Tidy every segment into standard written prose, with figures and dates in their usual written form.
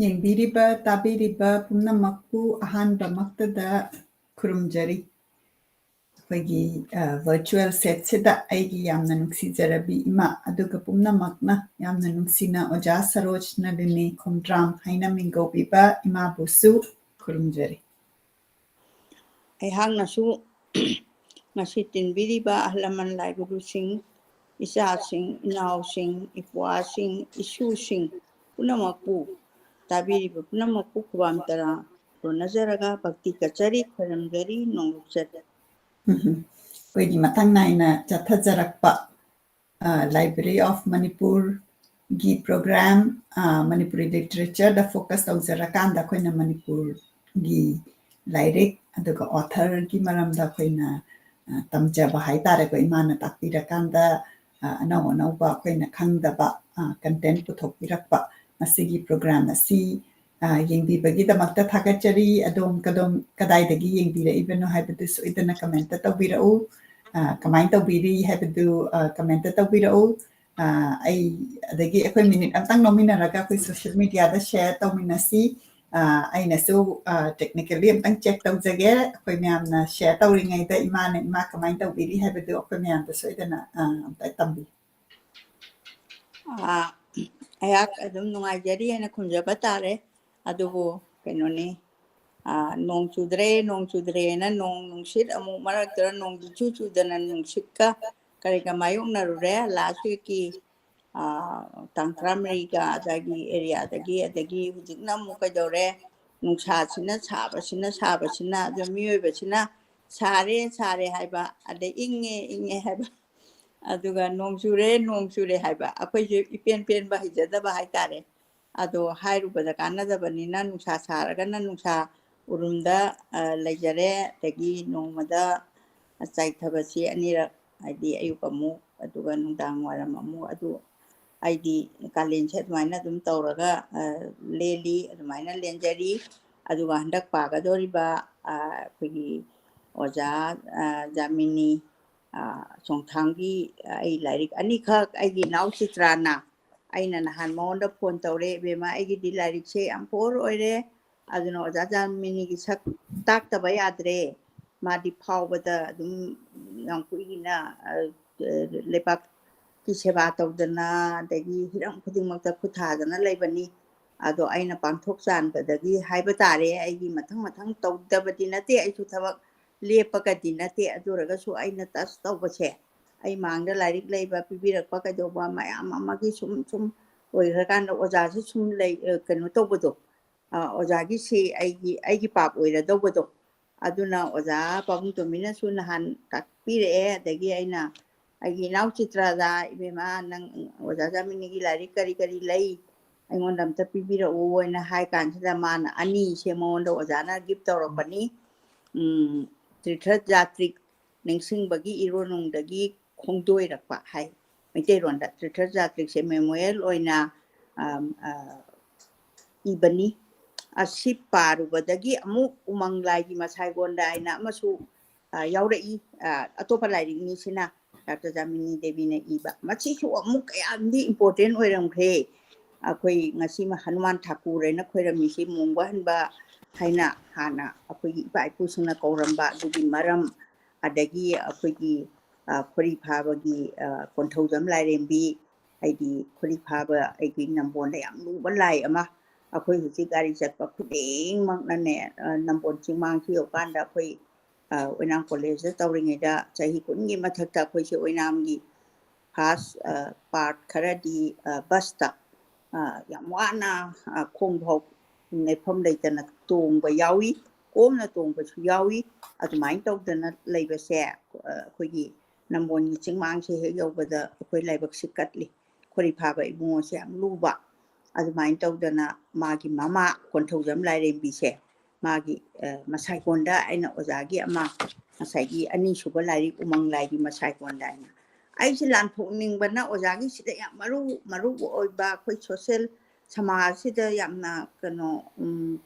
ꯌꯦꯡꯕꯤꯔꯤꯕ ꯇꯥꯕꯤꯔꯤꯕ ꯄꯨꯝꯅꯃꯛꯄꯨ ꯑꯍꯥꯟꯕꯃꯛꯇꯗ ꯈꯨꯔꯨꯝꯖꯔꯤ ꯑꯩꯈꯣꯏꯒꯤ ꯚꯔꯆꯨꯋꯦꯜ ꯁꯦꯠꯁꯤꯗ ꯑꯩꯒꯤ ꯌꯥꯝꯅ ꯅꯨꯡꯁꯤꯖꯔꯕꯤ ꯏꯃꯥ ꯑꯗꯨꯒ ꯄꯨꯝꯅꯃꯛꯅ ꯌꯥꯝꯅ ꯅꯨꯡꯁꯤꯅ ꯑꯣꯖꯥ ꯁꯔꯣꯖ ꯅꯂꯤꯅꯤ ꯈꯣꯡꯗ꯭ꯔꯥꯝ ꯍꯥꯏꯅ ꯃꯤꯡꯒꯧꯕꯤꯕ ꯏꯃꯥꯕꯨꯁꯨ ꯈꯨꯔꯨꯝꯖꯔꯤ ꯑꯩꯍꯥꯛꯅꯁꯨ ꯉꯁꯤ ꯇꯤꯟꯕꯤꯔꯤꯕ ꯑꯍꯜ ꯂꯃꯟ ꯂꯥꯏꯒꯨꯔꯨꯁꯤꯡ ꯏꯆꯥꯁꯤꯡ ꯏꯅꯥꯎꯁꯤꯡ ꯏꯄ꯭ꯋꯥꯁꯤꯡ ꯏꯁꯨꯁꯤꯡ ꯄꯨꯝꯅꯃꯛꯄꯨ ꯇꯥꯕꯤꯔꯤꯕ ꯄꯨꯝꯅꯃꯛꯄꯨ ꯈꯨꯕꯥꯝ ꯇꯔꯥ ꯂꯣꯟꯅꯖꯔꯒ ꯚꯛꯇꯤ ꯀꯠꯆꯔꯤ ꯈꯣꯏꯔꯝꯖꯔꯤ ꯅꯣꯡꯂꯨꯛꯆꯔꯤ ꯑꯩꯈꯣꯏꯒꯤ ꯃꯊꯪ ꯅꯥꯏꯅ ꯆꯠꯊꯖꯔꯛꯄ ꯂꯥꯏꯕ꯭ꯔꯦꯔꯤ ꯑꯣꯐ ꯃꯅꯤꯄꯨꯔꯒꯤ ꯄ꯭ꯔꯣꯒ꯭ꯔꯥꯝ ꯃꯅꯤꯄꯨꯔꯤ ꯂꯤꯇꯔꯦꯆꯔꯗ ꯐꯣꯀꯁ ꯇꯧꯖꯔꯀꯥꯟꯗ ꯑꯩꯈꯣꯏꯅ ꯃꯅꯤꯄꯨꯔꯒꯤ ꯂꯥꯏꯔꯤꯛ ꯑꯗꯨꯒ ꯑꯣꯊꯔꯒꯤ ꯃꯔꯝꯗ ꯑꯩꯈꯣꯏꯅ ꯇꯝꯖꯕ ꯍꯥꯏꯇꯥꯔꯦꯀꯣ ꯏꯃꯥꯅ ꯇꯥꯛꯄꯤꯔꯀꯥꯟꯗ ꯑꯅꯧ ꯑꯅꯧꯕ ꯑꯩꯈꯣꯏꯅ ꯈꯪꯗꯕ ꯀꯟꯇꯦꯟ ꯄꯨꯊꯣꯛꯄꯤꯔꯛꯄ ꯃꯁꯤꯒꯤ ꯄ꯭ꯔꯣꯒ꯭ꯔꯥꯝ ꯑꯁꯤ ꯌꯦꯡꯕꯤꯕꯒꯤꯗꯃꯛꯇ ꯊꯥꯒꯠꯆꯔꯤ ꯑꯗꯣꯝ ꯀꯗꯥꯏꯗꯒꯤ ꯌꯦꯡꯕꯤꯔꯛꯏꯕꯅꯣ ꯍꯥꯏꯕꯗꯨ ꯁꯣꯏꯗꯅ ꯀꯃꯦꯟꯇ ꯇꯧꯕꯤꯔꯛꯎ ꯀꯃꯥꯏꯅ ꯇꯧꯕꯤꯔꯤ ꯍꯥꯏꯕꯗꯨ ꯀꯃꯦꯟꯇ ꯇꯧꯕꯤꯔꯛꯎ ꯑꯩ ꯑꯗꯒꯤ ꯑꯩꯈꯣꯏ ꯃꯤꯅꯤꯠ ꯑꯝꯇꯪ ꯂꯧꯃꯤꯟꯅꯔꯒ ꯑꯩꯈꯣꯏ ꯁꯣꯁꯤꯌꯦꯜ ꯃꯤꯗꯤꯌꯥꯗ ꯁꯦꯌꯔ ꯇꯧꯃꯤꯟꯅꯁꯤ ꯑꯩꯅꯁꯨ ꯇꯦꯛꯅꯤꯀꯦꯜꯂꯤ ꯑꯝꯇꯪ ꯆꯦꯛ ꯇꯧꯖꯒꯦ ꯑꯩꯈꯣꯏ ꯃꯌꯥꯝꯅ ꯁꯦꯌꯔ ꯇꯧꯔꯤꯉꯩꯗ ꯏꯃꯥ ꯀꯃꯥꯏꯅ ꯇꯧꯕꯤꯔꯤ ꯍꯥꯏꯕꯗꯨ ꯑꯩꯈꯣꯏ ꯃꯌꯥꯝꯗ ꯁꯣꯏꯗꯅ ꯑꯝꯇ ꯇꯝꯕꯤꯌꯨ ꯑꯩꯍꯥꯛ ꯑꯗꯨꯝ ꯅꯨꯡꯉꯥꯏꯖꯔꯤ ꯍꯥꯏꯅ ꯈꯨꯝꯖꯕ ꯇꯥꯔꯦ ꯑꯗꯨꯕꯨ ꯀꯩꯅꯣꯅꯤ ꯅꯣꯡ ꯆꯨꯗ꯭ꯔꯦꯅ ꯅꯣꯡ ꯅꯨꯡꯁꯤꯠ ꯑꯃꯨꯛ ꯃꯔꯛꯇ ꯅꯣꯡ ꯆꯨꯗꯅ ꯅꯨꯡꯁꯤꯠꯀ ꯀꯔꯤꯒ ꯃꯥꯌꯣꯛꯅꯔꯨꯔꯦ ꯂꯥꯁ ꯋꯤꯛꯀꯤ ꯇꯥꯡ 14ꯒ ꯑꯗꯒꯤ ꯑꯦꯔꯤꯌꯥꯗꯒꯤ ꯑꯗꯒꯤ ꯍꯧꯖꯤꯛꯅ ꯑꯃꯨꯛ ꯀꯩꯗꯧꯔꯦ ꯅꯨꯡꯁꯥꯁꯤꯅ ꯁꯥꯕꯁꯤꯅ ꯑꯗꯨ ꯃꯤꯑꯣꯏꯕꯁꯤꯅ ꯁꯥꯔꯦ ꯍꯥꯏꯕ ꯑꯗꯩ ꯏꯪꯉꯦ ꯍꯥꯏꯕ ꯑꯗꯨꯒ ꯅꯣꯡ ꯆꯨꯔꯦ ꯍꯥꯏꯕ ꯑꯩꯈꯣꯏꯁꯦ ꯄꯦꯟꯕ ꯍꯩꯖꯗꯕ ꯍꯥꯏꯇꯥꯔꯦ ꯑꯗꯣ ꯍꯥꯏꯔꯨꯕꯗ ꯀꯥꯟꯅꯗꯕꯅꯤꯅ ꯅꯨꯡꯁꯥ ꯁꯥꯔꯒꯅ ꯅꯨꯡꯁꯥ ꯎꯔꯨꯝꯗ ꯂꯩꯖꯔꯦ ꯑꯗꯒꯤ ꯅꯣꯡꯃꯗ ꯆꯥꯏꯊꯕꯁꯤ ꯑꯅꯤꯔꯛ ꯍꯥꯏꯗꯤ ꯑꯌꯨꯛ ꯑꯃꯨꯛ ꯑꯗꯨꯒ ꯅꯨꯡꯗꯥꯡ ꯋꯥꯏꯔꯝ ꯑꯃꯨꯛ ꯑꯗꯨ ꯑꯩꯗꯤ ꯀꯥꯂꯦꯟꯁꯦ ꯑꯗꯨꯃꯥꯏꯅ ꯑꯗꯨꯝ ꯇꯧꯔꯒ ꯂꯦꯜꯂꯤ ꯑꯗꯨꯃꯥꯏꯅ ꯂꯦꯟꯖꯔꯤ ꯑꯗꯨꯒ ꯍꯟꯗꯛ ꯄꯥꯒꯗꯧꯔꯤꯕ ꯑꯩꯈꯣꯏꯒꯤ ꯑꯣꯖꯥ ꯖꯥꯃꯤꯅꯤ ꯆꯣꯡꯊꯥꯡꯒꯤ ꯑꯩ ꯂꯥꯏꯔꯤꯛ ꯑꯅꯤꯈꯛ ꯑꯩꯒꯤ ꯏꯅꯥꯎ ꯆꯤꯇ꯭ꯔꯥꯅ ꯑꯩꯅ ꯅꯍꯥꯟ ꯃꯉꯣꯟꯗ ꯐꯣꯟ ꯇꯧꯔꯦ ꯏꯕꯦꯝꯃ ꯑꯩꯒꯤꯗꯤ ꯂꯥꯏꯔꯤꯛꯁꯦ ꯌꯥꯝ ꯄꯣꯔ ꯑꯣꯏꯔꯦ ꯑꯗꯨꯅ ꯑꯣꯖꯥ ꯖꯥꯃꯤꯅꯤꯒꯤ ꯁꯛ ꯇꯥꯛꯇꯕ ꯌꯥꯗ꯭ꯔꯦ ꯃꯥꯗꯤ ꯐꯥꯎꯕꯗ ꯑꯗꯨꯝ ꯌꯥꯝ ꯀꯨꯏꯅ ꯂꯩꯕꯥꯛꯀꯤ ꯁꯦꯕꯥ ꯇꯧꯗꯅ ꯑꯗꯒꯤ ꯍꯤꯔꯝ ꯈꯨꯗꯤꯡꯃꯛꯇ ꯈꯨꯠ ꯊꯥꯗꯅ ꯂꯩꯕꯅꯤ ꯑꯗꯣ ꯑꯩꯅ ꯄꯥꯡꯊꯣꯛ ꯆꯥꯟꯕꯗꯒꯤ ꯍꯥꯏꯕ ꯇꯥꯔꯦ ꯑꯩꯒꯤ ꯃꯊꯪ ꯇꯧꯗꯕꯗꯤ ꯅꯠꯇꯦ ꯑꯩꯁꯨ ꯊꯕꯛ ꯂꯦꯞꯄꯒꯗꯤ ꯅꯠꯇꯦ ꯑꯗꯨ ꯑꯣꯏꯔꯒꯁꯨ ꯑꯩꯅ ꯇꯁ ꯇꯧꯕꯁꯦ ꯑꯩ ꯃꯥꯡꯗ ꯂꯥꯏꯔꯤꯛ ꯂꯩꯕ ꯄꯤꯕꯤꯔꯛꯄ ꯀꯩꯗꯧꯕ ꯃꯌꯥꯝ ꯑꯃꯒꯤ ꯁꯨꯝ ꯑꯣꯏꯈ꯭ꯔꯀꯥꯟꯗ ꯑꯣꯖꯥꯁꯤ ꯁꯨꯝ ꯂꯩ ꯀꯩꯅꯣ ꯇꯧꯕꯗꯣ ꯑꯣꯖꯥꯒꯤꯁꯤ ꯑꯩꯒꯤ ꯄꯥꯞ ꯑꯣꯏꯔꯗꯧꯕꯗꯣ ꯑꯗꯨꯅ ꯑꯣꯖꯥ ꯄꯥꯕꯨꯡ ꯇꯣꯃꯤꯅꯁꯨ ꯅꯍꯥꯟ ꯇꯥꯛꯄꯤꯔꯛꯑꯦ ꯑꯗꯒꯤ ꯑꯩꯅ ꯑꯩꯒꯤ ꯏꯅꯥꯎ ꯆꯤꯇ꯭ꯔꯥꯗ ꯏꯕꯦꯝꯃ ꯅꯪ ꯑꯣꯖꯥ ꯖꯥꯃꯤꯅꯤꯒꯤ ꯂꯥꯏꯔꯤꯛ ꯀꯔꯤ ꯂꯩ ꯑꯩꯉꯣꯟꯗ ꯑꯝꯇ ꯄꯤꯕꯤꯔꯛꯎ ꯍꯥꯏꯅ ꯍꯥꯏ ꯀꯥꯟꯁꯤꯗ ꯃꯥꯅ ꯑꯅꯤꯁꯦ ꯃꯉꯣꯟꯗ ꯑꯣꯖꯥꯅ ꯒꯤꯐ ꯇꯧꯔꯛꯄꯅꯤ ꯇꯤꯔꯊ ꯖꯥꯇ꯭ꯔꯤꯛ ꯅꯤꯡꯁꯤꯡꯕꯒꯤ ꯏꯔꯣꯟꯅꯨꯡꯗꯒꯤ ꯈꯣꯡꯗꯣꯏꯔꯛꯄ ꯍꯥꯏ ꯃꯩꯇꯩꯔꯣꯟꯗ ꯇꯤꯔꯊ ꯖꯥꯇ꯭ꯔꯤꯛꯁꯦ ꯃꯦꯃꯣꯔꯤꯌꯦꯜ ꯑꯣꯏꯅ ꯏꯕꯅꯤ ꯑꯁꯤ ꯄꯥꯔꯨꯕꯗꯒꯤ ꯑꯃꯨꯛ ꯎꯃꯪ ꯂꯥꯏꯒꯤ ꯃꯁꯥꯏꯒꯣꯟꯗ ꯍꯥꯏꯅ ꯑꯃꯁꯨ ꯌꯥꯎꯔꯛꯏ ꯑꯇꯣꯞꯄ ꯂꯥꯏꯔꯤꯛꯅꯤꯁꯤꯅ ꯗꯥꯛꯇꯔ ꯖꯥꯃꯤꯅꯤ ꯗꯦꯕꯤꯅ ꯏꯕ ꯃꯁꯤꯁꯨ ꯑꯃꯨꯛ ꯀꯌꯥꯝꯗꯤ ꯏꯝꯄꯣꯔꯇꯦꯟ ꯑꯣꯏꯔꯝꯈ꯭ꯔꯦ ꯑꯩꯈꯣꯏ ꯉꯁꯤ ꯍꯅꯨꯃꯥꯟ ꯊꯥꯀꯨꯔ ꯍꯥꯏꯅ ꯈꯣꯏꯔꯝꯃꯤꯁꯤ ꯃꯣꯡꯕ ꯍꯟꯕ ꯍꯥꯏꯅ ꯍꯥꯟꯅ ꯑꯩꯈꯣꯏꯒꯤ ꯏꯄꯥ ꯏꯄꯨꯁꯤꯡꯅ ꯀꯧꯔꯝꯕ ꯑꯗꯨꯒꯤ ꯃꯔꯝ ꯑꯗꯒꯤ ꯑꯩꯈꯣꯏꯒꯤ ꯈꯣꯔꯤ ꯐꯥꯕꯒꯤ ꯀꯣꯟꯊꯧꯖꯝ ꯂꯥꯏꯔꯦꯝꯕꯤ ꯍꯥꯏꯗꯤ ꯈꯣꯔꯤ ꯐꯥꯕ ꯑꯩꯒꯤ ꯅꯝꯕꯣꯟꯗ ꯌꯥꯝ ꯂꯨꯕ ꯂꯥꯏ ꯑꯃ ꯑꯩꯈꯣꯏ ꯍꯧꯖꯤꯛ ꯒꯥꯔꯤ ꯆꯠꯄ ꯈꯨꯗꯤꯡꯃꯛꯅꯅꯦ ꯅꯝꯕꯣꯟ ꯆꯤꯡꯃꯥꯡꯁꯤ ꯌꯧꯀꯥꯟꯗ ꯑꯩꯈꯣꯏ ꯑꯣꯏꯅꯥꯝ ꯀꯣꯂꯦꯖꯇ ꯇꯧꯔꯤꯉꯩꯗ ꯆꯍꯤ ꯀꯨꯟꯒꯤ ꯃꯊꯛꯇ ꯑꯩꯈꯣꯏꯁꯦ ꯑꯣꯏꯅꯥꯝꯒꯤ ꯐꯥꯔꯁ ꯄꯥꯔꯠ ꯈꯔꯗꯤ ꯕꯁꯇ ꯌꯥꯝ ꯋꯥꯅ ꯈꯣꯡꯐꯥꯎ ꯂꯩꯐꯝ ꯂꯩꯇꯅ ꯇꯣꯡꯕ ꯌꯥꯎꯏ ꯀꯣꯝꯅ ꯇꯣꯡꯕꯁꯨ ꯌꯥꯎꯏ ꯑꯗꯨꯃꯥꯏꯅ ꯇꯧꯗꯅ ꯂꯩꯕꯁꯦ ꯑꯩꯈꯣꯏꯒꯤ ꯅꯝꯕꯣꯟꯒꯤ ꯆꯤꯡꯃꯥꯡꯁꯦ ꯍꯦꯛ ꯌꯧꯕꯗ ꯑꯩꯈꯣꯏ ꯂꯥꯏꯕꯛꯁꯤ ꯀꯠꯂꯤ ꯈꯣꯔꯤ ꯐꯥꯕ ꯏꯕꯨꯡꯉꯣꯁꯦ ꯌꯥꯝ ꯂꯨꯕ ꯑꯗꯨꯃꯥꯏꯅ ꯇꯧꯗꯅ ꯃꯥꯒꯤ ꯃꯃꯥ ꯀꯣꯟꯊꯧꯖꯝ ꯂꯥꯏꯔꯦꯝꯕꯤꯁꯦ ꯃꯥꯒꯤ ꯃꯁꯥꯏꯀꯣꯟꯗ ꯑꯩꯅ ꯑꯣꯖꯥꯒꯤ ꯑꯃ ꯉꯁꯥꯏꯒꯤ ꯑꯅꯤꯁꯨꯕ ꯂꯥꯏꯔꯤꯛ ꯎꯃꯪ ꯂꯥꯏꯒꯤ ꯃꯁꯥꯏꯀꯣꯟꯗ ꯑꯩꯅ ꯑꯩꯁꯦ ꯂꯥꯟꯊꯣꯛꯅꯤꯡꯕꯅ ꯑꯣꯖꯥꯒꯤꯁꯤꯗ ꯌꯥꯝ ꯃꯔꯨ ꯑꯣꯏꯕ ꯑꯩꯈꯣꯏ ꯁꯣꯁꯦꯜ ꯁꯃꯥꯖꯁꯤꯗ ꯌꯥꯝꯅ ꯀꯩꯅꯣ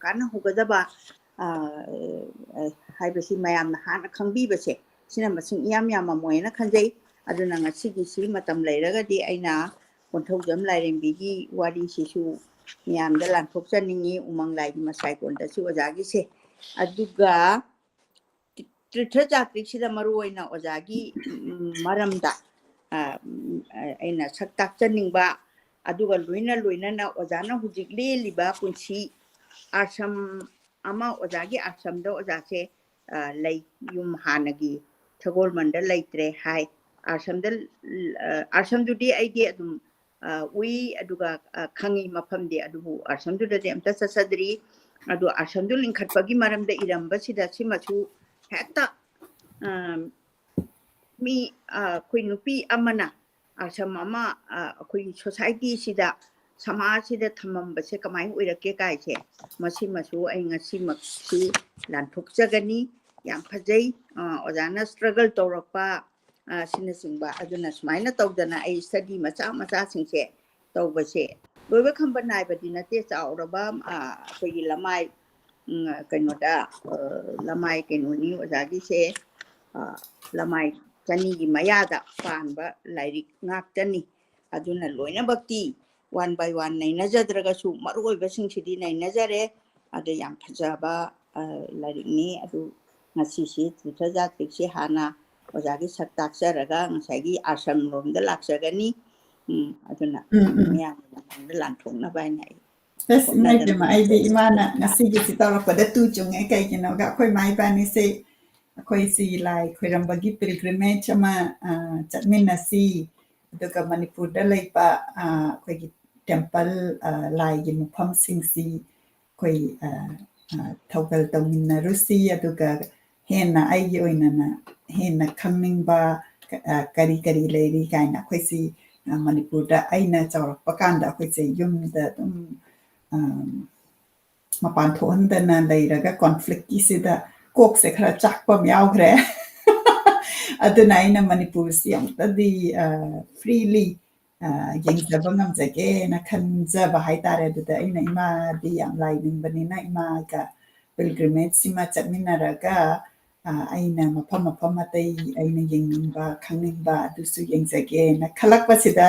ꯀꯥꯟꯅꯍꯧꯒꯗꯕ ꯍꯥꯏꯕꯁꯤ ꯃꯌꯥꯝꯅ ꯍꯥꯟꯅ ꯈꯪꯕꯤꯕꯁꯦ ꯁꯤꯅ ꯃꯁꯤꯡ ꯏꯌꯥꯝ ꯌꯥꯝꯃꯝꯃꯣꯏꯅ ꯈꯟꯖꯩ ꯑꯗꯨꯅ ꯉꯁꯤꯒꯤꯁꯤ ꯃꯇꯝ ꯂꯩꯔꯒꯗꯤ ꯑꯩꯅ ꯀꯣꯟꯊꯧꯖꯝ ꯂꯥꯏꯔꯦꯝꯕꯤꯒꯤ ꯋꯥꯔꯤꯁꯤꯁꯨ ꯃꯤꯌꯥꯝꯗ ꯂꯥꯟꯊꯣꯛꯆꯅꯤꯡꯉꯤ ꯎꯃꯪ ꯂꯥꯏꯒꯤ ꯃꯁꯥꯏꯀꯣꯟꯗꯁꯨ ꯑꯣꯖꯥꯒꯤꯁꯦ ꯑꯗꯨꯒ ꯇ꯭ꯔꯤꯊ ꯆꯥꯛꯇꯤꯛꯁꯤꯗ ꯃꯔꯨꯑꯣꯏꯅ ꯑꯣꯖꯥꯒꯤ ꯃꯔꯝꯗ ꯑꯩꯅ ꯁꯛ ꯇꯥꯛꯆꯅꯤꯡꯕ ꯑꯗꯨꯒ ꯂꯣꯏꯅꯅ ꯑꯣꯖꯥꯅ ꯍꯧꯖꯤꯛ ꯂꯦꯜꯂꯤꯕ ꯄꯨꯟꯁꯤ ꯑꯥꯁ꯭ꯔꯝ ꯑꯃ ꯑꯣꯖꯥꯒꯤ ꯑꯥꯁ꯭ꯔꯝꯗ ꯑꯣꯖꯥꯁꯦ ꯂꯩ ꯌꯨꯝ ꯍꯥꯟꯅꯒꯤ ꯁꯒꯣꯜꯕꯟꯗ ꯂꯩꯇ꯭ꯔꯦ ꯍꯥꯏ ꯑꯥꯁ꯭ꯔꯝꯗꯨꯗꯤ ꯑꯩꯗꯤ ꯑꯗꯨꯝ ꯎꯏ ꯑꯗꯨꯒ ꯈꯪꯉꯤ ꯃꯐꯝꯗꯤ ꯑꯗꯨꯕꯨ ꯑꯥꯁ꯭ꯔꯝꯗꯨꯗꯗꯤ ꯑꯝꯇ ꯆꯠꯆꯗ꯭ꯔꯤ ꯑꯗꯨ ꯑꯥꯁ꯭ꯔꯝꯗꯨ ꯂꯤꯡꯈꯠꯄꯒꯤ ꯃꯔꯝꯗ ꯏꯔꯝꯕꯁꯤꯗ ꯁꯤꯃꯁꯨ ꯍꯦꯛꯇ ꯃꯤ ꯑꯩꯈꯣꯏ ꯅꯨꯄꯤ ꯑꯃꯅ ꯑꯥꯁ꯭ꯔꯝ ꯑꯃ ꯑꯩꯈꯣꯏꯒꯤ ꯁꯣꯁꯥꯏꯇꯤꯁꯤꯗ ꯁꯃꯥꯖꯁꯤꯗ ꯊꯝꯃꯝꯕꯁꯦ ꯀꯃꯥꯏꯅ ꯑꯣꯏꯔꯛꯀꯦ ꯀꯥꯏꯁꯦ ꯃꯁꯤꯃꯁꯨ ꯑꯩ ꯉꯁꯤꯃꯛꯁꯤ ꯂꯥꯟꯊꯣꯛꯆꯒꯅꯤ ꯌꯥꯝ ꯐꯖꯩ ꯑꯣꯖꯥꯅ ꯁ꯭ꯇ꯭ꯔꯒꯜ ꯇꯧꯔꯛꯄ ꯑꯁꯤꯅꯆꯤꯡꯕ ꯑꯗꯨꯅ ꯁꯨꯃꯥꯏꯅ ꯇꯧꯗꯅ ꯑꯩ ꯁ꯭ꯇꯗꯤ ꯃꯆꯥꯁꯤꯡꯁꯦ ꯇꯧꯕꯁꯦ ꯂꯣꯏꯕ ꯈꯝꯕ ꯅꯥꯏꯕꯗꯤ ꯅꯠꯇꯦ ꯆꯥꯎꯔꯕ ꯑꯩꯈꯣꯏꯒꯤ ꯂꯃꯥꯏ ꯀꯩꯅꯣꯗ ꯂꯃꯥꯏ ꯀꯩꯅꯣꯅꯤ ꯑꯣꯖꯥꯒꯤꯁꯦ ꯂꯃꯥꯏ ꯆꯅꯤꯒꯤ ꯃꯌꯥꯗ ꯄꯥꯟꯕ ꯂꯥꯏꯔꯤꯛ ꯉꯥꯛꯇꯅꯤ ꯑꯗꯨꯅ ꯂꯣꯏꯅꯃꯛꯇꯤ 1 by 1 ꯅꯩꯅꯖꯗ꯭ꯔꯒꯁꯨ ꯃꯔꯨꯑꯣꯏꯕꯁꯤꯡꯁꯤꯗꯤ ꯅꯩꯅꯖꯔꯦ ꯑꯗ ꯌꯥꯝ ꯐꯖꯕ ꯂꯥꯏꯔꯤꯛꯅꯤ ꯑꯗꯨ ꯉꯁꯤꯁꯤ ꯇ꯭ꯔꯤꯊ ꯖꯥꯇ꯭ꯔꯤꯛꯁꯤ ꯍꯥꯟꯅ ꯑꯣꯖꯥꯒꯤ ꯁꯛ ꯇꯥꯛꯆꯔꯒ ꯉꯁꯥꯏꯒꯤ ꯑꯥꯁ꯭ꯔꯝ ꯔꯣꯝꯗ ꯂꯥꯛꯆꯒꯅꯤ ꯑꯗꯨꯅ ꯃꯤꯌꯥꯝꯒꯤ ꯃꯃꯥꯡꯗ ꯂꯥꯟꯊꯣꯛꯅꯕ ꯍꯥꯏꯅ ꯑꯩ ꯑꯁ ꯏꯃꯥꯏꯄꯦꯝꯃ ꯑꯩꯗꯤ ꯏꯃꯥꯅ ꯉꯁꯤꯒꯤꯁꯤ ꯇꯧꯔꯛꯄꯗ ꯇꯨ ꯆꯨꯡꯉꯦ ꯀꯩꯒꯤꯅꯣꯒ ꯑꯩꯈꯣꯏ ꯏꯃꯥ ꯏꯕꯥꯅꯤꯁꯦ ꯑꯩꯈꯣꯏꯁꯤ ꯂꯥꯏ ꯈꯣꯏꯔꯝꯕꯒꯤ ꯄꯤꯜꯒ꯭ꯔꯤꯃꯦꯖ ꯑꯃ ꯆꯠꯃꯤꯟꯅꯁꯤ ꯑꯗꯨꯒ ꯃꯅꯤꯄꯨꯔꯗ ꯂꯩꯕ ꯑꯩꯈꯣꯏꯒꯤ ꯇꯦꯝꯄꯜ ꯂꯥꯏꯒꯤ ꯃꯐꯝꯁꯤꯡꯁꯤ ꯑꯩꯈꯣꯏ ꯊꯧꯒꯜ ꯇꯧꯃꯤꯟꯅꯔꯨꯁꯤ ꯑꯗꯨꯒ ꯍꯦꯟꯅ ꯑꯩꯒꯤ ꯑꯣꯏꯅꯅ ꯍꯦꯟꯅ ꯈꯪꯅꯤꯡꯕ ꯀꯔꯤ ꯀꯔꯤ ꯂꯩꯔꯤ ꯀꯥꯏꯅ ꯑꯩꯈꯣꯏꯁꯤ ꯃꯅꯤꯄꯨꯔꯗ ꯑꯩꯅ ꯆꯥꯎꯔꯛꯄ ꯀꯥꯟꯗ ꯑꯩꯈꯣꯏꯁꯦ ꯌꯨꯝꯗ ꯑꯗꯨꯝ ꯃꯄꯥꯟ ꯊꯣꯛꯍꯟꯗꯅ ꯂꯩꯔꯒ ꯀꯣꯟꯐ꯭ꯂꯤꯛꯀꯤꯁꯤꯗ ꯀꯣꯛꯁꯦ ꯈꯔ ꯆꯥꯛꯄ ꯑꯃ ꯌꯥꯎꯈ꯭ꯔꯦ ꯑꯗꯨꯅ ꯑꯩꯅ ꯃꯅꯤꯄꯨꯔꯁꯤ ꯑꯃꯨꯛꯇꯗꯤ ꯐ꯭ꯔꯤꯂꯤ ꯌꯦꯡꯖꯕ ꯉꯝꯖꯒꯦꯅ ꯈꯟꯖꯕ ꯍꯥꯏꯇꯥꯔꯦ ꯑꯗꯨꯗ ꯑꯩꯅ ꯏꯃꯥꯗꯤ ꯌꯥꯝ ꯂꯥꯏꯅꯤꯡꯕꯅꯤꯅ ꯏꯃꯥꯒ ꯄꯤꯜꯒ꯭ꯔꯤꯃꯦꯖꯁꯤꯃ ꯆꯠꯃꯤꯟꯅꯔꯒ ꯑꯩꯅ ꯃꯐꯝ ꯑꯇꯩ ꯑꯩꯅ ꯌꯦꯡꯅꯤꯡꯕ ꯈꯪꯅꯤꯡꯕ ꯑꯗꯨꯁꯨ ꯌꯦꯡꯖꯒꯦꯅ ꯈꯜꯂꯛꯄꯁꯤꯗ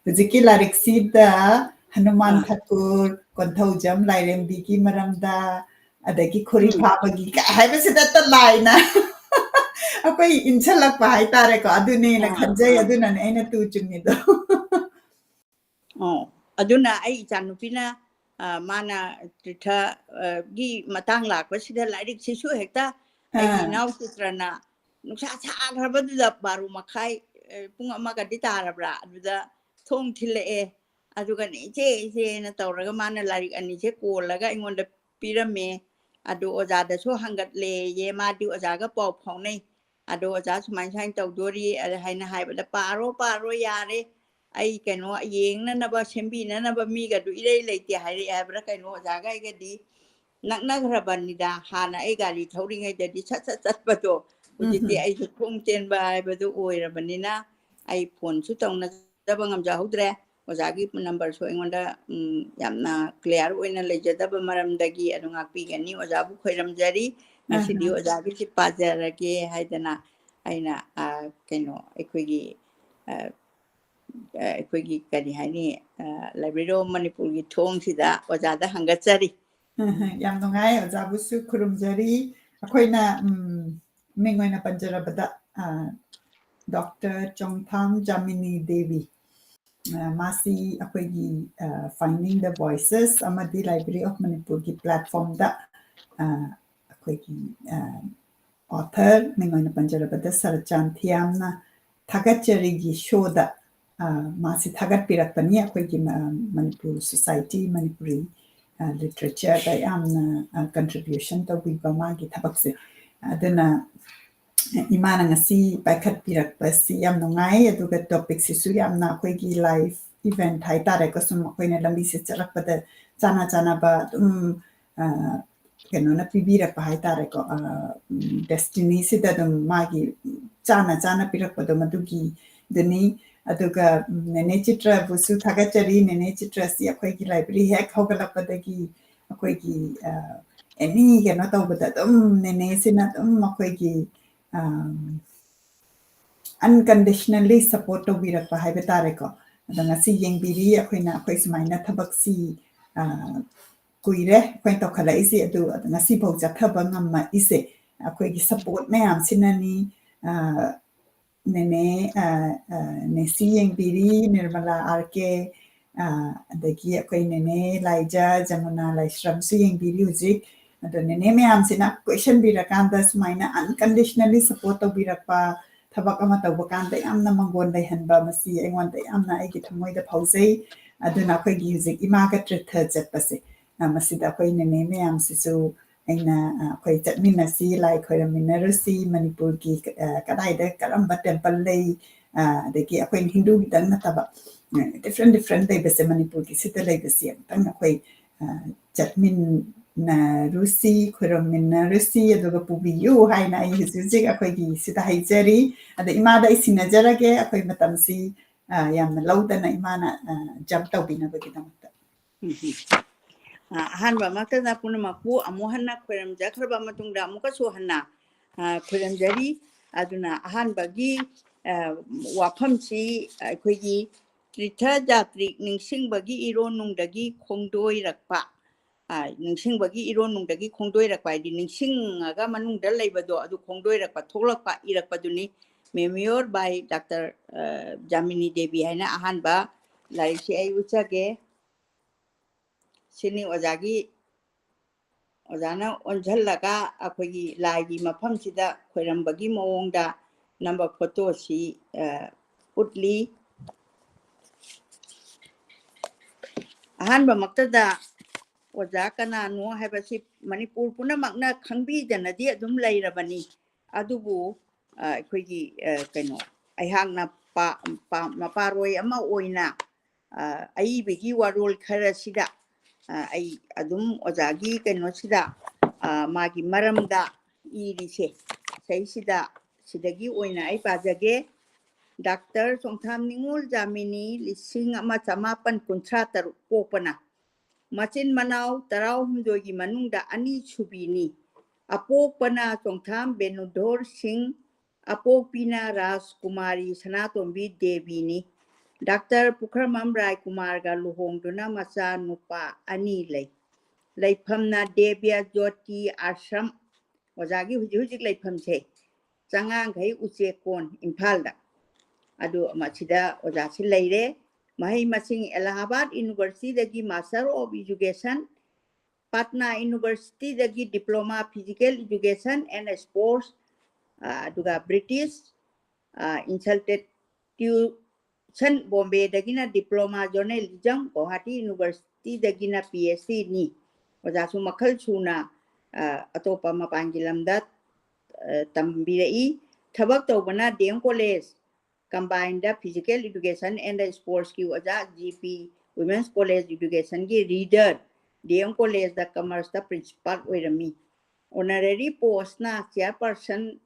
ꯍꯧꯖꯤꯛꯀꯤ ꯂꯥꯏꯔꯤꯛꯁꯤꯗ ꯍꯅꯨꯃꯥꯟ ꯊꯥꯀꯨꯔ ꯀꯣꯟꯊꯧꯖꯝ ꯂꯥꯏꯔꯦꯝꯕꯤꯒꯤ ꯃꯔꯝꯗ ꯑꯗꯒꯤ ꯈꯣꯔꯤ ꯐꯥꯕꯒꯤ ꯍꯥꯏꯕꯁꯤꯗ ꯂꯥꯏꯅ ꯑꯩꯈꯣꯏ ꯏꯟꯁꯤꯜꯂꯛꯄ ꯍꯥꯏꯇꯥꯔꯦꯀꯣ ꯑꯗꯨꯅꯦꯅ ꯈꯟꯖꯩ ꯑꯗꯨꯅꯅꯦ ꯑꯩꯅ ꯇꯨ ꯆꯨꯡꯉꯤꯗꯣ ꯑꯗꯨꯅ ꯑꯩ ꯏꯆꯥꯅꯨꯄꯤꯅ ꯃꯥꯅ ꯇ꯭ꯔꯤꯊꯒꯤ ꯃꯇꯥꯡ ꯂꯥꯛꯄꯁꯤꯗ ꯂꯥꯏꯔꯤꯛꯁꯤꯁꯨ ꯍꯦꯛꯇ ꯑꯩꯒꯤ ꯏꯅꯥꯎ ꯆꯤꯇ꯭ꯔꯅ ꯅꯨꯡꯁꯥ ꯁꯥꯈ꯭ꯔꯕꯗꯨꯗ 12:30 ꯄꯨꯡ 1 ꯇꯥꯔꯕ꯭ꯔꯥ ꯑꯗꯨꯗ ꯊꯣꯡ ꯊꯤꯜꯂꯛꯑꯦ ꯑꯗꯨꯒꯅꯦ ꯏꯆꯦꯅ ꯇꯧꯔꯒ ꯃꯥꯅ ꯂꯥꯏꯔꯤꯛ ꯑꯅꯤꯁꯦ ꯀꯣꯜꯂꯒ ꯑꯩꯉꯣꯟꯗ ꯄꯤꯔꯝꯃꯦ ꯑꯗꯨ ꯑꯣꯖꯥꯗꯁꯨ ꯍꯪꯒꯠꯂꯦꯌꯦ ꯃꯥꯗꯤ ꯑꯣꯖꯥꯒ ꯄꯥꯎ ꯐꯥꯎꯅꯩ ꯑꯗꯣ ꯑꯣꯖꯥ ꯁꯨꯃꯥꯏꯅ ꯇꯧꯗꯣꯔꯤ ꯍꯥꯏꯅ ꯍꯥꯏꯕꯗ ꯄꯥꯔꯣ ꯌꯥꯔꯦ ꯑꯩ ꯀꯩꯅꯣ ꯌꯦꯡꯅꯅꯕ ꯁꯦꯝꯕꯤꯅꯅꯕ ꯃꯤꯒꯗꯨ ꯏꯔꯩ ꯂꯩꯇꯦ ꯍꯥꯏꯔꯛꯑꯦ ꯍꯥꯏꯕ꯭ꯔꯥ ꯀꯩꯅꯣ ꯑꯣꯖꯥꯒ ꯑꯩꯒꯗꯤ ꯅꯛꯅꯈ꯭ꯔꯕꯅꯤꯗ ꯍꯥꯟꯅ ꯑꯩ ꯒꯥꯔꯤ ꯊꯧꯔꯤꯉꯩꯗꯗꯤ ꯁꯠ ꯆꯠꯄꯗꯣ ꯍꯧꯖꯤꯛꯇꯤ ꯑꯩꯁꯨ ꯈꯣꯡ ꯆꯦꯟꯕ ꯍꯥꯏꯕꯗꯨ ꯑꯣꯏꯔꯕꯅꯤꯅ ꯑꯩ ꯐꯣꯟꯁꯨ ꯇꯧꯅꯖꯕ ꯉꯝꯖꯍꯧꯗ꯭ꯔꯦ ꯑꯣꯖꯥꯒꯤ ꯅꯝꯕꯔꯁꯨ ꯑꯩꯉꯣꯟꯗ ꯌꯥꯝꯅ ꯀ꯭ꯂꯤꯌꯥꯔ ꯑꯣꯏꯅ ꯂꯩꯖꯗꯕ ꯃꯔꯝꯗꯒꯤ ꯑꯗꯨ ꯉꯥꯛꯄꯤꯒꯅꯤ ꯑꯣꯖꯥꯕꯨ ꯈꯣꯏꯔꯝꯖꯔꯤ ꯉꯁꯤꯗꯤ ꯑꯣꯖꯥꯒꯤꯁꯤ ꯄꯥꯖꯔꯒꯦ ꯍꯥꯏꯗꯅ ꯑꯩꯅ ꯀꯩꯅꯣ ꯑꯩꯈꯣꯏꯒꯤ ꯀꯔꯤ ꯍꯥꯏꯅꯤ ꯂꯥꯏꯕ꯭ꯔꯦꯔꯤ ꯑꯣꯐ ꯃꯅꯤꯄꯨꯔꯒꯤ ꯊꯣꯡꯁꯤꯗ ꯑꯣꯖꯥꯗ ꯍꯪꯒꯠꯆꯔꯤ ꯌꯥꯝ ꯅꯨꯡꯉꯥꯏ ꯑꯣꯖꯥꯕꯨꯁꯨ ꯈꯨꯔꯨꯝꯖꯔꯤ ꯑꯩꯈꯣꯏꯅ ꯃꯤꯡ ꯑꯣꯏꯅ ꯄꯟꯖꯔꯕꯗ ꯗꯣꯛꯇꯔ ꯆꯣꯡꯊꯥꯝ ꯖꯥꯃꯤꯅꯤ ꯗꯦꯕꯤ ꯃꯥꯁꯤ ꯑꯩꯈꯣꯏꯒꯤ ꯐꯥꯏꯟꯗꯤꯡ ꯗ ꯚꯣꯏꯁꯦꯁ ꯑꯃꯗꯤ ꯂꯥꯏꯕ꯭ꯔꯦꯔꯤ ꯑꯣꯐ ꯃꯅꯤꯄꯨꯔꯒꯤ ꯄ꯭ꯂꯦꯠꯐꯣꯝꯗ ꯑꯩꯈꯣꯏꯒꯤ ꯑꯣꯊꯔ ꯃꯤꯡ ꯑꯣꯏꯅ ꯄꯟꯖꯔꯕꯗ ꯁꯔꯆꯥꯟ ꯊꯤꯌꯥꯝꯅ ꯊꯥꯒꯠꯆꯔꯤꯒꯤ ꯁꯣꯗ ꯃꯥꯁꯤ ꯊꯥꯒꯠꯄꯤꯔꯛꯄꯅꯤ ꯑꯩꯈꯣꯏꯒꯤ ꯃꯅꯤꯄꯨꯔ ꯁꯣꯁꯥꯏꯇꯤ ꯃꯅꯤꯄꯨꯔꯤ ꯂꯤꯇꯔꯦꯆꯔꯗ ꯌꯥꯝꯅ ꯀꯟꯇ꯭ꯔꯤꯕ꯭ꯌꯨꯁꯟ ꯇꯧꯕꯤꯕ ꯃꯥꯒꯤ ꯊꯕꯛꯁꯦ ꯑꯗꯨꯅ ꯏꯃꯥꯅ ꯉꯁꯤ ꯄꯥꯏꯈꯠꯄꯤꯔꯛꯄꯁꯤ ꯌꯥꯝ ꯅꯨꯡꯉꯥꯏ ꯑꯗꯨꯒ ꯇꯣꯄꯤꯛꯁꯤꯁꯨ ꯌꯥꯝꯅ ꯑꯩꯈꯣꯏꯒꯤ ꯂꯥꯏꯐ ꯏꯚꯦꯟꯠ ꯍꯥꯏꯇꯥꯔꯦꯀꯣ ꯁꯨꯝ ꯑꯩꯈꯣꯏꯅ ꯂꯝꯕꯤꯁꯦ ꯆꯠꯂꯛꯄꯗ ꯆꯥꯅꯕ ꯑꯗꯨꯝ ꯀꯩꯅꯣꯅ ꯄꯤꯕꯤꯔꯛꯄ ꯍꯥꯏꯇꯥꯔꯦꯀꯣ ꯗꯦꯁꯇꯤꯅꯤꯁꯤꯗ ꯑꯗꯨꯝ ꯃꯥꯒꯤ ꯆꯥꯅ ꯄꯤꯔꯛꯄꯗꯣ ꯃꯗꯨꯒꯤꯗꯨꯅꯤ ꯑꯗꯨꯒ ꯅꯦꯅꯦ ꯆꯤꯇ꯭ꯔꯕꯨꯁꯨ ꯊꯥꯒꯠꯆꯔꯤ ꯅꯦꯅꯦ ꯆꯤꯇ꯭ꯔꯁꯤ ꯑꯩꯈꯣꯏꯒꯤ ꯂꯥꯏꯕ꯭ꯔꯦꯔꯤ ꯍꯦꯛ ꯍꯧꯒꯠꯂꯛꯄꯗꯒꯤ ꯑꯩꯈꯣꯏꯒꯤ ꯑꯦꯅꯤ ꯀꯩꯅꯣ ꯇꯧꯕꯗ ꯑꯗꯨꯝ ꯅꯦꯅꯦꯁꯤꯅ ꯑꯗꯨꯝ ꯑꯩꯈꯣꯏꯒꯤ ꯑꯟꯀꯟꯗꯤꯁꯅꯦꯜꯂꯤ ꯁꯞꯄꯣꯔꯠ ꯇꯧꯕꯤꯔꯛꯄ ꯍꯥꯏꯕ ꯇꯥꯔꯦꯀꯣ ꯑꯗꯣ ꯉꯁꯤ ꯌꯦꯡꯕꯤꯔꯤ ꯑꯩꯈꯣꯏ ꯁꯨꯃꯥꯏꯅ ꯊꯕꯛꯁꯤ kuire koi to khala isi adu ngasi bau jathaba ngamma ise akoi gi support mayam sinani nene nesi yang biri nirmala arke adagi akoi nene laija jamuna laishram su yang biri ujik adu nene mayam sina question birakanda sumaina unconditionally support to birakpa thabak ama tawba kanda yamna mangon dai hanba masi aingwanda yamna aigi thamoi da phausei aduna akoi gi ujik imaga tritha jetpase masida akoi nene mayam sisu aina akoi chatminasi lai khoiraminarasi manipur gi kadaida karamba temple lei adagi akoi hindu gi dang nataba different day bese manipur gi sita lei bese tang akoi chatmin na rusi khoiraminarasi aduga pubiyu haina ai hizig akoi gi sita haijari ada imada isinajarage akoi matamsi yamna laudana imana jump tawbina bagidamta ahanba maktada punamapu amuhanna khairamjakhaba matungda amukasu hanna khairamjari aduna ahanbagi wafamsi aikoigi tritha jatri ningsingbagi ironungdagi khongdoirakpa ningsingbagi ironungdagi khongdoirakpa di ningsingaga manungda leibado adu khongdoirakpa tholakpa irakpaduni Memorial by Dr. Jamini Devi haina ahanba laisi ai uchage sini ojana onjhallaga akhoi laigi mafam sida khoirambagi mawongda number photo si utli ahanba maktada oja kana no habasi manipur punamakna khangbi janadi adum lairabani adubu akhoi kaino aihakna maparoi ama oina aibigi warol khara sida ai adum ojagi kaino sida magi maramda irise sai sida sidagi oina ai pajage Dr. Songtham Ningol Jamini lising ama chamapan kuntra taru popana machin manau tarau humdogi manungda ani chubini apopana Songtham Benudor Singh apopina Raj Kumari Sanatombi Devini Dr. Pukramam Rai Kumar ga luhongduna macha nupa ani laifamna Devya Jyoti Ashram ojagi hujik laifamse changang ghai uchekon Imphalda adu machida ojasi leire mahai masing Allahabad University dagi Master of Education Patna University dagi Diploma Physical Education and Sports aduga British Institution Bombay dagina Diploma Journalism Guwahati University dagina PhD ni ojasu makhal suna atopa mapangilamda tambirei thabak tawbana DM College combined physical education and sports ki oja GP Women's College Education ki reader DM College da commerce da principal oirami honorary post na chairperson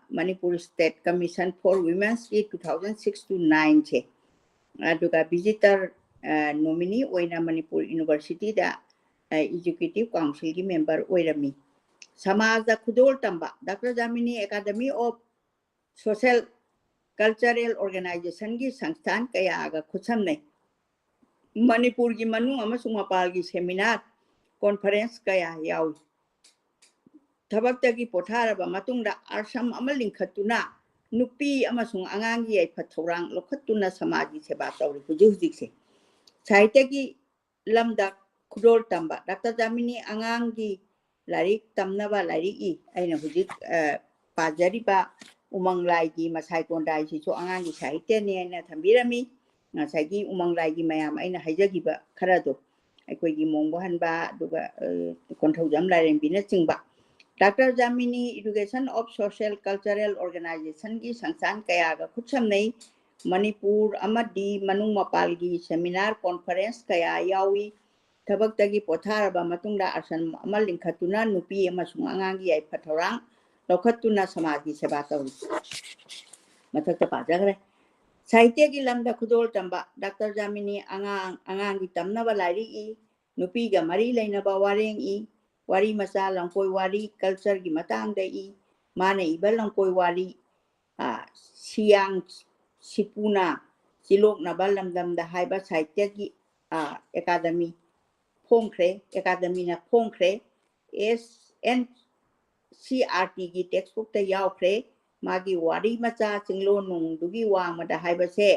Manipur State Commission for Women's ki 2006 to 9 che aduga visitor nominee oina Manipur University da Executive Council ki member oirami Samaj da khudol tamba Dr. Jamini Academy of Social Cultural Organization ki sansthan kaya aga khutsamne Manipur ki manung amasung mapal ki seminar conference kaya yaw thabaktagi potharaba matungda arsam amalin khatuna nupi amasung angangi ai phathorang lokhatuna samaji seba tawri hujik se saitegi lamda khudol tamba Dr. Jamini angangi larik tamnaba lariki aina hujik pajariba umanglai gi masai kondai si so angangi saite ne na thambirami ngasagi umanglai gi mayam aina haijagiba kharado aikoi gi mongbo hanba duga konthojam laireng bina chingba Dr. Jamini Education of Social Cultural Organization gi sangsan kaya ga khutsamnei Manipur amadi manung mapal gi seminar conference kaya yawi thabaktagi potharaba matungda asan amal linkhatuna nupi amasung angangi ai phathorang lokhatuna samaji seba tawri mathakta pajagre saitya gi lamda khudol tamba Dr. Jamini angangi tamnaba lairi i nupi ga mari leinaba wareng i wari macha langkoi wari culture gi matang da i mane ibal langkoi wari siang sipuna silok na balamdam da haiba saitya gi academy ꯐꯣꯡꯈ꯭ꯔꯦ ꯑꯦꯀꯥꯗꯃꯤꯅ ꯐꯣꯡꯈ꯭ꯔꯦ NCERTꯒꯤ ꯇꯦꯛꯁꯕꯨꯛꯇ ꯌꯥꯎꯈ꯭ꯔꯦ ꯃꯥꯒꯤ ꯋꯥꯔꯤ ꯃꯆꯥ ꯆꯤꯡꯂꯣꯟ ꯅꯨꯡꯗꯨꯒꯤ ꯋꯥꯡꯃꯗ ꯍꯥꯏꯕꯁꯦ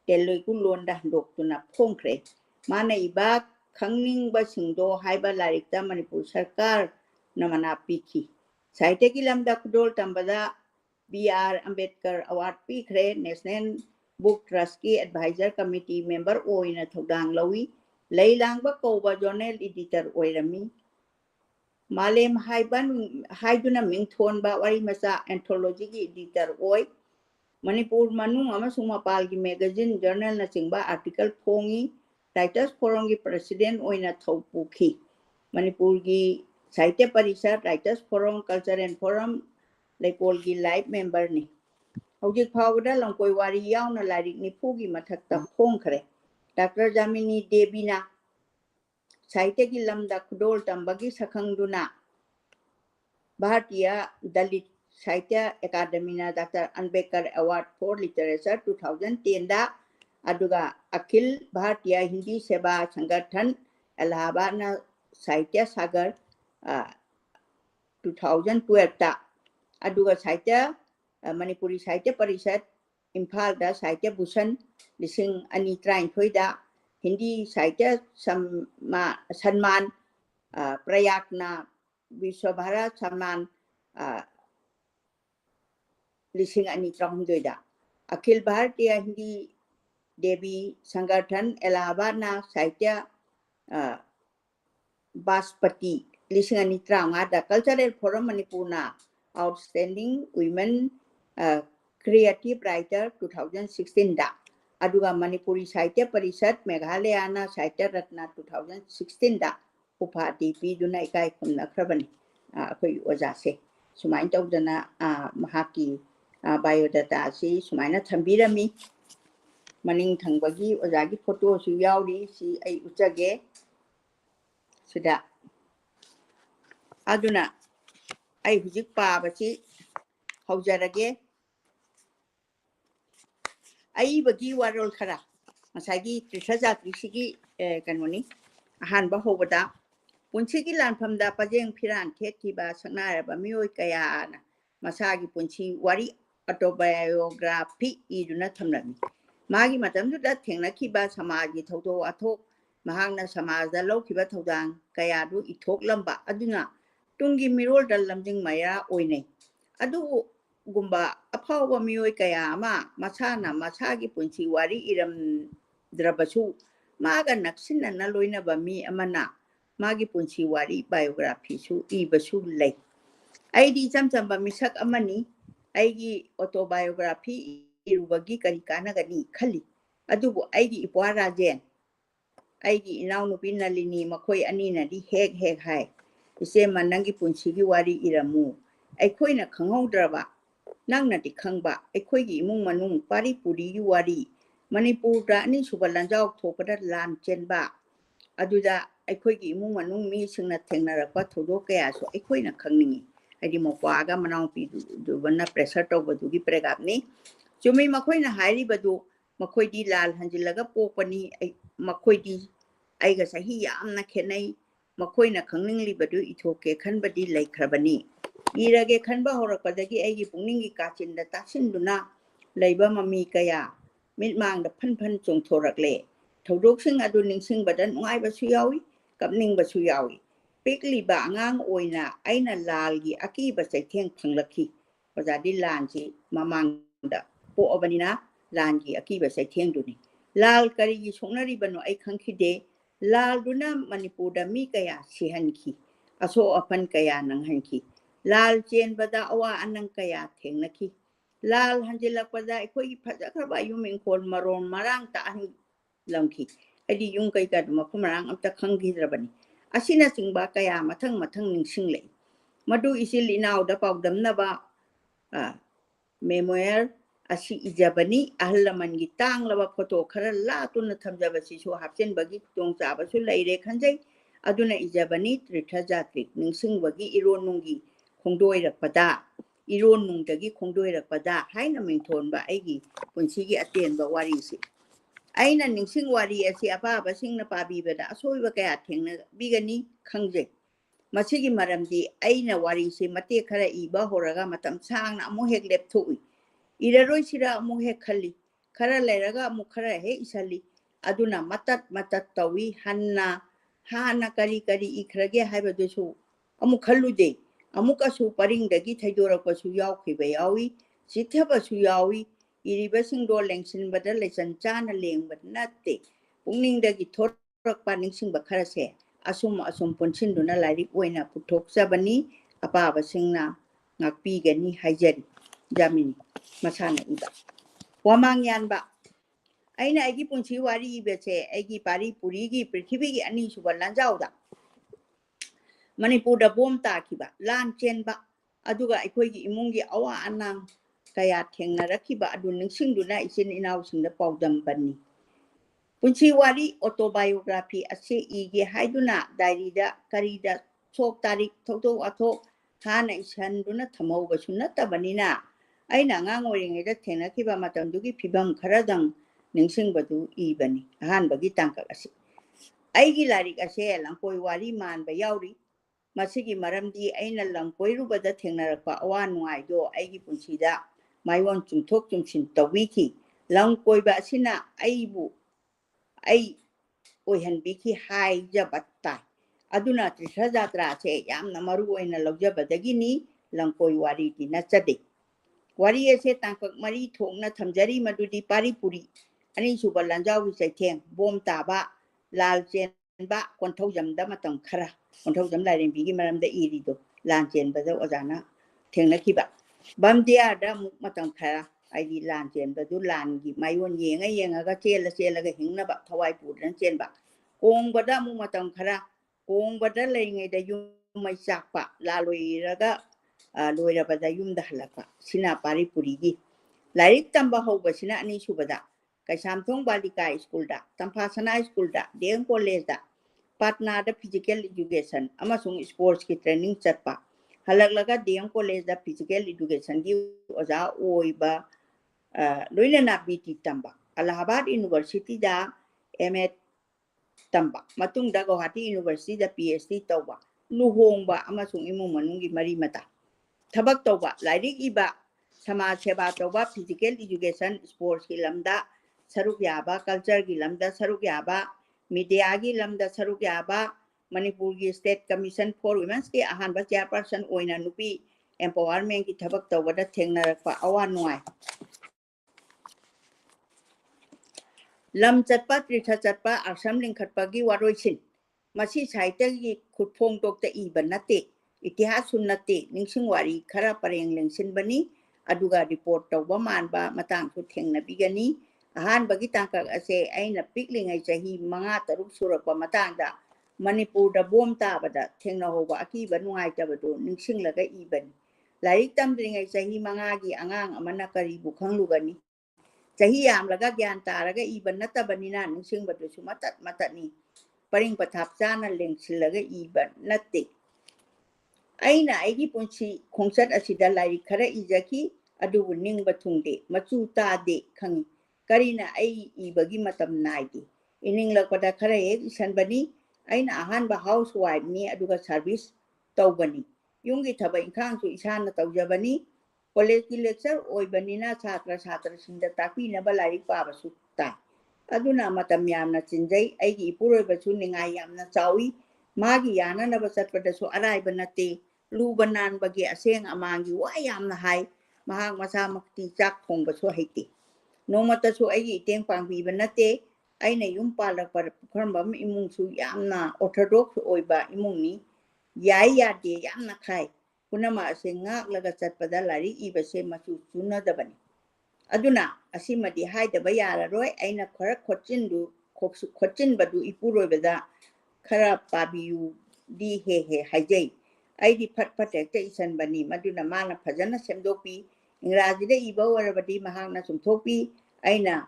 ꯇꯦꯂꯨꯒꯨ ꯂꯣꯟꯗ ꯍꯟꯗꯣꯛꯇꯨꯅ ꯐꯣꯡꯈ꯭ꯔꯦ ꯃꯥꯅ ꯏꯕ ꯈꯪꯅꯤꯡꯕꯁꯤꯡꯗꯣ ꯍꯥꯏꯕ ꯂꯥꯏꯔꯤꯛꯇ ꯃꯅꯤꯄꯨꯔ ꯁꯔꯀꯥꯔꯅ ꯃꯅꯥ ꯄꯤꯈꯤ ꯁꯥꯍꯤꯇ꯭ꯌꯒꯤ ꯂꯝꯗ ꯈꯨꯗꯣꯜ ꯇꯝꯕꯗ B.R. ꯑꯝꯕꯦꯗꯀꯔ ꯑꯋꯥꯔꯗ ꯄꯤꯈ꯭ꯔꯦ ꯅꯦꯁꯅꯦꯜ ꯕꯨꯛ ꯇ꯭ꯔꯁꯠꯀꯤ ꯑꯦꯗꯚꯥꯏꯖꯔ ꯀꯃꯤꯇꯤ ꯃꯦꯝꯕꯔ ꯑꯣꯏꯅ ꯊꯧꯗꯥꯡ ꯂꯧꯏ ꯂꯩ ꯂꯥꯡꯕ ꯀꯧꯕ ꯖꯣꯔꯅꯦꯜ ꯏꯗꯤꯇꯔ ꯑꯣꯏꯔꯝꯃꯤ ꯃꯥꯂꯦꯝ ꯍꯥꯏꯗꯨꯅ ꯃꯤꯡꯊꯣꯟꯕ ꯋꯥꯔꯤ ꯃꯆꯥ ꯑꯦꯟꯊꯣꯂꯣꯖꯤꯒꯤ ꯏꯗꯤꯇꯔ ꯑꯣꯏ ꯃꯅꯤꯄꯨꯔ ꯃꯅꯨꯡ ꯑꯃꯁꯨꯡ ꯃꯄꯥꯟꯒꯤ ꯃꯦꯒꯥꯖꯤꯟ ꯖꯔꯅꯦꯜꯅꯆꯤꯡꯕ ꯑꯥꯔꯇꯤꯀꯜ ꯐꯣꯡꯏ ꯔꯥꯏꯇꯔꯁ ꯐꯣꯔꯝꯒꯤ ꯄ꯭ꯔꯁꯤꯗꯦꯟꯠ ꯑꯣꯏꯅ ꯊꯧ ꯄꯨꯈꯤ ꯃꯅꯤꯄꯨꯔꯒꯤ Sahitya Parishad writers forum cultural forum ꯂꯩꯀꯣꯜꯒꯤ ꯂꯥꯏꯐ ꯃꯦꯝꯕꯔꯅꯤ ꯍꯧꯖꯤꯛ ꯐꯥꯎꯕꯗ ꯂꯝꯀꯣꯏ ꯋꯥꯔꯤ ꯌꯥꯎꯅ ꯂꯥꯏꯔꯤꯛ 90ꯒꯤ ꯃꯊꯛꯇ ꯐꯣꯡꯈ꯭ꯔꯦ ꯗꯥꯛꯇꯔ ꯖꯥꯃꯤꯅꯤ ꯗꯦꯕꯤꯅ ꯁꯥꯍꯤꯇ꯭ꯌꯒꯤ ꯂꯝꯗ ꯈꯨꯗꯣꯜ ꯇꯝꯕꯒꯤ ꯁꯛꯈꯪꯗꯨꯅ ꯚꯥꯔꯇꯤꯌꯥ ꯗꯂꯤꯠ ꯁꯥꯍꯤꯇ꯭य ꯑꯦꯀꯥꯗꯃꯤꯅ doctor Ambedkar award for literature 2010ꯗ ꯑꯗꯨꯒ अखिल भारतीय हिंदी सेवा संगठन इलाहाबादना साहित्य सागर 2012ता अदुगा साहित्य मणिपुरी साहित्य परिषद इम्फाल दा साहित्य भूषण 2023 दा हिंदी साहित्य सम्मान प्रयागना विश्व भारत सम्मान 2023 दा अखिल भारतीय हिंदी देवी संगठन इलाहाबाद साहित्य बासपति 2023 cultural forum Manipur outstanding women creative writer 2016 दा अदुगा मणिपुरी साहित्य परिषद मेघालय साहित्य रत्न 2016 दा उपाधि पीदुना इकाई खुमनख्रबनी अखोई ओजासे सुमाइन तौदना महाकी बायोडाटा सी सुमाइना थंबीरमी मनिंग थंबगी ओजागी फोटो सु यावरी सी आई उचगे सिदा अदुना आई हुजिक पाबसी हौजरगे आई बगी वारोल खरा मसागी त्रिशजात्रिसिगी कनोनी अहानबा होबदा पुंसीगी लानफमदा पजेंग फिरान थेतकिबा सकनारबा मियोय कयाना मसागी पुंसी वारी ऑटोबायोग्राफी इदुना थमलमी मागी मतमदुदा थेंगनखिबा समाजगी थौदो अथोक महांगना समाजदा लौखिबा थौदांग कयादु इथोकलंबा अदुना तुंगी मिरोलदा लमजिंग मया ओइनै अदु गुम्बा अफावबा मियोय कया अमा मसाना मसागी पुंसी वारी इरम द्रबसु मागा नक्सिनना लोइनबा मी अमना मागी पुंसी वारी बायोग्राफी सु इबसु लै आईदी चमचंबा मिसक अमनी आईगी ऑटोबायोग्राफी इरुबगी करी कानगनी खली अदुबु आईगी इपवा राजेन आईगी इनाउ नुपी नलिनी मखोय अनीनदी हेग हेग हाय इसे मनंगी पुंसीगी वारी इरमु अखोयना खंगौद्रबा नंगनदी खंगबा अखोयगी इमुंग मनुंग पारी पुरीगी वारी मणिपुरदा अनी सुबा लंजाव थोपदा लान चेनबा अदुदा अखोयगी इमुंग मनुंग मी सिंगना थेंगनरपा थोदो कयासो अखोयना खंगनिंगी आईदी मोपागा मनाउ पी दुबना प्रेशर तौबदुगी प्रेगाबनी चुमी मखोयना हाइरिबदु मखोयदी लाल हंजिलगा पोपनी मखोयदी आइगा सही यामना खेनै मखोयना खंगनिंगलिबदु इथोके खनबदी लैखरबनी इरगे खनबा होरकपदगी आइगी पुंगनिंगी काचिनदा तासिनदुना लैबा ममी कया मिटमांगदा फनफन चोंथोरकले थौदोकसिंग अदु निंगसिंगबदा नुंगाइबसु यावी कपनिंगबसु यावी पिकलिबा आंगांग ओइना आइना लालगी अकीबा चैथेंग फंगलखी ओजादी लानजी ममांगदा पोअबनिना लानगी अकीबा चैथेंगदुनी लाल करीगी सोंगनरिबनो आई खंखिदे लालदुना मणिपुरदा मी कया सिहनखी असो अपन कया नंगहनखी लाल चेनबदा अवा अनंग कया थेंगनखी लाल हंजिलकपदा अखोयगी फजखरबा युमिंखोल मरोन मरांग ताहन लमखी आइदी युंग कैका मफमरांग अमता खंगिद्रबनी असिना चिंगबा कया मथंग मथंग निंगसिंगले मदु इसिल इनाउदा पाउदमनबा मेमोयर असी इजबनी अहलमनगी तांगलबा फोटो खरा लातुना थमजबसिसु हापचेनबगी खुदोंचाबसु लैरे खंजै अदुना इजबनी त्रिथजात्रिक निंगसिंगबगी इरोनुंगी खोंदोइरकपदा इरोनुंगदगी खोंदोइरकपदा हाइना मिंथोनबा आइगी पुंसीगी अतेनबा वारीसी ꯑꯩꯅ ꯅꯤꯡꯁꯤꯡ ꯋꯥꯔꯤ ꯑꯁꯤ ꯑꯄꯥꯕꯁꯤꯡꯅ ꯄꯥꯕꯤꯕꯗ ꯑꯁꯣꯏꯕ ꯀꯌꯥ ꯊꯦꯡꯅꯕꯤꯒꯅꯤ ꯈꯪꯖꯩ ꯃꯁꯤꯒꯤ ꯃꯔꯝꯗꯤ ꯑꯩꯅ ꯋꯥꯔꯤꯁꯤ ꯃꯇꯦꯛ ꯈꯔ ꯏꯕ ꯍꯧꯔꯒ ꯃꯇꯝ ꯁꯥꯡꯅ ꯑꯃꯨꯛ ꯍꯦꯛ ꯂꯦꯞꯊꯣꯛꯏ ꯏꯔꯔꯣꯏꯁꯤꯔ ꯑꯃꯨꯛ ꯍꯦꯛ ꯈꯜꯂꯤ ꯈꯔ ꯂꯩꯔꯒ ꯑꯃꯨꯛ ꯈꯔ ꯍꯦꯛ ꯏꯁꯜꯂꯤ ꯑꯗꯨꯅ ꯃꯇꯠ ꯇꯧꯏ ꯍꯥꯟꯅ ꯀꯔꯤ ꯏꯈ꯭ꯔꯒꯦ ꯍꯥꯏꯕꯗꯨꯁꯨ ꯑꯃꯨꯛ ꯈꯜꯂꯨꯗꯦ ꯑꯃꯨꯛꯀꯁꯨ ꯄꯔꯤꯡꯗꯒꯤ ꯊꯩꯗꯣꯔꯛꯄꯁꯨ ꯌꯥꯎꯈꯤꯕ ꯌꯥꯎꯏ ꯆꯤꯊꯕꯁꯨ ꯌꯥꯎꯏ ꯏꯔꯤꯕꯁꯤꯡꯗꯣ ꯂꯦꯡꯁꯤꯟꯕꯗ ꯂꯩꯆꯟ ꯆꯥꯅ ꯂꯦꯡꯕ ꯅꯠꯇꯦ ꯄꯨꯛꯅꯤꯡꯗꯒꯤ ꯊꯣꯔꯛꯄ ꯅꯤꯡꯁꯤꯡꯕ ꯈꯔꯁꯦ ꯑꯁꯨꯝ ꯄꯨꯟꯁꯤꯟꯗꯨꯅ ꯂꯥꯏꯔꯤꯛ ꯑꯣꯏꯅ ꯄꯨꯊꯣꯛꯆꯕꯅꯤ ꯑꯄꯥꯕꯁꯤꯡꯅ ꯉꯥꯛꯄꯤꯒꯅꯤ ꯍꯥꯏꯖꯔꯤ ꯖꯥꯃꯤꯅꯤ ꯃꯁꯥꯅ ꯏꯕ ꯋꯥꯃꯥꯡ ꯌꯥꯟꯕ ꯑꯩꯅ ꯑꯩꯒꯤ ꯄꯨꯟꯁꯤ ꯋꯥꯔꯤ ꯏꯕꯁꯦ ꯑꯩꯒꯤ ꯄꯥꯔꯤ ꯄꯨꯔꯤꯒꯤ ꯄ꯭ꯔꯤꯊꯤꯕꯤꯒꯤ ꯑꯅꯤꯁꯨꯕ ꯂꯥꯟꯖꯥꯎꯗ ꯃꯅꯤꯄꯨꯔꯗ ꯕꯣꯝ ꯇꯥꯈꯤꯕ ꯂꯥꯟ ꯆꯦꯟꯕ ꯑꯗꯨꯒ ꯑꯩꯈꯣꯏꯒꯤ ꯏꯃꯨꯡꯒꯤ ꯑꯋꯥ ꯑꯅꯥ ꯀꯌꯥ ꯊꯦꯡꯅꯔꯛꯈꯤꯕ ꯑꯗꯨ ꯅꯤꯡꯁꯤꯡꯗꯨꯅ ꯏꯆꯤꯟ ꯏꯅꯥꯎꯁꯤꯡꯗ ꯄꯥꯎꯗꯝꯕꯅꯤ ꯄꯨꯟꯁꯤ ꯋꯥꯔꯤ ꯑꯣꯇꯣꯕꯥꯏꯑꯣꯒ꯭ꯔꯥꯐꯤ ꯑꯁꯤ ꯏꯒꯦ ꯍꯥꯏꯗꯨꯅ ꯗꯥꯏꯔꯤꯗ ꯀꯔꯤꯗ ꯁꯣꯛ ꯇꯥꯔꯤꯛ ꯊꯧꯗꯣꯛ ꯋꯥꯊꯣꯛ ꯍꯥꯟꯅ ꯏꯁꯟꯗꯨꯅ ꯊꯝꯍꯧꯕꯁꯨ ꯅꯠꯇꯕꯅꯤꯅ ꯑꯩꯅ ꯑꯉꯥꯡ ꯑꯣꯏꯔꯤꯉꯩꯗ ꯊꯦꯡꯅꯈꯤꯕ ꯃꯇꯝꯗꯨꯒꯤ ꯐꯤꯕꯝ ꯈꯔꯗꯪ ꯅꯤꯡꯁꯤꯡꯕꯗꯨ ꯏꯕꯅꯤ ꯑꯍꯥꯟꯕꯒꯤ ꯇꯥꯡꯀꯛ ꯑꯁꯤ ꯑꯩꯒꯤ ꯂꯥꯏꯔꯤꯛ ꯑꯁꯦ ꯂꯝꯀꯣꯏ ꯋꯥꯔꯤ ꯃꯥꯟꯕ ꯌꯥꯎꯔꯤ ꯃꯁꯤꯒꯤ ꯃꯔꯝꯗꯤ ꯑꯩꯅ ꯂꯝ ꯀꯣꯏꯔꯨꯕꯗ ꯊꯦꯡꯅꯔꯛꯄ ꯑꯋꯥ ꯅꯨꯡꯉꯥꯏꯗꯣ ꯑꯩꯒꯤ ꯄꯨꯟꯁꯤꯗ ꯃꯥꯏꯑꯣꯟ ꯆꯨꯝꯊꯣꯛ ꯆꯨꯝꯁꯤꯟ ꯇꯧꯕꯤꯈꯤ ꯂꯝ ꯀꯣꯏꯕ ꯑꯁꯤꯅ ꯑꯩꯕꯨ ꯑꯩ ꯑꯣꯏꯍꯟꯕꯤꯈꯤ ꯍꯥꯏꯖꯕ ꯇꯥꯏ ꯑꯗꯨꯅ ꯇꯤꯔꯊ ꯖꯥꯇ꯭ꯔꯥꯁꯦ ꯌꯥꯝꯅ ꯃꯔꯨ ꯑꯣꯏꯅ ꯂꯧꯖꯕꯗꯒꯤꯅꯤ ꯂꯝꯀꯣꯏ ꯋꯥꯔꯤꯗꯤ ꯅꯠꯆꯗꯦ ꯋꯥꯔꯤ ꯑꯁꯦ ꯇꯥꯡꯀꯛ 4 ꯊꯣꯛꯅ ꯊꯝꯖꯔꯤ ꯃꯗꯨꯗꯤ ꯄꯥꯔꯤ ꯄꯨꯔꯤ ꯑꯅꯤꯁꯨꯕ ꯂꯥꯟꯖꯥꯎꯒꯤ ꯆꯩꯊꯦꯡ ꯕꯣꯝ ꯇꯥꯕ ꯂꯥꯜ ꯆꯦꯟꯕ ꯀꯣꯟꯊꯧꯖꯝꯗ ꯃꯇꯝ ꯈꯔ ꯀꯣꯟꯊꯧꯖꯝ ꯂꯥꯏꯔꯦꯝꯕꯤꯒꯤ ꯃꯔꯝꯗ ꯏꯔꯤꯗꯣ ꯂꯥꯟ ꯆꯦꯟꯕꯗ ꯑꯣꯖꯥꯅ ꯊꯦꯡꯅꯈꯤꯕ ꯕꯝꯗꯤꯌꯥꯔꯗ ꯑꯃꯨꯛ ꯃꯇꯝ ꯈꯔ ꯍꯥꯏꯗꯤ ꯂꯥꯟ ꯆꯦꯟꯕꯗꯨ ꯂꯥꯟꯒꯤ ꯃꯥꯏꯑꯣꯟ ꯌꯦꯡꯉꯒ ꯆꯦꯜꯂꯒ ꯍꯤꯡꯅꯕ ꯊꯋꯥꯏ ꯄꯨꯗꯨꯅ ꯆꯦꯟꯕ ꯀꯣꯡꯕꯗ ꯑꯃꯨꯛ ꯃꯇꯝ ꯈꯔ ꯀꯣꯡꯕꯗ ꯂꯩꯔꯤꯉꯩꯗ ꯌꯨꯝ ꯃꯩ ꯆꯥꯛꯄ ꯂꯥꯂꯣꯏꯔꯒ ꯂꯣꯏꯔꯕꯗ ꯌꯨꯝꯗ ꯍꯜꯂꯛꯄ ꯁꯤꯅ ꯄꯥꯔꯤ ꯄꯨꯔꯤꯒꯤ ꯂꯥꯏꯔꯤꯛ ꯇꯝꯕ ꯍꯧꯕꯁꯤꯅ ꯑꯅꯤꯁꯨꯕꯗ ꯀꯩꯁꯥꯝꯊꯣꯡ ꯕꯥꯂꯤꯀꯥ ꯁ꯭ꯀꯨꯜꯗ ꯇꯝꯐꯥꯁꯅꯥ ꯁ꯭ꯀꯨꯜꯗ ꯗꯦꯝ ꯀꯣꯂꯦꯖꯗ ꯄꯥꯠꯅꯥꯗ ꯐꯤꯖꯤꯀꯦꯜ ꯏꯗꯨꯀꯦꯁꯟ ꯑꯃꯁꯨꯡ ꯁ꯭ꯄꯣꯔꯠꯁꯀꯤ ꯇ꯭ꯔꯦꯅꯤꯡ ꯆꯠꯄ ꯍꯜꯂꯛꯂꯒ ꯗꯦꯝ ꯀꯣꯂꯦꯖꯗ ꯐꯤꯖꯤꯀꯦꯜꯏꯗꯨꯀꯦꯁꯟꯒꯤ ꯑꯣꯖꯥ ꯑꯣꯏꯕ ꯂꯣꯏꯅꯅ BT ꯇꯝꯕ ꯑꯂꯥꯍꯥꯕꯥꯗ ꯌꯨꯅꯤꯚꯔꯁꯤꯇꯤꯗ MA tamba matungda Guwahati University da PhD tauba luhongba amasung imung manunggi mari mata thabak tauba lairik iba samaj seba tauba physical education sports ki lamda saruk yaba culture ki lamda saruk yaba media ki lamda saruk yaba Manipur ki State Commission for Women's ki ahanba chairperson oina nupi empowerment ki thabak tauba da thengnarakpa awa nuai lam chatpa tritha chatpa asam lingkhatpa gi waroisin masi saita gi khutphong dokta iba nate itihas sun nate ningsing wari khara pareng lengsin bani aduga report tawba manba matang su thengna bigani ahan bagi tangka ase aina piklingai chahi 5-6 surakpa matangda Manipur da bom ta bada thengna hoba akiba nuai tabado ningsing laga ibani lairik tamdringai chahi 5 gi angang amana kari bukhanglugani chahi amlaga gyan taraga iban natabanina ningsing badusu matat paring pathap chana lengsilaga iban natte aina aigi punchi khongchat asida lairik khara ijaki adubu ningba thungde machu tade khangi karina ai ibagi matam naidi ining lakpada khara ek isanbani aina ahanba housewife ni aduga service tawbani yungi thaba inkhang su isana tawjabani college ki lecture oibanina chhatra sinda takpi na balari pabasu ta aduna matam yamna chinjai aigi ipuroi bachu ningai yamna chawi magi yana na basatpada su arai banate lu banan bagi aseng amangi wa yamna hai mahang masa makti chak thong basu haiti nomata su aigi teng pangbi banate aina yum palak par khambam imung su yamna orthodox oiba imung ni yai ya de yamna khai kunama ase ngak laga chatpada lari ibase machu chuna dabani aduna asimadi haidaba yararoi aina khara khochin badu ipuroi bada khara pabiu di he haijai aidi phat ekta isan bani maduna mana phajana semdopi ingraji da iba warabadi mahangna sumthopi aina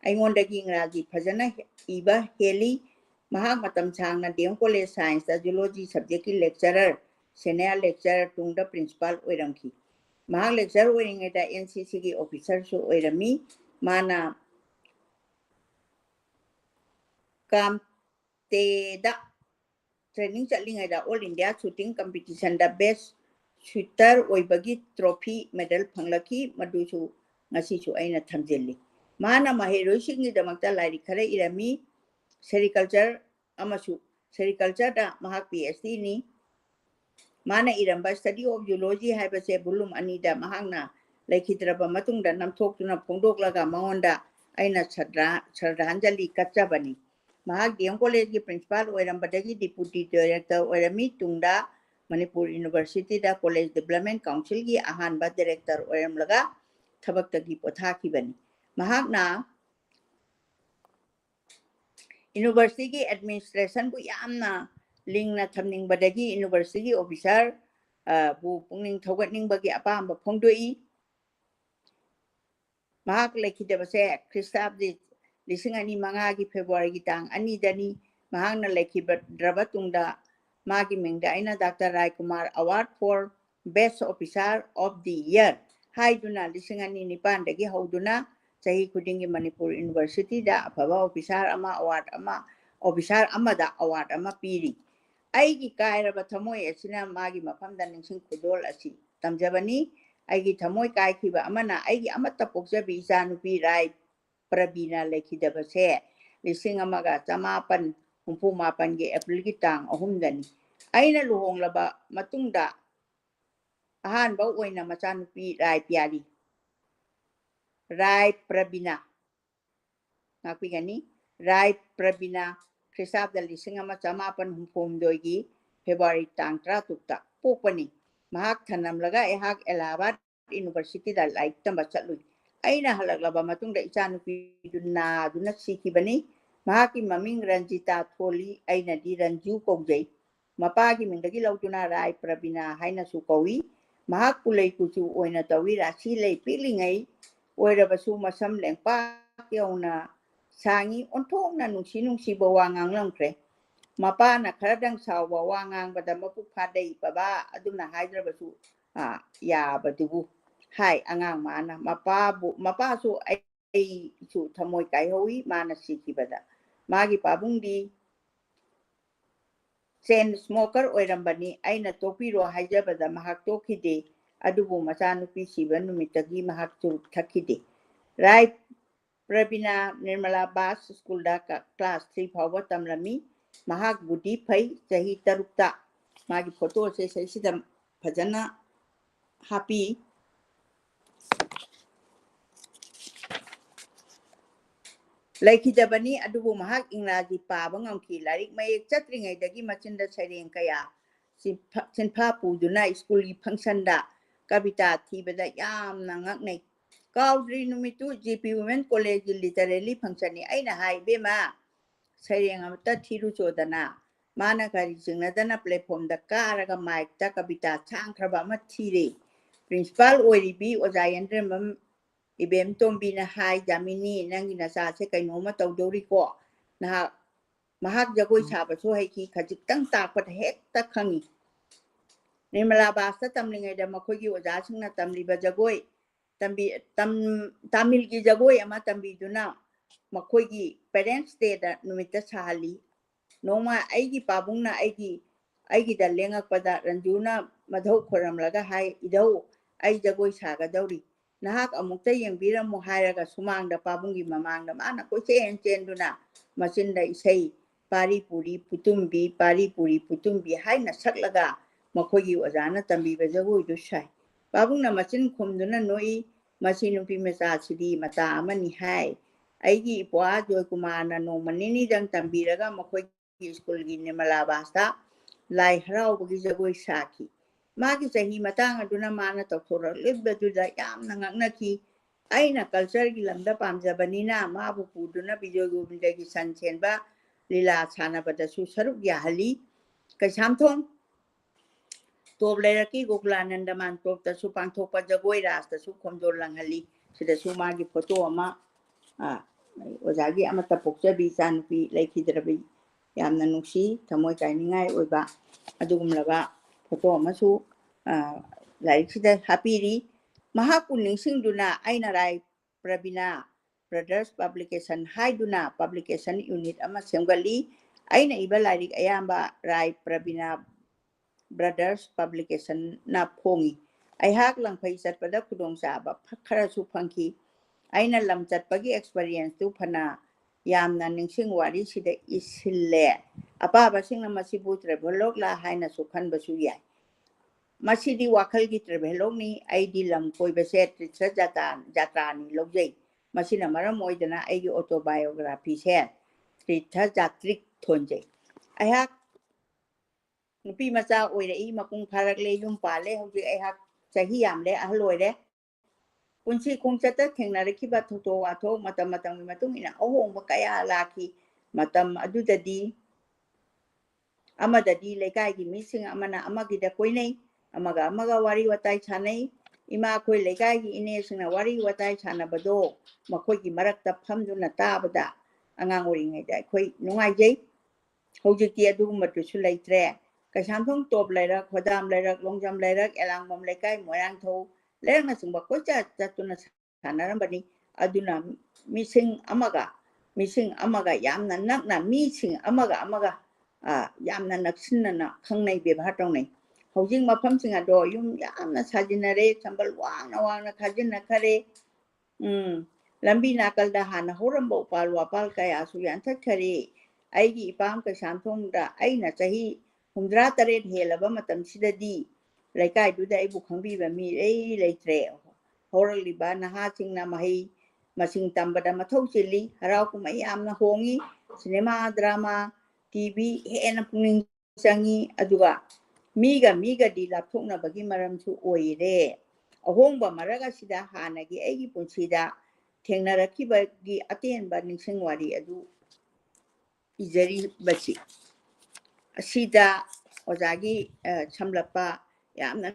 aingondagi ingraji phajana iba heli mahang matam changna Dem College Science da Zoology subject ki lecturer senior lecturer tungda principal oiramki mahang lecturer oiringeda NCC ki officer su oirami mana ꯀꯥꯝꯇꯦꯗ training ꯆꯠꯂꯤꯉꯩꯗ all India ꯁꯨꯇꯤꯡ ꯀꯝꯄꯤꯇꯤꯁꯟꯗ best shooter ꯑꯣꯏꯕꯒꯤ trophy medal ꯐꯪꯂꯛꯈꯤ ꯃꯗꯨꯁꯨ ꯉꯁꯤꯁꯨ ꯑꯩꯅ ꯊꯝꯖꯤꯜꯂꯤ ꯃꯥꯅ ꯃꯍꯩꯔꯣꯏꯁꯤꯡꯒꯤꯗꯃꯛꯇ ꯂꯥꯏꯔꯤꯛ ꯈꯔ ꯏꯔꯝꯃꯤ ꯁꯦꯔꯤꯀꯜꯆꯔ ꯑꯃꯁꯨꯡ ꯁꯦꯔꯤꯀꯜꯆꯔꯗ ꯃꯍꯥꯛ PhD ꯅꯤ ꯃꯥꯅ ꯏꯔꯝꯕ ꯁ꯭ꯇꯗꯤ ꯑꯣꯐ ꯖꯨꯂꯣꯖꯤ ꯍꯥꯏꯕꯁꯦ ꯚꯣꯂꯨꯝ 2ꯗ ꯃꯍꯥꯛꯅ ꯂꯩꯈꯤꯗ꯭ꯔꯕ ꯃꯇꯨꯡꯗ ꯅꯝꯊꯣꯛꯇꯨꯅ ꯐꯣꯡꯗꯣꯛꯂꯒ ꯃꯉꯣꯟꯗ ꯑꯩꯅ ꯁ꯭ꯔꯗꯥꯟꯖꯂꯤ ꯀꯠꯆꯕꯅꯤ ꯃꯍꯥꯛ DM ꯀꯣꯂꯦꯖꯒꯤ ꯄ꯭ꯔꯤꯟꯁꯤꯄꯥꯜ ꯑꯣꯏꯔꯝꯕꯗꯒꯤ ꯗꯤꯄꯨꯇꯤ ꯗꯥꯏꯔꯦꯛꯇꯔ ꯑꯣꯏꯔꯝꯃꯤ ꯇꯨꯡꯗ ꯃꯅꯤꯄꯨꯔ ꯌꯨꯅꯤꯚꯔꯁꯤꯇꯤꯗ ꯀꯣꯂꯦꯖ ꯗꯤꯕꯦꯂꯞꯃꯦꯟꯠ ꯀꯥꯎꯟꯁꯤꯜꯒꯤ ꯑꯍꯥꯟꯕ ꯗꯥꯏꯔꯦꯛꯇꯔ ꯑꯣꯏꯔꯝꯂꯒ ꯊꯕꯛꯇꯒꯤ ꯄꯣꯊꯥꯈꯤꯕꯅꯤ ꯃꯍꯥꯛꯅ ꯌꯨꯅꯤꯚꯔꯁꯤꯇꯤꯒꯤ ꯑꯦꯗꯃꯤꯅꯤꯁꯇ꯭ꯔꯦꯁꯟꯕꯨ ꯌꯥꯝꯅ ꯂꯤꯡꯅ ꯊꯝꯅꯤꯡꯕꯗꯒꯤ ꯌꯨꯅꯤꯚꯔꯁꯤꯇꯤꯒꯤ ꯑꯣꯐꯤꯁꯥꯔ ꯕꯨ ꯄꯨꯛꯅꯤꯡ ꯊꯧꯒꯠꯅꯤꯡꯕꯒꯤ ꯑꯄꯥꯝꯕ ꯐꯣꯡꯗꯣꯛꯏ ꯃꯍꯥꯛ ꯂꯩꯈꯤꯗꯕꯁꯦ ꯈ꯭ꯔꯤꯁꯇꯥꯕꯗꯤ 2005ꯒꯤ ꯐꯦꯕ꯭ꯔꯨꯋꯥꯔꯤꯒꯤ ꯇꯥꯡ 2ꯗꯅꯤ ꯃꯍꯥꯛꯅ ꯂꯩꯈꯤꯗ꯭ꯔꯕ ꯇꯨꯡꯗ ꯃꯥꯒꯤ ꯃꯤꯡꯗ ꯑꯩꯅ doctor Raikumar award for best officer of the year ꯍꯥꯏꯗꯨꯅ 2009ꯗꯒꯤ ꯍꯧꯗꯨꯅ ꯆꯍꯤ ꯈꯨꯗꯤꯡꯒꯤ ꯃꯅꯤꯄꯨꯔ ꯌꯨꯅꯤꯚꯔꯁꯤꯇꯤꯗ ꯑꯐꯕ ꯑꯣꯐꯤꯁꯥꯔ ꯑꯃꯗ ꯑꯋꯥꯔꯗ ꯑꯃ ꯄꯤꯔꯤ ꯑꯩꯒꯤ ꯀꯥꯏꯔꯕ ꯊꯃꯣꯏ ꯑꯁꯤꯅ ꯃꯥꯒꯤ ꯃꯐꯝꯗ ꯅꯤꯡꯁꯤꯡ ꯈꯨꯗꯣꯜ ꯑꯁꯤ ꯇꯝꯖꯕꯅꯤ ꯑꯩꯒꯤ ꯊꯃꯣꯏ ꯀꯥꯏꯈꯤꯕ ꯑꯃꯅ ꯑꯩꯒꯤ ꯑꯃꯠꯇ ꯄꯣꯛꯆꯕꯤ ꯏꯆꯥꯅꯨꯄꯤ ꯔꯥꯏ ꯄ꯭ꯔꯕꯤꯅꯥ ꯂꯩꯈꯤꯗꯕꯁꯦ 1968ꯒꯤ ꯑꯦꯄ꯭ꯔꯤꯜꯒꯤ ꯇꯥꯡ 3ꯗꯅꯤ ꯑꯩꯅ ꯂꯨꯍꯣꯡꯂꯕ ꯃꯇꯨꯡꯗ ꯑꯍꯥꯟꯕ ꯑꯣꯏꯅ ꯃꯆꯥꯅꯨꯄꯤ ꯔꯥꯏ ꯄꯤꯌꯥꯔꯤ ꯔꯥꯏ ꯄ꯭ꯔꯕꯤꯅꯥ ꯉꯥꯛꯄꯤꯒꯅꯤ ꯔꯥꯏ ꯄ꯭ꯔꯕꯤꯅꯥ ꯈ꯭ꯔꯤꯁꯇꯥꯕꯗ 1969ꯒꯤ ꯐꯦꯕ꯭ꯔꯨꯋꯥꯔꯤ ꯇꯥꯡ 13ꯗ ꯄꯣꯛꯄꯅꯤ ꯃꯍꯥꯛ ꯊꯅꯝꯂꯒ ꯑꯩꯍꯥꯛ ꯑꯦꯂꯥꯍꯥꯕꯥꯗ ꯌꯨꯅꯤꯚꯔꯁꯤꯇꯤꯗ ꯂꯥꯏꯔꯤꯛ ꯇꯝꯕ ꯆꯠꯂꯨꯏ ꯑꯩꯅ ꯍꯜꯂꯛꯂꯕ ꯃꯇꯨꯡꯗ ꯏꯆꯥꯅꯨꯄꯤꯗꯨ ꯅꯥꯗꯨꯅ ꯁꯤꯈꯤꯕꯅꯤ ꯃꯍꯥꯛꯀꯤ ꯃꯃꯤꯡ ꯔꯟꯖꯤꯇꯥ ꯊꯣꯜꯂꯤ ꯑꯩꯅꯗꯤ ꯔꯟꯖꯨ ꯀꯧꯖꯩ ꯃꯄꯥꯒꯤ ꯃꯤꯡꯗꯒꯤ ꯂꯧꯗꯨꯅ ꯔꯥꯏ ꯄ꯭ꯔꯕꯤꯅꯥ ꯍꯥꯏꯅꯁꯨ ꯀꯧꯏ ꯃꯍꯥꯛ ꯀꯨꯂꯩ ꯀꯨꯆꯨ ꯑꯣꯏꯅ ꯇꯧꯏ ꯔꯥꯁꯤ ꯂꯩ ꯄꯤꯛꯂꯤꯉꯩ ꯑꯣꯏꯔꯕꯁꯨ ꯃꯁꯝ ꯂꯦꯡꯄꯥꯛ ꯌꯧꯅ ꯁꯥꯡꯏ ꯑꯣꯟꯊꯣꯛꯅ ꯅꯨꯡꯁꯤꯕ ꯋꯥ ꯉꯥꯡꯂꯝꯈ꯭ꯔꯦ ꯃꯄꯥꯅ ꯈꯔꯗꯪ ꯁꯥꯎꯕ ꯋꯥ ꯉꯥꯡꯕꯗ ꯃꯄꯨꯛ ꯐꯥꯗꯩ ꯕꯕꯥ ꯑꯗꯨꯝꯅ ꯍꯥꯏꯗ꯭ꯔꯕꯁꯨ ꯌꯥꯕꯗꯨꯕꯨ ꯍꯥꯏ ꯑꯉꯥꯡ ꯃꯥꯅ ꯃꯄꯥꯁꯨ ꯑꯩꯁꯨ ꯊꯃꯣꯏ ꯀꯥꯏꯍꯧꯏ ꯃꯥꯅ ꯁꯤꯈꯤꯕꯗ ꯃꯥꯒꯤ ꯄꯥꯕꯨꯡꯗꯤ ꯆꯦꯟ ꯁ꯭ꯃꯣꯀꯔ ꯑꯣꯏꯔꯝꯕꯅꯤ ꯑꯩꯅ ꯇꯣꯛꯄꯤꯔꯣ ꯍꯥꯏꯖꯕꯗ ꯃꯍꯥꯛ ꯇꯣꯛꯈꯤꯗꯦ ꯑꯗꯨꯕꯨ ꯃꯆꯥꯅꯨꯄꯤ ꯁꯤꯕ ꯅꯨꯃꯤꯠꯇꯒꯤ ꯃꯍꯥꯛ ꯆꯨꯔꯨꯞ ꯊꯛꯈꯤꯗꯦ ꯔꯥꯏ ꯄ꯭ꯔꯕꯤꯅꯥ ꯅꯤꯔꯃꯂꯥ ꯕꯥꯁ ꯁ꯭ꯀꯨꯜꯗ ꯀ꯭ꯂꯥꯁ 3 ꯐꯥꯎꯕ ꯇꯝꯂꯝꯃꯤ ꯃꯍꯥꯛ ꯕꯨꯗꯤ ꯐꯩ ꯆꯍꯤ 6ꯇ ꯃꯥꯒꯤ ꯐꯣꯇꯣꯁꯦ ꯁꯤꯗ ꯐꯖꯅ ꯍꯥꯞꯄꯤ ꯂꯩꯈꯤꯗꯕꯅꯤ ꯑꯗꯨꯕꯨ ꯃꯍꯥꯛ ꯏꯪꯔꯥꯖꯤ ꯄꯥꯕ ꯉꯝꯈꯤ ꯂꯥꯏꯔꯤꯛ ꯃꯌꯦꯛ ꯆꯠꯇ꯭ꯔꯤꯉꯩꯗꯒꯤ ꯃꯆꯤꯟꯗ ꯁꯩꯔꯦꯡ ꯀꯌꯥ ꯆꯤꯟꯐꯥ ꯄꯨꯗꯨꯅ ꯁ꯭ꯀꯨꯜꯒꯤ ꯐꯪꯁꯟꯗ ꯀꯕꯤꯇꯥ ꯊꯤꯕꯗ ꯌꯥꯝꯅ ꯉꯛꯅꯩ ꯀꯥꯎꯗ꯭ꯔꯤ ꯅꯨꯃꯤꯠꯇꯨ JP ꯋꯨꯃꯦꯟ ꯀꯣꯂꯦꯖꯒꯤ ꯂꯤꯇꯔꯦꯔꯤ ꯐꯪꯁꯟꯅꯤ ꯑꯩꯅ ꯍꯥꯏ ꯏꯕꯦꯝꯃ ꯁꯩꯔꯦꯡ ꯑꯃꯇ ꯊꯤꯔꯨꯆꯣꯗꯅ ꯃꯥꯅ ꯒꯥꯔꯤ ꯆꯤꯡꯅꯗꯅ ꯄ꯭ꯂꯦꯠꯐꯣꯝꯗ ꯀꯥꯔꯒ ꯃꯥꯏꯛꯇ ꯀꯕꯤꯇꯥ ꯁꯥꯡꯈ꯭ꯔꯕ ꯑꯃ ꯊꯤꯔꯦ ꯄ꯭ꯔꯤꯟꯁꯤꯄꯥꯜ ꯑꯣꯏꯔꯤꯕꯤ ꯑꯣꯖꯥ ꯌꯦꯟꯗ꯭ꯔꯦꯝꯕꯝ ꯏꯕꯦꯝꯇꯣꯝꯕꯤꯅ ꯍꯥꯏ ꯖꯥꯃꯤꯅꯤ ꯅꯪꯒꯤ ꯅꯆꯥꯁꯦ ꯀꯩꯅꯣꯝꯃ ꯇꯧꯗꯧꯔꯤꯀꯣ ꯃꯍꯥꯛ ꯖꯒꯣꯏ ꯁꯥꯕꯁꯨ ꯍꯩꯈꯤ ꯈꯖꯤꯛꯇꯪ ꯇꯥꯛꯄꯗ ꯍꯦꯛꯇ ꯈꯪꯏ ꯅꯤꯔꯃꯂꯥ ꯕꯥꯁꯇ ꯇꯝꯂꯤꯉꯩꯗ ꯃꯈꯣꯏꯒꯤ ꯑꯣꯖꯥꯁꯤꯡꯅ ꯇꯝꯂꯤꯕ ꯖꯒꯣꯏ ꯇꯥꯃꯤꯜꯒꯤ ꯖꯒꯣꯏ ꯑꯃ ꯇꯝꯕꯤꯗꯨꯅ ꯃꯈꯣꯏꯒꯤ ꯄꯦꯔꯦꯟꯠꯁ ꯗꯦꯗ ꯅꯨꯃꯤꯠꯇ ꯁꯥꯍꯜꯂꯤ ꯅꯣꯡꯃ ꯑꯩꯒꯤ ꯄꯥꯕꯨꯡꯅ ꯑꯩꯒꯤꯗ ꯂꯦꯡꯉꯛꯄꯗ ꯔꯟꯖꯨꯅ ꯃꯙꯧ ꯈꯣꯏꯔꯝꯂꯒ ꯍꯥꯏ ꯏꯙꯧ ꯑꯩ ꯖꯒꯣꯏ ꯁꯥꯒꯗꯧꯔꯤ ꯅꯍꯥꯛ ꯑꯃꯨꯛꯇ ꯌꯦꯡꯕꯤꯔꯝꯃꯨ ꯍꯥꯏꯔꯒ ꯁꯨꯃꯥꯡꯗ ꯄꯥꯕꯨꯡꯒꯤ ꯃꯃꯥꯡꯗ ꯃꯥꯅ ꯀꯣꯏꯆꯦꯟ ꯆꯦꯟꯗꯨꯅ ꯃꯆꯤꯟꯗ ꯏꯁꯩ ꯄꯥꯔꯤ ꯄꯨꯔꯤ ꯄꯨꯇꯨꯝꯕꯤ ꯍꯥꯏꯅ ꯁꯛꯂꯒ ꯃꯈꯣꯏꯒꯤ ꯑꯣꯖꯥꯅ ꯇꯝꯕꯤꯕ ꯖꯒꯣꯏꯗꯨ ꯁꯥꯏ ꯄꯥꯕꯨꯡꯅ ꯃꯆꯤꯟ ꯈꯨꯝꯗꯨꯅ ꯅꯣꯛꯏ ꯃꯁꯤ ꯅꯨꯄꯤ ꯃꯆꯥꯁꯤꯗꯤ ꯃꯇꯥ ꯑꯃꯅꯤ ꯍꯥꯏ ꯑꯩꯒꯤ ꯏꯄ꯭ꯋꯥ ꯖꯣꯏꯀꯨꯃꯥꯔꯅ ꯅꯣꯡꯃ ꯅꯤꯅꯤꯗꯪ ꯇꯝꯕꯤꯔꯒ ꯃꯈꯣꯏꯒꯤ ꯁ꯭ꯀꯨꯜꯒꯤ ꯅꯤꯔꯃꯂꯥ ꯕꯥꯁꯇ ꯂꯥꯏ ꯍꯔꯥꯎꯕꯒꯤ ꯖꯒꯣꯏ ꯁꯥꯈꯤ ꯃꯥꯒꯤ ꯆꯍꯤ ꯃꯇꯥꯡ ꯑꯗꯨꯅ ꯃꯥꯅ ꯇꯧꯊꯣꯔꯛꯂꯤꯕꯗꯨꯗ ꯌꯥꯝꯅ ꯉꯛꯅꯈꯤ ꯑꯩꯅ ꯀꯜꯆꯔꯒꯤ ꯂꯝꯗ ꯄꯥꯝꯖꯕꯅꯤꯅ ꯃꯥꯕꯨ ꯄꯨꯗꯨꯅ ꯕꯤꯖꯣꯏ ꯒꯣꯕꯤꯟꯗꯒꯤ ꯁꯟ ꯁꯦꯟꯕ ꯂꯤꯂꯥ ꯁꯥꯟꯅꯕꯗꯁꯨ ꯁꯔꯨꯛ ꯌꯥꯍꯜꯂꯤ ꯀꯩꯁꯥꯝꯊꯣꯡ ꯇꯣꯞ ꯂꯩꯔꯛꯀꯤ ꯒꯣꯀꯨꯂꯥꯅꯟꯗ ꯃꯥꯟꯇꯣꯞꯇꯁꯨ ꯄꯥꯡꯊꯣꯛꯄ ꯖꯒꯣꯏ ꯔꯥꯁꯇꯁꯨ ꯈꯣꯝꯖꯣꯜ ꯂꯪꯍꯜꯂꯤ ꯁꯤꯗꯁꯨ ꯃꯥꯒꯤ ꯐꯣꯇꯣ ꯑꯃ ꯑꯣꯖꯥꯒꯤ ꯑꯃꯠꯇ ꯄꯣꯛꯆꯕꯤ ꯏꯆꯥꯅꯨꯄꯤ ꯂꯩꯈꯤꯗ꯭ꯔꯕꯤ ꯌꯥꯝꯅ ꯅꯨꯡꯁꯤ ꯊꯃꯣꯏ ꯀꯥꯏꯅꯤꯡꯉꯥꯏ ꯑꯣꯏꯕ ꯑꯗꯨꯒꯨꯝꯂꯕ ꯐꯣꯇꯣ ꯑꯃꯁꯨ ꯂꯥꯏꯔꯤꯛꯁꯤꯗ ꯍꯥꯞꯄꯤꯔꯤ ꯃꯍꯥꯛꯄꯨ ꯅꯤꯡꯁꯤꯡꯗꯨꯅ ꯑꯩꯅ ꯔꯥꯏ ꯄ꯭ꯔꯕꯤꯅꯥ Brothers Publication haiduna publication unit ama semgali aina iba lairik ayamba Rai Pravina Brothers Publication na phongi aihak langphai chatpada khudong chaba khara su phangki aina lam chatpagi experience tu phana yamna ningsing wari sida isille apa basingna masibu travelog la haina su khan basu yai masidi wakhal gi travelog ni aidi lam koi base tritra jatan ni logjai masina maram oidana aigi autobiography se tritra jatrik thonjai aihak nupi macha oirei makung pharak le yum pale hoji aihak chahi yamle ahloire punchi khongchata thengnarakiba thoto watho matam matung ina ahongba kaya laki matam adudadi amadadi lekai gi mising amana amagi da koinei amaga wari watai chanai ima khoi lekai gi ine singna wari watai chanabado makhoi gi marakta phamduna tabada angang oringai da khoi nungai jei hojikti adugumba tusu leitre kasamthong top leirak khodam leirak longjam leirak elangbom lekai moyang tho lerna singba kocha chatuna sanarambani aduna mising amaga yamna nakna mising amaga yamna naksinna khangnai bebhar tawnai hojing mafam singa do yum yamna sajinare chambal wangna khajinna khare lambi nakalda hana horambo palwapal kaya su yanthak khare aigi ipam ka samthongda aina chahi 63 helaba matam sidadi laikai duda ibu khangbiba mi leitre horaliba naha singna mahi masing tambada mathau chili harau kumai amna hongi cinema drama TV hena puning changi aduga miga di lapthokna bagi maram su oire ahongba maraga sida hanagi aigi punsida thengnarakiba gi atenba ningsingwari adu ijari bachi asida ojagi chamlapa yamna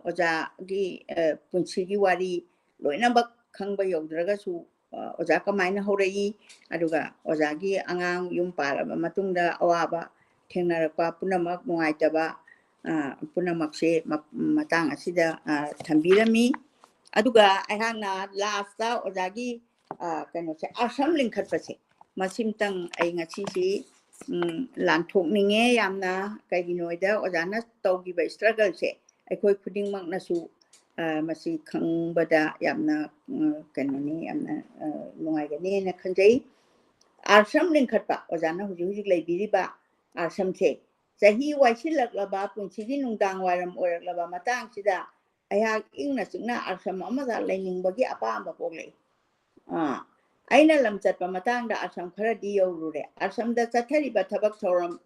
ojagi punsigi wari loinabak khangba yaudraga su oja kamaina horei aduga ojagi angang yum paraba matungda awaba thengnarapa punamak nuaitaba punamakse matang asida thambirami aduga aihana lasta ojagi kanose asam lingkhatpase masimtang ai ngachisi lanthokninge yamna kaiginoida ojana tawgiba struggle se aikoi khudingmak nasu masi khangbada yamna kanoni yamna nuaigani na khanjai arsam lingkhatpa ojana hujik leibiriba arsam se chahi waisilaklaba punsigi nungdang waram oraklaba matang sida ayak ingna chingna arsam amada lainingbagi apamba pogle aina lamchatpa matangda asam khara di yorure asamda chathariba thabak thoram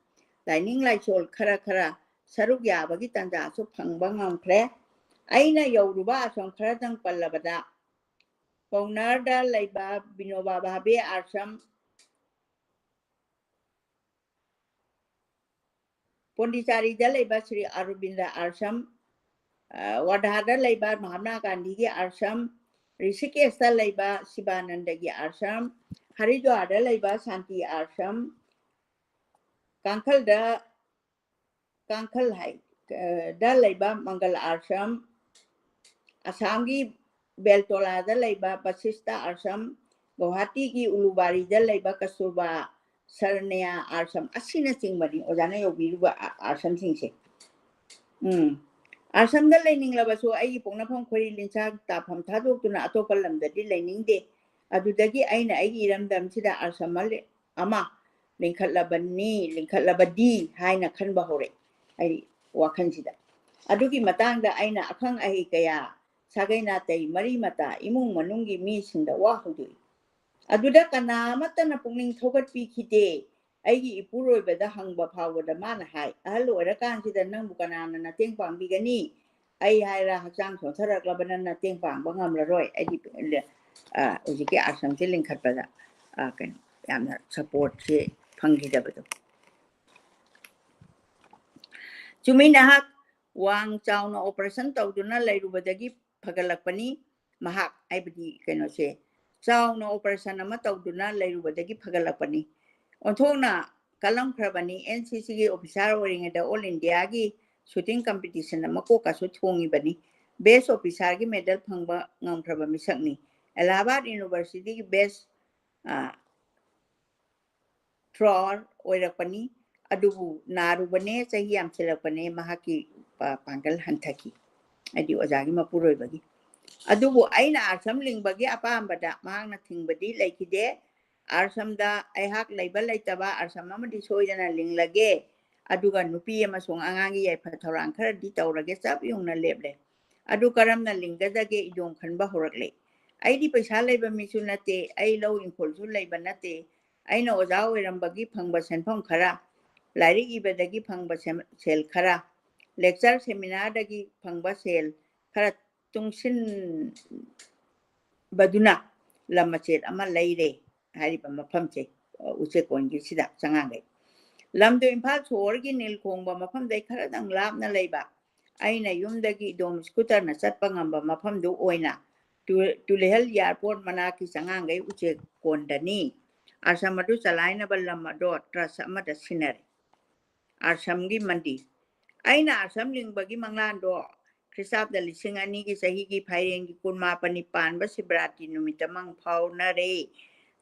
laining laisol khara saruk yabagi tanja su phangba ngamkhre aina yoruba asam khara dang pallabada Pawnarda laiba Binoba Bhabe Ashram Pondicherry da laiba Sri Aurobindo Ashram Wadhada laiba Mahatma Gandhi gi Ashram Rishikesh da laiba Shivananda gi Ashram Haridwar da laiba Shanti Ashram Kankhal hai da laiba Mangal Ashram Assam gi Beltola da laiba Basista Ashram Guwahati gi Ulubari da laiba Kasturba Saranya Ashram asina singmani ojana yobiruba ashram singse ashram da laining labaso ai pongnafam khori lincha tapam thadokuna atopa lamdadi laining de adudagi aina ai iramdam sida ashram ama linkhatlabadi haina khanba hore ai wakhan sida adugi matangda aina akhang ai kaya sagaina tai mari mata imung manunggi mi singda wa hudui aduda kana matana pungning thogat pi khite aigi ipuroi beda hangba phawada mana hai ahal orakan sida nang bukanana na teng pangbi gani ai haira hakchang thotharak labana na teng pang bangam la roi ai ojike asam se lingkhat pada kan yamna support se phangi da bado chumina hak wang chawna operation tawduna lairubadagi phagalakpani mahak aibadi kaino se chawna operation ama tawduna lairubadagi phagalakpani onthona kalam khrabani NCC gi officer oringeda all India gi shooting competition ama ko kasu thongi bani best officer gi medal phangba ngamkhraba misakni Allahabad University की best drawer oirakpani adubu narubane chahi yam chilakpane mahaki pangal hanthaki adi ojagi mapuroi bagi adubu aina arsam lingbagi apambada mahangna thingbadi laikide arsamda aihak leiba leitaba arsam amadi soidana linglage aduga nupi amasung angangi yaifa thorang khara di tawrage chap yungna leble adu karamna linggadage idong khanba horakle aidi paisa leiba misu nate ai lau inkolsu leiba nate aina oja oirambagi phangba senpham khara lairi ibadagi phangba sel khara lecture seminar dagi phangba sel khara tungsin baduna lamachet ama leire hariba mafamche uche kongi sida changangai lamdo imphal chorgi nil khongba mafamdai khara dang lapna leiba aina yumdagi dom scooter na chatpa ngamba mafamdu oina tulehel airport manaki changangai uche kondani Arsamadu chalaina ballamado trasa amada sinare Arsamgi mandi aina Arsam lingbagi manglando Kristabda lisingani gi sahi gi phairengi kunma pani panba sibrati numita mang phaunare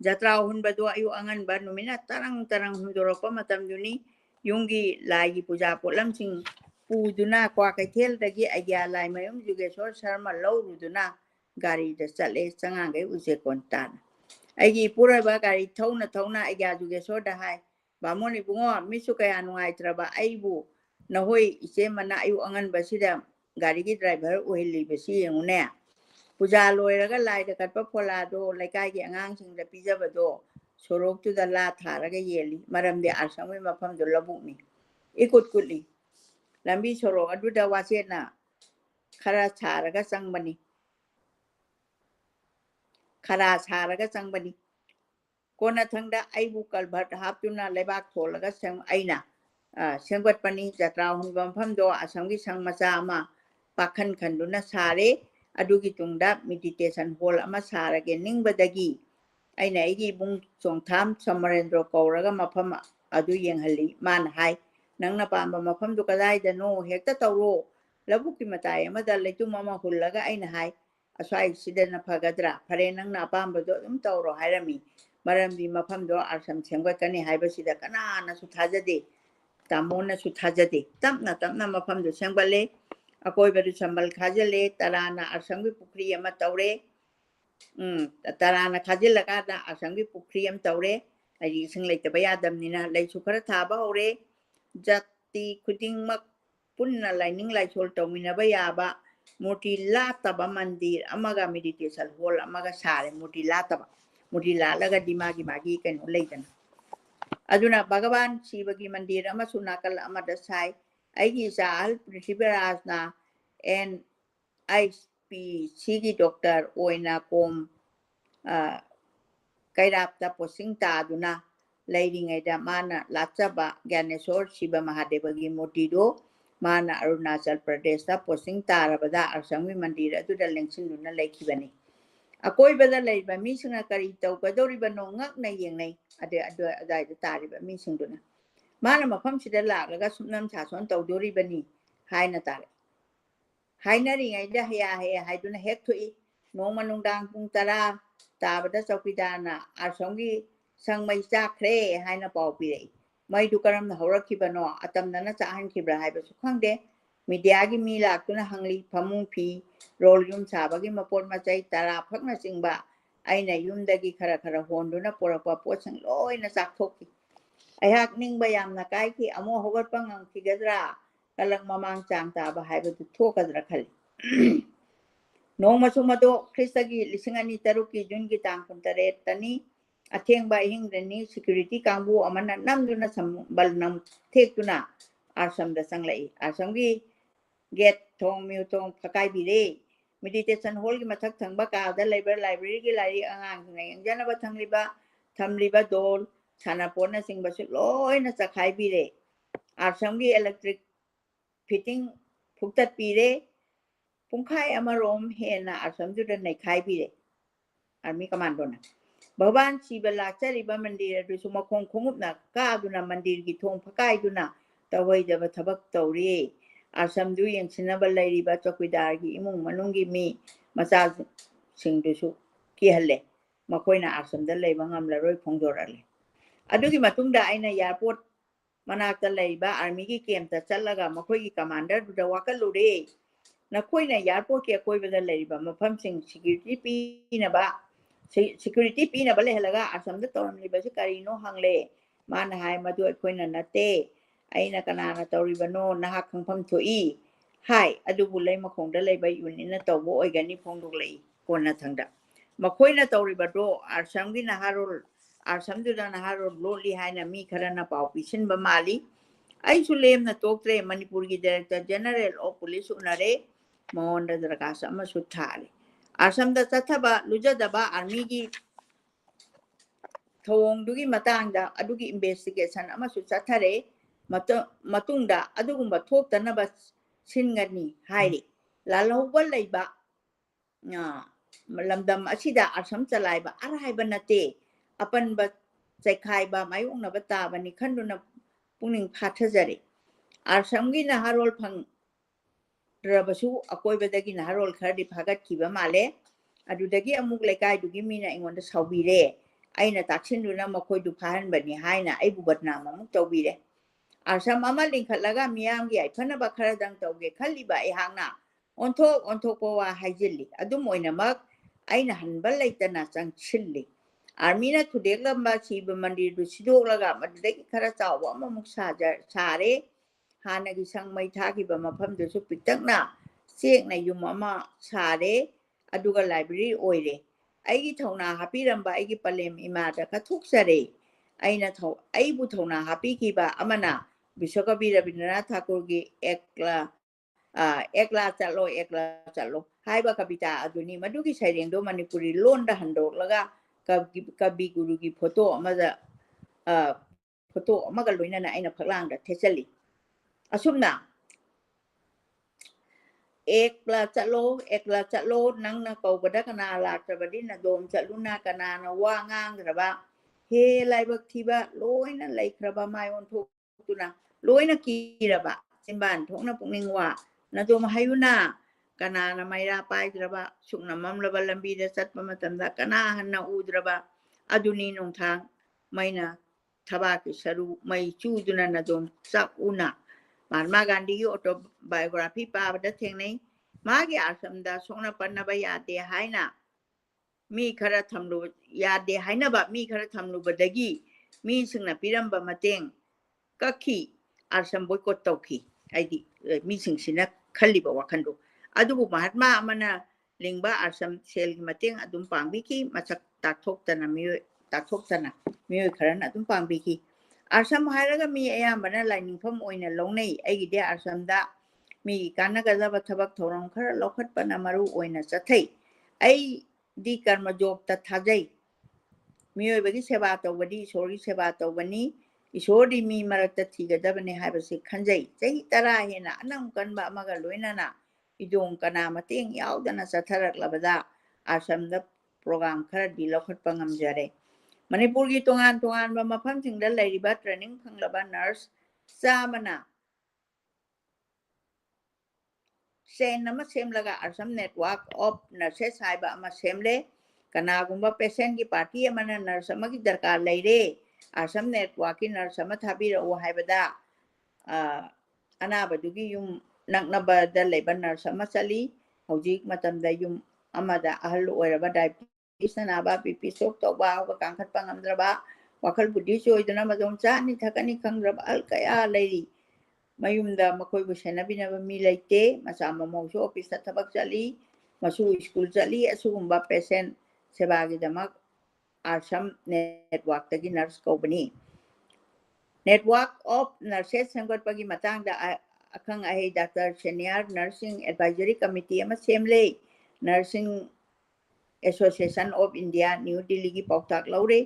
jatra hunbadu ayu angan ba numina tarang hundoropa matamduni yungi lai puja polamsing puduna kwa kaithel dagi agya lai mayum jugesor sharma lawruduna gari da chale changangai uje kontan aigi puraba gari thona agya jugesor da hai bamoni bungo misu kaya nuai traba aibu nahoi ise mana ayu angan basida gari gi driver ohili besi yengune puja loiraga laida katpa pholado laikai gi angang singda pijabado sorok tu da la tharaga yeli maramde arsami mafam do labuni ikut kuli lambi sorok adu da wasena khara charaga changbani kona thangda aibu kalbhat haptuna lebak tholaga sang aina sengbat pani jatra hunbam phamdo asamgi sang macha ama pakhan khanduna sare adugi tungda meditation hall ama sarage ningbadagi aina igi bung chongtham samarendra kauraga mafam adu yenghali man hai nangna pamba mafam du kadai da no hekta tawro labuki matai amada leitum ama hullaga aina hai aswai sidana phagadra phare nangna pamba do dum tawro hairami maramdi mafam do arsam sengbatani haibasida kanana su thajade tamona su thajade tamna mafam do sengbale akoi bari sambal khajale tarana asamgi pukri ama tawre tarana khajilaka da asamgi pukri am tawre ai sing leitaba yadamnina leisu khara thaba hore jati khudingmak punna laining laisol tawminaba yaba murti lataba mandir amaga meditation hall amaga sare murti lalaga dimagi magi kanu leitana aduna bhagavan shivagi mandir amasu nakal amada sai aigi sal prithvirajna and IPC doctor oina kom kairapta posing taduna leiringaida mana lachaba Gyaneswar Shiva Mahadevagi motido mana Arunachal Pradesh ta posing tarabada arsami mandir aduda lengsinduna laikibani akoi bada leiba misingna kari tawgadoriba no ngakna yengnai adai tariba misingduna mana mafam sida laglaga sumnam sason tawdoribani haina tare hainaringaida haya haiduna hek thui nongma nungdang pung tara tabada chokidana arsongi sangmai chakre haina pau pirei mai du karam horakibano atamdana chahankibra haibasu khangde media gi mi laktuna hangli phamung phi rol yum sabagi mapot machai tara phakna chingba aina yumdagi khara honduna porakwa pochang loina chakthokki aihak ningba yamna kai ki amo hogatpa ngangkigadra kalang mamang chang taba haibatu thokadra khali nongma sumado kristagi lisingani taruki jungi tang kuntare tani athengba hingdani security kangbu amana namduna sambal nam thekuna asamda sanglai asamgi get thong miu thong phakai bire meditation hall gi mathak thangba ka da library gi lai angang ngai angjana ba thamliba dol sana pona singba su loina chakhai bire asamgi electric fitting phuktat pire pungkhai amarom hena asamjuda nei khai bire army commando na bhavan sibala chariba mandir du suma khongupna ka duna mandir gi thong phakai duna tawai jaba thabak tawri asamdu yengsinaba lairiba chokwidar gi imung manung gi mi macha singdusu ꯀꯤꯍꯜꯂꯦ ꯃꯈꯣꯏꯅ ꯑꯥꯁ꯭ꯔꯝꯗ ꯂꯩꯕ ꯉꯝꯂꯔꯣꯏ ꯐꯣꯡꯗꯣꯔꯛꯂꯦ ꯑꯗꯨꯒꯤ ꯃꯇꯨꯡꯗ ꯑꯩꯅ airport ꯃꯅꯥꯛꯇ ꯂꯩꯕ ꯑꯥꯔꯃꯤꯒꯤ ꯀꯦꯝꯞꯇ ꯆꯠꯂꯒ ꯃꯈꯣꯏꯒꯤ ꯀꯃꯥꯟꯗꯔꯗꯨꯗ ꯋꯥꯀꯠꯂꯨꯔꯦ ꯅꯈꯣꯏꯅ ꯏꯌꯥꯔꯄꯣꯔꯠꯀꯤ ꯑꯀꯣꯏꯕꯗ ꯂꯩꯔꯤꯕ ꯃꯐꯝꯁꯤꯡ ꯁꯦꯀ꯭ꯌꯨꯔꯤꯇꯤ ꯄꯤꯅꯕ ꯂꯩꯍꯜꯂꯒ ꯑꯥꯁ꯭ꯔꯝꯗ ꯇꯧꯔꯝꯂꯤꯕꯁꯤ ꯀꯔꯤꯅꯣ ꯍꯪꯂꯦ ꯃꯥꯅ ꯍꯥꯏ ꯃꯗꯨ ꯑꯩꯈꯣꯏꯅ ꯅꯠꯇꯦ ꯑꯩꯅ ꯀꯅꯥꯅ ꯇꯧꯔꯤꯕꯅꯣ ꯅꯍꯥꯛ ꯈꯪꯐꯝ ꯊꯣꯛꯏ ꯍꯥꯏ ꯑꯗꯨꯕꯨ ꯂꯩꯃꯈꯣꯡꯗ ꯂꯩꯕ ꯌꯨꯅꯤꯠꯅ ꯇꯧꯕ ꯑꯣꯏꯒꯅꯤ ꯐꯣꯡꯗꯣꯛꯂꯛꯏ ꯀꯣꯟꯅꯊꯪꯗ ꯃꯈꯣꯏꯅ ꯇꯧꯔꯤꯕꯗꯣ ꯑꯥꯁ꯭ꯔꯝꯒꯤ ꯅꯍꯥꯔꯣꯜ ꯑꯥꯁ꯭ꯔꯝꯗꯨꯗ ꯅꯍꯥꯔꯣꯜ ꯂꯣꯠꯂꯤ ꯍꯥꯏꯅ ꯃꯤ ꯈꯔꯅ ꯄꯥꯎ ꯄꯤꯁꯤꯟꯕ ꯃꯥꯜꯂꯤ ꯑꯩꯁꯨ ꯂꯦꯝꯅ ꯇꯣꯛꯇ꯭ꯔꯦ ꯃꯅꯤꯄꯨꯔꯒꯤ ꯗꯥꯏꯔꯦꯛꯇꯔ ꯖꯦꯅꯔꯦꯜ ꯑꯣꯐ ꯄꯨꯂꯤꯁ ꯎꯅꯔꯦ ꯃꯉꯣꯟꯗ ꯗꯔꯈꯥꯁ ꯑꯃꯁꯨ ꯊꯥꯔꯦ ꯑꯥꯁ꯭ꯔꯝꯗ ꯆꯠꯊꯕ ꯂꯨꯖꯗꯕ ꯑꯥꯔꯃꯤꯒꯤ ꯊꯧꯑꯣꯡꯗꯨꯒꯤ ꯃꯇꯥꯡꯗ ꯑꯗꯨꯒꯤ ꯏꯟꯚꯦꯁꯇꯤꯒꯦꯁꯟ ꯑꯃꯁꯨ ꯆꯠꯊꯔꯦ ꯃꯇꯨꯡꯗ ꯑꯗꯨꯒꯨꯝꯕ ꯊꯣꯛꯇꯅꯕ ꯁꯤꯟꯒꯅꯤ ꯍꯥꯏꯔꯤ ꯂꯥꯜꯍꯧꯕ ꯂꯩꯕ ꯂꯝꯗꯝ ꯑꯁꯤꯗ ꯑꯥꯁ꯭ꯔꯝ ꯆꯂꯥꯏꯕ ꯑꯔꯥꯏꯕ ꯅꯠꯇꯦ ꯑꯄꯟꯕ ꯆꯩꯈꯥꯏꯕ ꯃꯥꯌꯣꯛꯅꯕ ꯇꯥꯕꯅꯤ ꯈꯟꯗꯨꯅ ꯄꯨꯛꯅꯤꯡ ꯐꯥꯊꯖꯔꯦ ꯑꯥꯁ꯭ꯔꯝꯒꯤ ꯅꯍꯥꯔꯣꯜ ꯐꯪꯗ꯭ꯔꯕꯁꯨ ꯑꯀꯣꯏꯕꯗꯒꯤ ꯅꯍꯥꯔꯣꯜ ꯈꯔꯗꯤ ꯐꯥꯒꯠꯈꯤꯕ ꯃꯥꯜꯂꯦ ꯑꯗꯨꯗꯒꯤ ꯑꯃꯨꯛ ꯂꯩꯀꯥꯏꯗꯨꯒꯤ ꯃꯤꯅ ꯑꯩꯉꯣꯟꯗ ꯁꯥꯎꯕꯤꯔꯦ ꯑꯩꯅ ꯇꯥꯛꯁꯤꯟꯗꯨꯅ ꯃꯈꯣꯏꯗꯨ ꯐꯥꯍꯟꯕꯅꯤ ꯍꯥꯏꯅ ꯑꯩꯕꯨ ꯕꯗꯅꯥꯝ ꯑꯃꯨꯛ ꯇꯧꯕꯤꯔꯦ ꯑꯥꯁ꯭ꯔꯝ ꯑꯃ ꯂꯤꯡꯈꯠꯂꯒ ꯃꯤꯌꯥꯝꯒꯤ ꯌꯥꯏꯐꯅꯕ ꯈꯔꯗꯪ ꯇꯧꯒꯦ ꯈꯜꯂꯤꯕ ꯑꯩꯍꯥꯛꯅ ꯑꯣꯟꯊꯣꯛꯄ ꯋꯥ ꯍꯥꯏꯖꯤꯜꯂꯤ ꯑꯗꯨꯝ ꯑꯣꯏꯅꯃꯛ ꯑꯩꯅ ꯍꯟꯕ ꯂꯩꯇꯅ ꯆꯪꯁꯤꯜꯂꯤ ꯑꯥꯔꯃꯤꯅ ꯊꯨꯗꯦꯛꯂꯝꯕ ꯁꯤꯕ ꯃꯟꯗꯤꯔꯗꯨ ꯁꯤꯗꯣꯛꯂꯒ ꯃꯗꯨꯗꯒꯤ ꯈꯔ ꯆꯥꯎꯕ ꯑꯃꯃꯨꯛ ꯁꯥꯔꯦ ꯍꯥꯟꯅꯒꯤ ꯁꯪ ꯃꯩ ꯊꯥꯈꯤꯕ ꯃꯐꯝꯗꯨꯁꯨ ꯄꯤꯛꯇꯛꯅ ꯆꯦꯛꯅ ꯌꯨꯝ ꯑꯃ ꯁꯥꯔꯦ ꯑꯗꯨꯒ ꯂꯥꯏꯕ꯭ꯔꯦꯔꯤ ꯑꯣꯏꯔꯦ ꯑꯩꯒꯤ ꯊꯧꯅꯥ ꯍꯥꯞꯄꯤꯔꯝꯕ ꯑꯩꯒꯤ ꯄꯂꯦꯝ ꯏꯃꯥꯗ ꯀꯠꯊꯣꯛꯆꯔꯦ ꯑꯩꯕꯨ ꯊꯧꯅꯥ ꯍꯥꯞꯄꯤꯈꯤꯕ ꯑꯃꯅ ꯕꯤꯁ꯭ꯋꯀꯕꯤ ꯔꯕꯤꯟꯗ꯭ꯔꯅꯥꯊ ꯊꯥꯀꯨꯔꯒꯤ ꯑꯦꯛꯂꯥ ꯆꯠꯂꯣ ꯍꯥꯏꯕ ꯀꯕꯤꯇꯥ ꯑꯗꯨꯅꯤ ꯃꯗꯨꯒꯤ ꯁꯩꯔꯦꯡꯗꯣ ꯃꯅꯤꯄꯨꯔꯤ ꯂꯣꯟꯗ ꯍꯟꯗꯣꯛꯂꯒ ꯀꯕꯤ ꯒꯨꯔꯨꯒꯤ ꯐꯣꯇꯣ ꯑꯃꯒ ꯂꯣꯏꯅꯅ ꯑꯩꯅ ꯐꯛꯂꯥꯡꯗ ꯊꯦꯠꯆꯜꯂꯤ ꯑꯁꯨꯝꯅ ꯑꯦꯛꯂꯥ ꯆꯠꯂꯣ ꯅꯪꯅ ꯀꯧꯕꯗ ꯀꯅꯥ ꯂꯥꯛꯇ꯭ꯔꯕꯗꯤ ꯅꯗꯣꯝ ꯆꯠꯂꯨꯅ ꯀꯅꯥꯅ ꯋꯥ ꯉꯥꯡꯗ꯭ꯔꯕ ꯍꯦ ꯂꯥꯏꯕꯛ ꯊꯤꯕ ꯂꯣꯏꯅ ꯂꯩꯈ꯭ꯔꯕ ꯃꯥꯏ ꯑꯣꯟꯊꯣꯛꯇꯨꯅ ꯂꯣꯏꯅ ꯀꯤꯔꯕ ꯆꯤꯟꯕꯥꯟ ꯊꯣꯛꯅ ꯄꯨꯛꯅꯤꯡ ꯋꯥ ꯅꯗꯣꯝ ꯍꯥꯏꯌꯨꯅ ꯀꯅꯥꯅ ꯃꯩꯔꯥ ꯄꯥꯏꯗ꯭ꯔꯕ ꯁꯨꯛꯅ ꯃꯝꯂꯕ ꯂꯝꯕꯤꯗ ꯆꯠꯄ ꯃꯇꯝꯗ ꯀꯅꯥ ꯍꯟꯅ ꯎꯗ꯭ꯔꯕ ꯑꯗꯨꯅꯤ ꯅꯣꯡꯊꯥꯡ ꯃꯩꯅ ꯊꯕꯥꯛꯀꯤ ꯁꯔꯨ ꯃꯩ ꯆꯨꯗꯨꯅ ꯅꯗꯣꯝ ꯆꯥꯛꯎꯅ ꯃꯍꯥꯠꯃꯥ ꯒꯥꯟꯙꯤꯒꯤ ꯑꯣꯇꯣꯕꯥꯏꯑꯣꯒ꯭ꯔꯥꯐꯤ ꯄꯥꯕꯗ ꯊꯦꯡꯅꯩ ꯃꯥꯒꯤ ꯑꯥꯁ꯭ꯔꯝꯗ ꯁꯣꯛꯅ ꯄꯟꯅꯕ ꯌꯥꯗꯦ ꯍꯥꯏꯅꯕ ꯃꯤ ꯈꯔ ꯊꯝꯂꯨꯕꯗꯒꯤ ꯃꯤꯁꯤꯡꯅ ꯄꯤꯔꯝꯕ ꯃꯇꯦꯡ ꯀꯛꯈꯤ ꯑꯥꯁ꯭ꯔꯝ ꯕꯣꯏꯀꯣꯠ ꯇꯧꯈꯤ ꯍꯥꯏꯗꯤ ꯃꯤꯁꯤꯡꯁꯤꯅ ꯈꯜꯂꯤꯕ ꯋꯥꯈꯟꯗꯣ ꯑꯗꯨꯕꯨ ꯃꯍꯥꯠꯃꯥ ꯑꯃꯅ ꯂꯤꯡꯕ ꯑꯥꯁ꯭ꯔꯝ ꯁꯦꯜꯒꯤ ꯃꯇꯦꯡ ꯑꯗꯨꯝ ꯄꯥꯡꯕꯤꯈꯤ ꯃꯁꯛ ꯇꯥꯛꯊꯣꯛꯇꯅ ꯃꯤꯑꯣꯏ ꯈꯔꯅ ꯑꯗꯨꯝ ꯄꯥꯡꯕꯤꯈꯤ ꯑꯥꯁ꯭ꯔꯝ ꯍꯥꯏꯔꯒ ꯃꯤ ꯑꯌꯥꯝꯕꯅ ꯂꯥꯏꯅꯤꯡꯐꯝ ꯑꯣꯏꯅ ꯂꯧꯅꯩ ꯑꯩꯒꯤꯗꯤ ꯑꯥꯁ꯭ꯔꯝꯗ ꯃꯤꯒꯤ ꯀꯥꯟꯅꯒꯗꯕ ꯊꯕꯛ ꯊꯧꯔꯝ ꯈꯔ ꯂꯧꯈꯠꯄꯅ ꯃꯔꯨ ꯑꯣꯏꯅ ꯆꯠꯊꯩ ꯑꯩꯗꯤ ꯀꯔꯃ ꯖꯣꯕꯇ ꯊꯥꯖꯩ ꯃꯤꯑꯣꯏꯕꯒꯤ ꯁꯦꯕꯥ ꯇꯧꯕꯗꯤ ꯏꯁꯣꯔꯒꯤ ꯁꯦꯕꯥ ꯇꯧꯕꯅꯤ ꯏꯁꯣꯔꯗꯤ ꯃꯤ ꯃꯔꯛꯇ ꯊꯤꯒꯗꯕꯅꯤ ꯍꯥꯏꯕꯁꯤ ꯈꯟꯖꯩ ꯆꯍꯤ 10 ꯍꯦꯟꯅ ꯑꯅꯝ ꯀꯟꯕ ꯑꯃꯒ ꯂꯣꯏꯅꯅ ꯏꯗꯣꯡ ꯀꯅꯥ ꯃꯇꯦꯡ ꯌꯥꯎꯗꯅ ꯆꯠꯊꯔꯛꯂꯕꯗ ꯑꯥꯁ꯭ꯔꯝꯗ ꯄ꯭ꯔꯣꯒ꯭ꯔꯥꯝ ꯈꯔꯗꯤ ꯂꯧꯈꯠꯄ ꯉꯝꯖꯔꯦ ꯃꯅꯤꯄꯨꯔꯒꯤ ꯇꯣꯉꯥꯟ ꯇꯣꯉꯥꯟꯕ ꯃꯐꯝꯁꯤꯡꯗ ꯂꯩꯔꯤꯕ ꯇ꯭ꯔꯦꯅꯤꯡ ꯐꯪꯂꯕ ꯅꯔꯁ ꯆꯥꯝꯃꯅ ꯆꯦꯟ ꯑꯃ ꯁꯦꯝꯂꯒ ꯑꯥꯁ꯭ꯔꯝ ꯅꯦꯠꯋꯥꯔꯛ ꯑꯣꯐ ꯅꯔꯁꯦꯁ ꯍꯥꯏꯕ ꯑꯃ ꯁꯦꯝꯂꯦ ꯀꯅꯥꯒꯨꯝꯕ ꯄꯦꯁꯦꯟꯒꯤ ꯄꯥꯔꯇꯤ ꯑꯃꯅ ꯅꯔꯁ ꯑꯃꯒꯤ ꯗꯔꯀꯥꯔ ꯂꯩꯔꯦ ꯑꯥꯁ꯭ꯔꯝ ꯅꯦꯠꯋꯥꯔꯛꯀꯤ ꯅꯔꯁ ꯑꯃ ꯊꯥꯕꯤꯔꯛꯎ ꯍꯥꯏꯕꯗ ꯑꯅꯥꯕꯗꯨꯒꯤ ꯌꯨꯝ ꯅꯛꯅꯕꯗ ꯂꯩꯕ ꯅꯔꯁ ꯑꯃ ꯆꯠꯂꯤ ꯍꯧꯖꯤꯛ ꯃꯇꯝꯗ ꯌꯨꯝ ꯑꯃꯗ ꯑꯍꯜ ꯑꯣꯏꯔꯕ ꯗꯥꯏꯕꯦꯇꯤꯁꯅ ꯅꯥꯕ ꯕꯤꯄꯤ ꯁ꯭ꯇ꯭ꯔꯣꯛ ꯇꯧꯕ ꯍꯧꯒꯠ ꯀꯥꯡꯈꯠꯄ ꯉꯝꯗ꯭ꯔꯕ ꯋꯥꯈꯜ ꯕꯨꯙꯤ ꯆꯣꯏꯗꯅ ꯃꯗꯣꯝ ꯆꯥꯅꯤ ꯊꯛꯀꯅꯤ ꯈꯪꯗ꯭ꯔꯕ ꯑꯍꯜ ꯀꯌꯥ ꯂꯩꯔꯤ ꯃꯌꯨꯝꯗ ꯃꯈꯣꯏꯕꯨ ꯁꯦꯟꯅꯕꯤꯅꯕ ꯃꯤ ꯂꯩꯇꯦ ꯃꯆꯥ ꯃꯃꯧꯁꯨ ꯑꯣꯐꯤꯁꯇ ꯊꯕꯛ ꯆꯠꯂꯤ ꯃꯁꯨ ꯁ꯭ꯀꯨꯜ ꯆꯠꯂꯤ ꯑꯁꯤꯒꯨꯝꯕ ꯄꯦꯁꯦꯟ ꯁꯦꯕꯥꯒꯤꯗꯃꯛ ꯑꯥꯁ꯭ꯔꯝ ꯅꯦꯠꯋꯥꯔꯛꯇꯒꯤ ꯅꯔꯁ ꯀꯧꯕꯅꯤ ꯅꯦꯠꯋꯥꯔꯛ ꯑꯣꯐ ꯅꯔꯁꯦꯁ ꯁꯦꯝꯒꯠꯄꯒꯤ ꯃꯇꯥꯡꯗ ꯑꯈꯪ ꯑꯍꯩ doctor senior nursing advisory committee ꯑꯃ ꯁꯦꯝꯂꯦ nursing association of India new ꯗꯤꯜꯂꯤꯒꯤ ꯄꯥꯎꯇꯥꯛ ꯂꯧꯔꯦ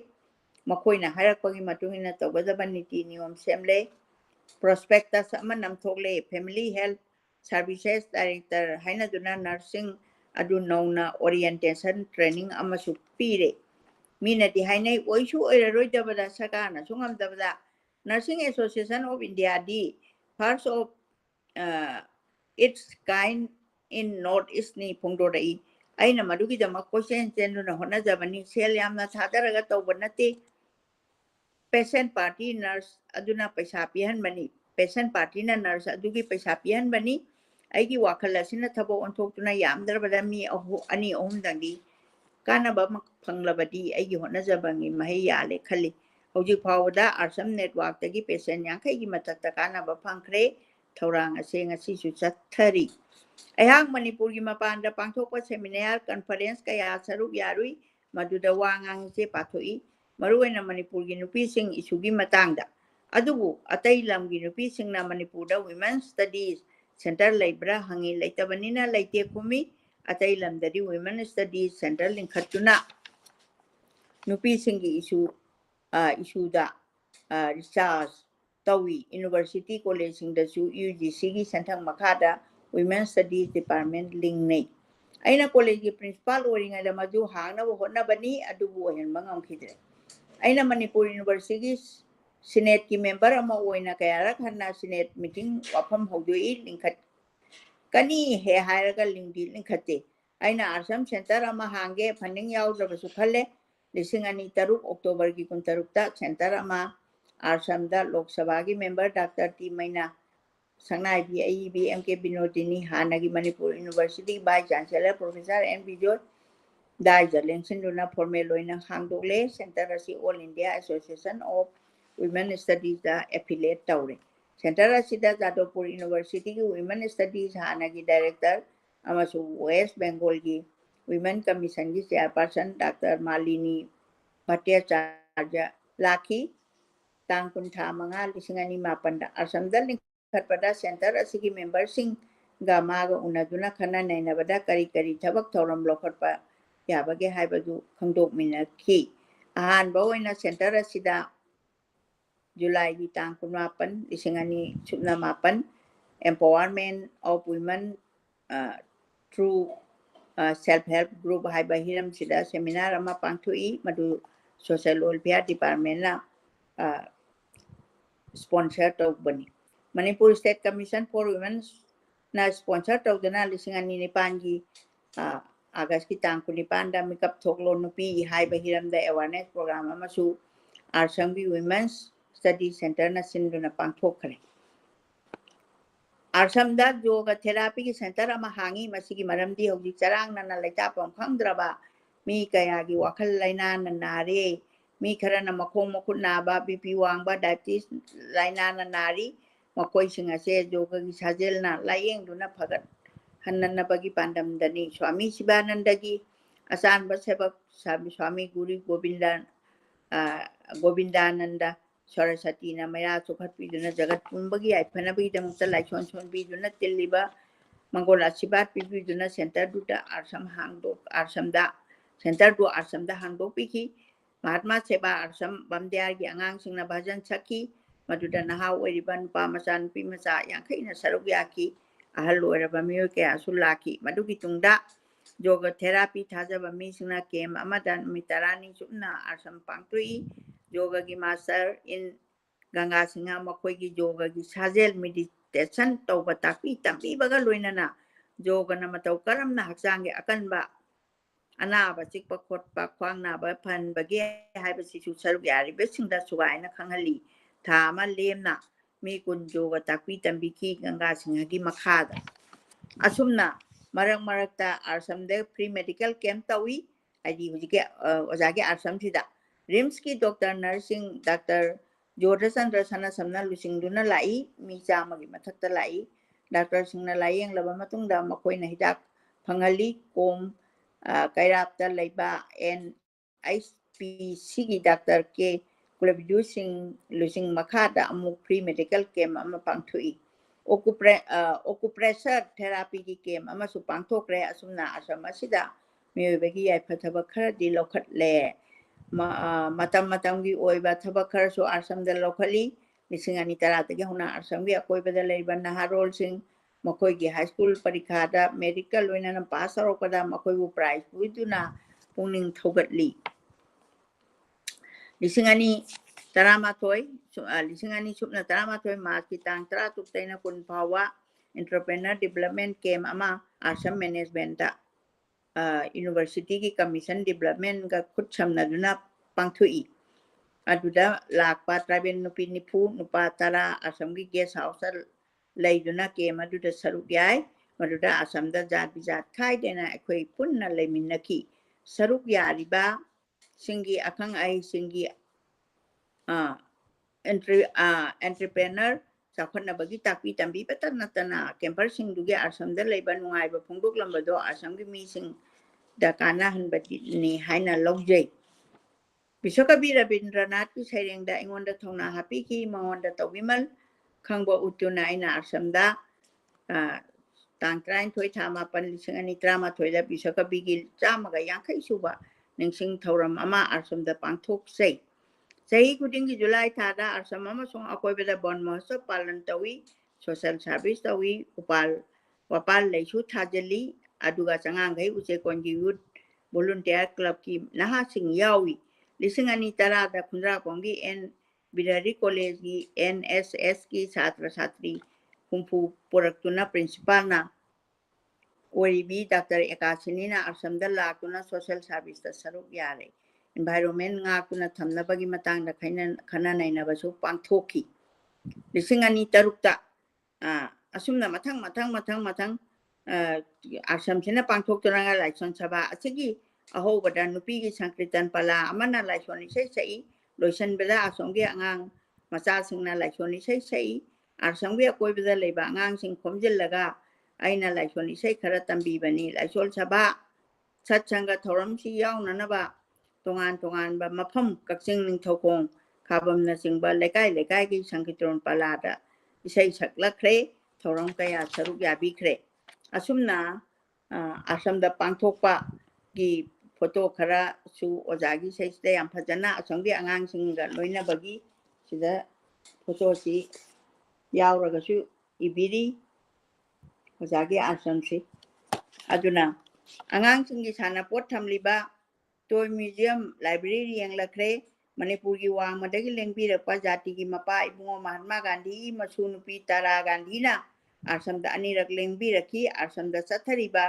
ꯃꯈꯣꯏꯅ ꯍꯥꯏꯔꯛꯄꯒꯤ ꯃꯇꯨꯡ ꯏꯟꯅ ꯇꯧꯒꯗꯕ ꯅꯤꯇꯤ ꯅꯤꯌꯣꯝ ꯁꯦꯝꯂꯦ ꯄ꯭ꯔꯣꯁꯄꯦꯛꯇꯁ ꯑꯃ ꯅꯝꯊꯣꯛꯂꯦ ꯐꯦꯃꯤꯂꯤ ꯍꯦꯜꯊ ꯁꯥꯔꯚꯤꯁꯦꯁ ꯗꯥꯏꯔꯦꯛꯇꯔ ꯍꯥꯏꯅꯗꯨꯅ ꯅꯔꯁꯤꯡ ꯑꯗꯨ ꯅꯧꯅ ꯑꯣꯔꯤꯌꯦꯟꯇꯦꯁꯟ ꯇ꯭ꯔꯦꯅꯤꯡ ꯑꯃꯁꯨ ꯄꯤꯔꯦ ꯃꯤꯅꯗꯤ ꯍꯥꯏꯅꯩ ꯑꯣꯏꯁꯨ ꯑꯣꯏꯔꯔꯣꯏꯗꯕꯗ ꯁꯔꯀꯥꯔꯅꯁꯨ ꯉꯝꯗꯕꯗ ꯅꯔꯁꯤꯡ ꯑꯦꯁꯣꯁꯤꯌꯦꯁꯟ ꯑꯣꯐ ꯏꯟꯗꯤꯌꯥꯗꯤ first of its kind in north ꯏꯁꯅꯤ ꯐꯣꯡꯗꯣꯔꯛꯏ ꯑꯩꯅ ꯃꯗꯨꯒꯤꯗꯃꯛ ꯀꯣꯏꯆꯦꯟ ꯆꯦꯟꯗꯨꯅ ꯍꯣꯠꯅꯖꯕꯅꯤ ꯁꯦꯜ ꯌꯥꯝꯅ ꯊꯥꯗꯔꯒ ꯇꯧꯕ ꯅꯠꯇꯦ ꯄꯦꯁꯦꯟ ꯄꯥꯔꯇꯤ ꯅꯔꯁ ꯑꯗꯨꯅ ꯄꯩꯁꯥ ꯄꯤꯍꯟꯕꯅꯤ ꯄꯦꯁꯦꯟ ꯄꯥꯔꯇꯤꯅ ꯅꯔꯁ ꯑꯗꯨꯒꯤ ꯄꯩꯁꯥ ꯄꯤꯍꯟꯕꯅꯤ ꯑꯩꯒꯤ ꯋꯥꯈꯜ ꯑꯁꯤꯅ ꯊꯕꯛ ꯑꯣꯟꯊꯣꯛꯇꯨꯅ ꯌꯥꯝꯗ꯭ꯔꯕꯗ ꯃꯤ ꯑꯅꯤ ꯑꯍꯨꯝꯗꯪꯗꯤ ꯀꯥꯟꯅꯕ ꯐꯪꯂꯕꯗꯤ ꯑꯩꯒꯤ ꯍꯣꯠꯅꯖꯕꯒꯤ ꯃꯍꯩ ꯌꯥꯜꯂꯦ ꯈꯜꯂꯤ ꯍꯧꯖꯤꯛ ꯐꯥꯎꯕꯗ ꯑꯥꯔꯁꯝ ꯅꯦꯠꯋꯥꯔꯛꯇꯒꯤ ꯄꯦꯁꯦꯟ 50ꯒꯤ ꯃꯊꯛꯇ ꯀꯥꯟꯅꯕ ꯐꯪꯈ꯭ꯔꯦ ꯊꯧꯔꯥꯡ ꯑꯁꯤ ꯉꯁꯤꯁꯨ ꯆꯠꯊꯔꯤ ꯑꯩꯍꯥꯛ ꯃꯅꯤꯄꯨꯔꯒꯤ ꯃꯄꯥꯟꯗ ꯄꯥꯡꯊꯣꯛꯄ ꯁꯦꯃꯤꯅꯥꯔ ꯀꯟꯐꯔꯦꯟꯁ ꯀꯌꯥ ꯁꯔꯨꯛ ꯌꯥꯔꯨꯏ ꯃꯗꯨꯗ ꯋꯥ ꯉꯥꯡꯏꯆꯦ ꯄꯥꯊꯣꯛꯏ ꯃꯔꯨꯑꯣꯏꯅ ꯃꯅꯤꯄꯨꯔꯒꯤ ꯅꯨꯄꯤꯁꯤꯡ ꯏꯁꯨꯒꯤ ꯃꯇꯥꯡꯗ ꯑꯗꯨꯕꯨ ꯑꯇꯩ ꯂꯝꯒꯤ ꯅꯨꯄꯤꯁꯤꯡꯅ ꯃꯅꯤꯄꯨꯔꯗ ꯋꯤꯃꯦꯟ ꯁ꯭ꯇꯗꯤꯁ ꯁꯦꯟꯇꯔ ꯂꯩꯕ꯭ꯔꯥ ꯍꯪꯉꯤ ꯂꯩꯇꯕꯅꯤꯅ ꯂꯩꯇꯦ ꯈꯨꯝꯃꯤ ꯑꯇꯩ ꯂꯝꯗꯗꯤ ꯋꯤꯃꯦꯟ ꯁ꯭ꯇꯗꯤꯁ ꯁꯦꯟꯇꯔ ꯂꯤꯡꯈꯠꯇꯨꯅ ꯅꯨꯄꯤꯁꯤꯡꯒꯤ ꯏꯁꯨꯗ ꯔꯤꯁꯥꯔꯁ ꯇꯧꯏ ꯌꯨꯅꯤꯚꯔꯁꯤꯇꯤ ꯀꯣꯂꯦꯖꯁꯤꯡꯗꯁꯨ UGCꯒꯤ ꯁꯦꯟꯊꯪ ꯃꯈꯥꯗ ꯋꯤꯃꯦꯟ ꯁ꯭ꯇꯗꯤꯁ ꯗꯤꯄꯥꯔꯠꯃꯦꯟ ꯂꯤꯡꯅꯩ ꯑꯩꯅ ꯀꯣꯂꯦꯖꯒꯤ ꯄ꯭ꯔꯤꯟꯁꯤꯄꯥꯜ ꯑꯣꯏꯔꯤꯉꯩꯗ ꯃꯗꯨ ꯍꯥꯡꯅꯕ ꯍꯣꯠꯅꯕꯅꯤ ꯑꯗꯨꯕꯨ ꯑꯣꯏꯍꯟꯕ ꯉꯝꯈꯤꯗ꯭ꯔꯦ ꯑꯩꯅ ꯃꯅꯤꯄꯨꯔ ꯌꯨꯅꯤꯚꯔꯁꯤꯇꯤꯒꯤ ꯁꯤꯅꯦꯠꯀꯤ ꯃꯦꯝꯕꯔ ꯑꯃ ꯑꯣꯏꯅ ꯀꯌꯥꯔꯛ ꯍꯟꯅ ꯁꯤꯅꯦꯠ ꯃꯤꯇꯤꯡ ꯋꯥꯐꯝ ꯍꯧꯗꯣꯛꯏ ꯂꯤꯡꯈꯠꯀꯅꯤ ꯍꯦ ꯍꯥꯏꯔꯒ ꯂꯤꯡꯈꯠꯇꯦ ꯑꯩꯅ ꯑꯥꯔꯁꯝ ꯁꯦꯟꯇꯔ ꯑꯃ ꯍꯥꯡꯒꯦ ꯐꯟꯗꯤꯡ ꯌꯥꯎꯗ꯭ꯔꯕꯁꯨ ꯈꯜꯂꯦ 2003 ꯑꯣꯛꯇꯣꯕꯔꯒꯤ 13ꯗ ꯁꯦꯟꯇꯔ ꯑꯃ ꯑꯥꯔꯁꯝꯗ ꯂꯣꯛ ꯁꯚꯥꯒꯤ ꯃꯦꯝꯕꯔ ꯗꯥꯛꯇꯔ ꯇꯤ ꯃꯩꯅꯥ ꯁꯪꯅꯥꯏꯕꯤ ꯑꯏꯕꯤ MK ꯕꯤꯅꯣꯗꯤꯅꯤ ꯍꯥꯟꯅꯒꯤ Manipur university vice chancellor professor N Bijoy dais ꯂꯦꯡꯁꯤꯟꯗꯨꯅ ꯐꯣꯔꯃꯦꯜ ꯑꯣꯏꯅ ꯍꯥꯡꯗꯣꯛꯂꯦ ꯁꯦꯟꯇꯔ ꯑꯁꯤ all India association of women studies affiliate ꯇꯧꯔꯦ ꯁꯦꯟꯇꯔ ꯑꯁꯤꯗ ꯖꯥꯗꯣꯄꯨꯔ ꯌꯨꯅꯤꯚꯔꯁꯤꯇꯤꯒꯤ ꯋꯤꯃꯦꯟ ꯁ꯭ꯇꯗꯤꯁ ꯍꯥꯟꯅꯒꯤ ꯗꯥꯏꯔꯦꯛꯇꯔ ꯑꯃꯁꯨꯡ ꯋꯦꯁ ꯕꯦꯡꯒꯣꯜꯒꯤ ꯋꯤꯃꯦꯟ ꯀꯃꯤꯁꯟꯒꯤ ꯆꯦꯌꯔꯄꯔꯁꯟ ꯗꯥꯛꯇꯔ ꯃꯥꯂꯤꯅꯤ ꯚꯠꯇꯥꯆꯥꯔꯌ ꯂꯥꯛꯈꯤ ꯇꯥꯡ 15/5/2007ꯗ ꯑꯁꯝꯗ ꯂꯤꯡꯈꯠꯄꯗ ꯁꯦꯟꯇꯔ ꯑꯁꯤꯒꯤ ꯃꯦꯝꯕꯔꯁꯤꯡꯒ ꯃꯥꯒ ꯎꯅꯗꯨꯅ ꯈꯟꯅ ꯅꯩꯅꯕꯗ ꯀꯔꯤ ꯊꯕꯛ ꯊꯧꯔꯝ ꯂꯧꯈꯠꯄ ꯌꯥꯕꯒꯦ ꯍꯥꯏꯕꯗꯨ ꯈꯪꯗꯣꯛꯃꯤꯟꯅꯈꯤ ꯑꯍꯥꯟꯕ ꯑꯣꯏꯅ ꯁꯦꯟꯇꯔ ꯑꯁꯤꯗ ꯖꯨꯂꯥꯏꯒꯤ ꯇꯥꯡ 17, 2007 empowerment of women through self-help group haiba hiramsida seminar ama pangthui madu social welfare department na sponsor tawbani Manipur State Commission for Women na sponsor tawdana 2009 gi August ki tang 19 da mikap thoklo nupi haiba hiramda awareness program amasu Arsangbi Women's Study Center na sinduna pangthokkhre Arsamda yoga therapy ki center ama hangi masigi maramdi hojik charang na laitapam khangdraba mi kaya gi wakhal laina na nare mi khara na makhong makhut naba BP wangba diabetes laina na nari makoi singa se yoga gi sajel na layeng duna phagat hanna bagi pandam dani Swami Shivananda gi asan ba sebak Swami Guru Govindananda Saraswati na maya sukhatpiduna jagat pumbagi aiphanabidamukta laison sonbiduna tilliba mangola sibat pibiduna center duta arsamda center du arsamda hangdokpiki Mahatma Seba Arsam Bamdiargi angangsingna bhajan sakhi maduda naha oiriba nupa macha nupi macha yankhaina saruk yaki ahal oiraba miyo kaya sulaki madugi tungda yoga therapy thajaba misingna kem amadan mitarani sumna arsam pangtui yoga gi master in Ganga Singha makoi gi yoga gi sajel meditation tauba takpi tambi baga loinana yoga na matau karamna hakchang gi akanba anaba chikpa khotpa khwang naba phan bagi haiba sisu saruk yari besingda sugaina khangali tha ama lemna mi kun yoga takpi tambi ki Ganga Singha gi makhada asumna marakta arsamde free medical camp tawi adi hujike ojage arsam thida rims ki doctor nursing Dr. Jodhachandra Sana Samna Lusingduna lai mi chamagi mathakta lai Dr. Singna layeng laba matungda makoina hidak phangali kom kairapta laiba NIPC gi Dr. K Kulabiju Singh Lusing makhada amuk free medical camp ama pangthui Ocupressor therapy ki kem amasu pangthokre asumna asam asida miyobagi yaifa thabak kharadi lokhatle matamgi oiba thabak kharasu arsamda lokhali 2010 huna arsamgi akoibada leiba naharol sing makoi gi high school parikhada medical oinana pass aropada makoi bu prize buiduna pungning thogatli 2013 March tang 16 taina kun phawa entrepreneur development camp ama Assam management da university की commission development का खुद समनदुना पांगथुई अदुदा Lakpa tribal नुपी निफु नुपा तरा असम की guest house लेदुना केम अदुदा सरुक याय मदुदा असम दा जात बिजात खाइदेना अखोई पुन्ना लेमिनकी सरुक यारिबा सिंगी अखंग आई सिंगी एंटरप्रेन्योर चाखनबगी ताकपी तंबी पतनतना कैंपर सिंगदुगे असम दा लेबा नुंगाइबा फोंदोकलंबदो असम की मीसिंग दा काना हनबदि हाइना लौजै विश्वकवि रविंद्रनाथ की सैरेंदा इंगोंदा थौना हापी की मंगोंदा तौबिमल खंगबो उतुना आइना असमदा तांग 23 था 8 लिसिंग अनि 13 विश्वकवि की चामगा यांखै सुबा निंसिंग थौरम अमा असमदा पांथोकसै सही खुदिंग की जुलाई थादा असम अमसोंग अकोइबदा बन महोत्सव पालन तौई सोशल सर्विस तौई वपाल लेसु थाजली अदुगा चंगांगै उचेकोंगी यूथ वॉलंटियर क्लब की नहासिंग यावी लिसिंग अनि 10 दा खुंद्रा कोंगी एन बिरारी कॉलेज की NSS की छात्र छात्री हुंफु पुरक्तुना प्रिंसिपल ना ओरिबी डॉक्टर एकाशिनीना असमदा लाकुना सोशल सर्विस दा सरुक यारे एनवायरनमेंट ngaकुना थमनबगी मतंगदा खना नैनबसु पांथोकी लिसिंग अनि 3 ता असुमना मथंग असम सिना पांथोक्तुना लाइसन सभा असिगी अहोबदा नुपी की संकीर्तन पला अमना लाइसन सही लोइसन बेला असमगे अंगांग मचा सिंगना लाइसन सही असमगे अकोइबदा लेबा अंगांग सिंग खोमजिलगा आइना लाइसन खरा तंबीबनी लाइसन सभा सत्संग थौरम सि यावननबा तोंगान बा मफम कक्सिंग निंथौकोंग खाबमना सिंगबा लेकाय की संकीर्तन पलादा इसै सकलखरे थौरम कया सरुक याबिखरे असुमना असमदा पांथोकपा की फोटो खरा सु ओजागी सैसदे याम फजना असमगी अंगांग सिंगा लोइनबगी सिदा फोटो सि यावरगसु इबिरी ओजागी असम सि अदुना अंगांग सिंगी साना पोट थमलिबा टोय म्यूजियम लाइब्रेरी यंगलखरे मणिपुर की वांगमदगी लेंगबिरपा जाति की मपा इबुंगो महात्मा गांधी मसुनुपी तारा गांधीना असमदा अनिरक लेंगबिरखी असमदा चथरिबा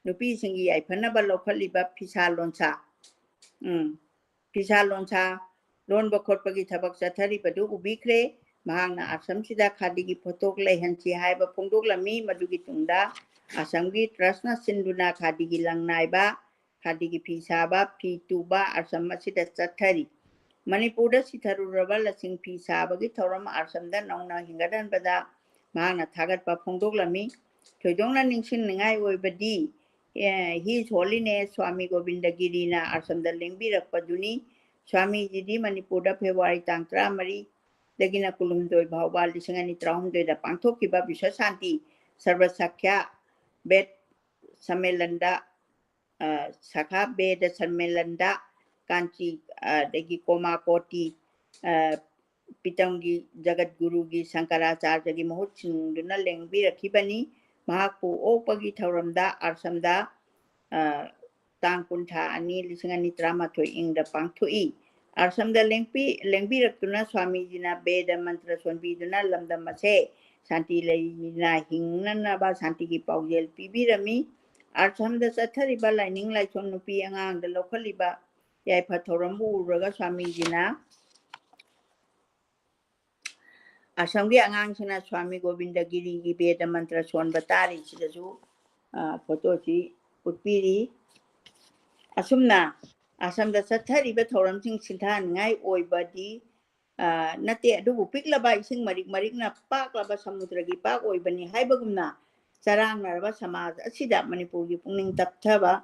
नुपी सिंगी याइफनबा लोखलिबा फिसा लोनसा लोनबा खोटपगी थबक चथरिबदु उबिखरे महांगना असम सिदा खादी की फोटोक लेहनची हाइबा फोंदोकलमी मदुगी तुंगदा असमगी ट्रस्टना सिंदुना खादी की लंगनाइबा खादी की फिसाबा फी तुबा असम सिदा चथरी मणिपुर सिथरुरबा लसिंग फिसाबगी थौरम असमदा नौना हिंगदनबदा महांगना थागतपा फोंदोकलमी थोइदोंना निंगसिन निंगाई ओइबदी His Holiness Swami Govindagirina असमदा लेंगबिरकपदुनी स्वामी जीदी मणिपुरदा फेब्रुवारी तांग 13 दगिना कुलुमदोय भावबा 2013 दा पांथोकिबा विश्व शांति सर्वसख्या बेद सम्मेलनदा शाखा बेद सम्मेलनदा कांची दगी कोमाकोटी पितंगी जगत गुरु की शंकराचार्य की महुत सिंगदुना लेंगबिरखिबनी महाकु ओपगी थौरमदा असमदा तांग कुंठा अनि 2013 इंगदा पांथोई असमदा लेंगबिरक्तुना स्वामी जीना वेद मंत्र सोनबीदुना लमदम मसे शांति लेना हिंगननबा शांति की पाउजेल पीबिरमी असमदा चथरिबा लाइनिंग लाइसन नुपी अंगांगदा लोखलिबा याइफा थौरमबु उरगा स्वामी जीना असम की आंगांगसिना स्वामी गोविंदगिरी की वेद मंत्र सोन बतारी सिदसु फोटो सी उत्पीरी असुमना असमदा चथरिबा थौरमसिंग सिंथानगाई ओइबदी नते अदुबु पिकलबा इसिंग मरिक पाकलबा समुद्र की पाक ओइबनी हाइबगुमना चरांगनरबा समाज असिदा मणिपुर की पुंगनिंग तपथबा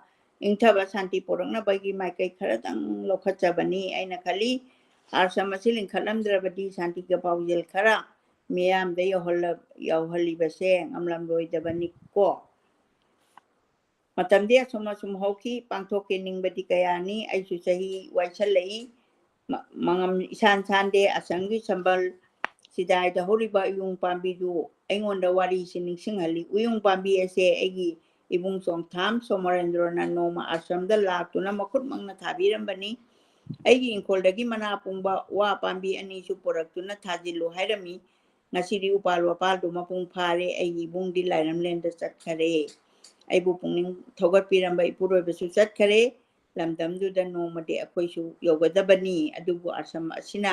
इंथबा शांति पोरंगनबगी माइकै खरतंग लोखचबनी आइना खली असम असिलिंग खलमद्रबदी शांति का पाउजेल खरा मियाम दे यौहलिबसे ngamlamloidabani ko matamde sum hoki pangthoke ningbadi kayani aisu sahi waisalei mangam isan sande asangi sambal sidai da horiba yung pambi du aingonda wari siningsingali uyung pambi ase egi ibung som tham somarendra na noma asam da laktuna makut mangna thabirambani aigi inkoldagi mana pungba wa pambi ani su poraktuna thajilu hairami ngasiri upal wapal du mapung phare aigi bungdi lairamlen da chakhare ꯑꯩꯕꯨ ꯄꯨꯛꯅꯤꯡ ꯊꯧꯒꯠꯄꯤꯔꯝꯕ ꯏꯄꯨꯔꯣꯏꯕꯁꯨ ꯆꯠꯈꯔꯦ ꯂꯝꯗꯝꯗꯨꯗ ꯅꯣꯡꯃꯗꯤ ꯑꯩꯈꯣꯏꯁꯨ ꯌꯧꯒꯗꯕꯅꯤ ꯑꯗꯨꯕꯨ ꯑꯥꯁ꯭ꯔꯝ ꯑꯁꯤꯅ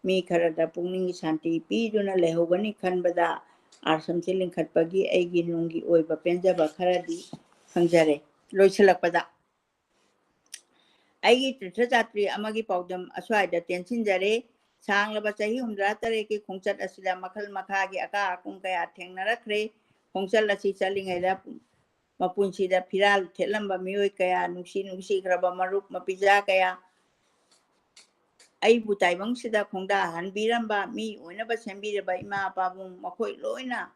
ꯃꯤ ꯈꯔꯗ ꯄꯨꯛꯅꯤꯡꯒꯤ ꯁꯥꯟꯇꯤ ꯄꯤꯗꯨꯅ ꯂꯩꯍꯧꯒꯅꯤ ꯈꯟꯕꯗ ꯑꯥꯁ꯭ꯔꯝꯁꯤ ꯂꯤꯡꯈꯠꯄꯒꯤ ꯑꯩꯒꯤ ꯅꯨꯡꯒꯤ ꯑꯣꯏꯕ ꯄꯦꯟꯖꯕ ꯈꯔꯗꯤ ꯐꯪꯖꯔꯦ ꯂꯣꯏꯁꯤꯜꯂꯛꯄꯗ ꯑꯩꯒꯤ ꯇꯤꯔꯊ ꯖꯥꯇ꯭ꯔꯤ ꯑꯃꯒꯤ ꯄꯥꯎꯗꯝ ꯑꯁ꯭ꯋꯥꯏꯗ ꯇꯦꯟꯁꯤꯟꯖꯔꯦ ꯁꯥꯡꯂꯕ ꯆꯍꯤ 68ꯀꯤ ꯈꯣꯡꯆꯠ ꯑꯁꯤꯗ ꯃꯈꯜ ꯃꯈꯥꯒꯤ ꯑꯀꯥ ꯑꯀꯨꯝ ꯀꯌꯥ ꯊꯦꯡꯅꯔꯛꯈ꯭ꯔꯦ ꯈꯣꯡꯆꯠ ꯑꯁꯤ ꯆꯠꯂꯤꯉꯩꯗ ꯃꯄꯨꯟꯁꯤꯗ ꯐꯤꯔꯥꯜ ꯊꯦꯠꯂꯝꯕ ꯃꯤꯑꯣꯏ ꯀꯌꯥ ꯅꯨꯡꯁꯤꯈ꯭ꯔꯕ ꯃꯔꯨꯞ ꯃꯄꯤꯖꯥ ꯀꯌꯥ ꯑꯩꯕꯨ ꯇꯥꯏꯕꯪꯁꯤꯗ ꯈꯣꯡꯗꯥꯍꯟꯕꯤꯔꯝꯕ ꯃꯤ ꯑꯣꯏꯅꯕ ꯁꯦꯝꯕꯤꯔꯕ ꯏꯃꯥ ꯄꯥꯕꯨꯡ ꯃꯈꯣꯏ ꯂꯣꯏꯅ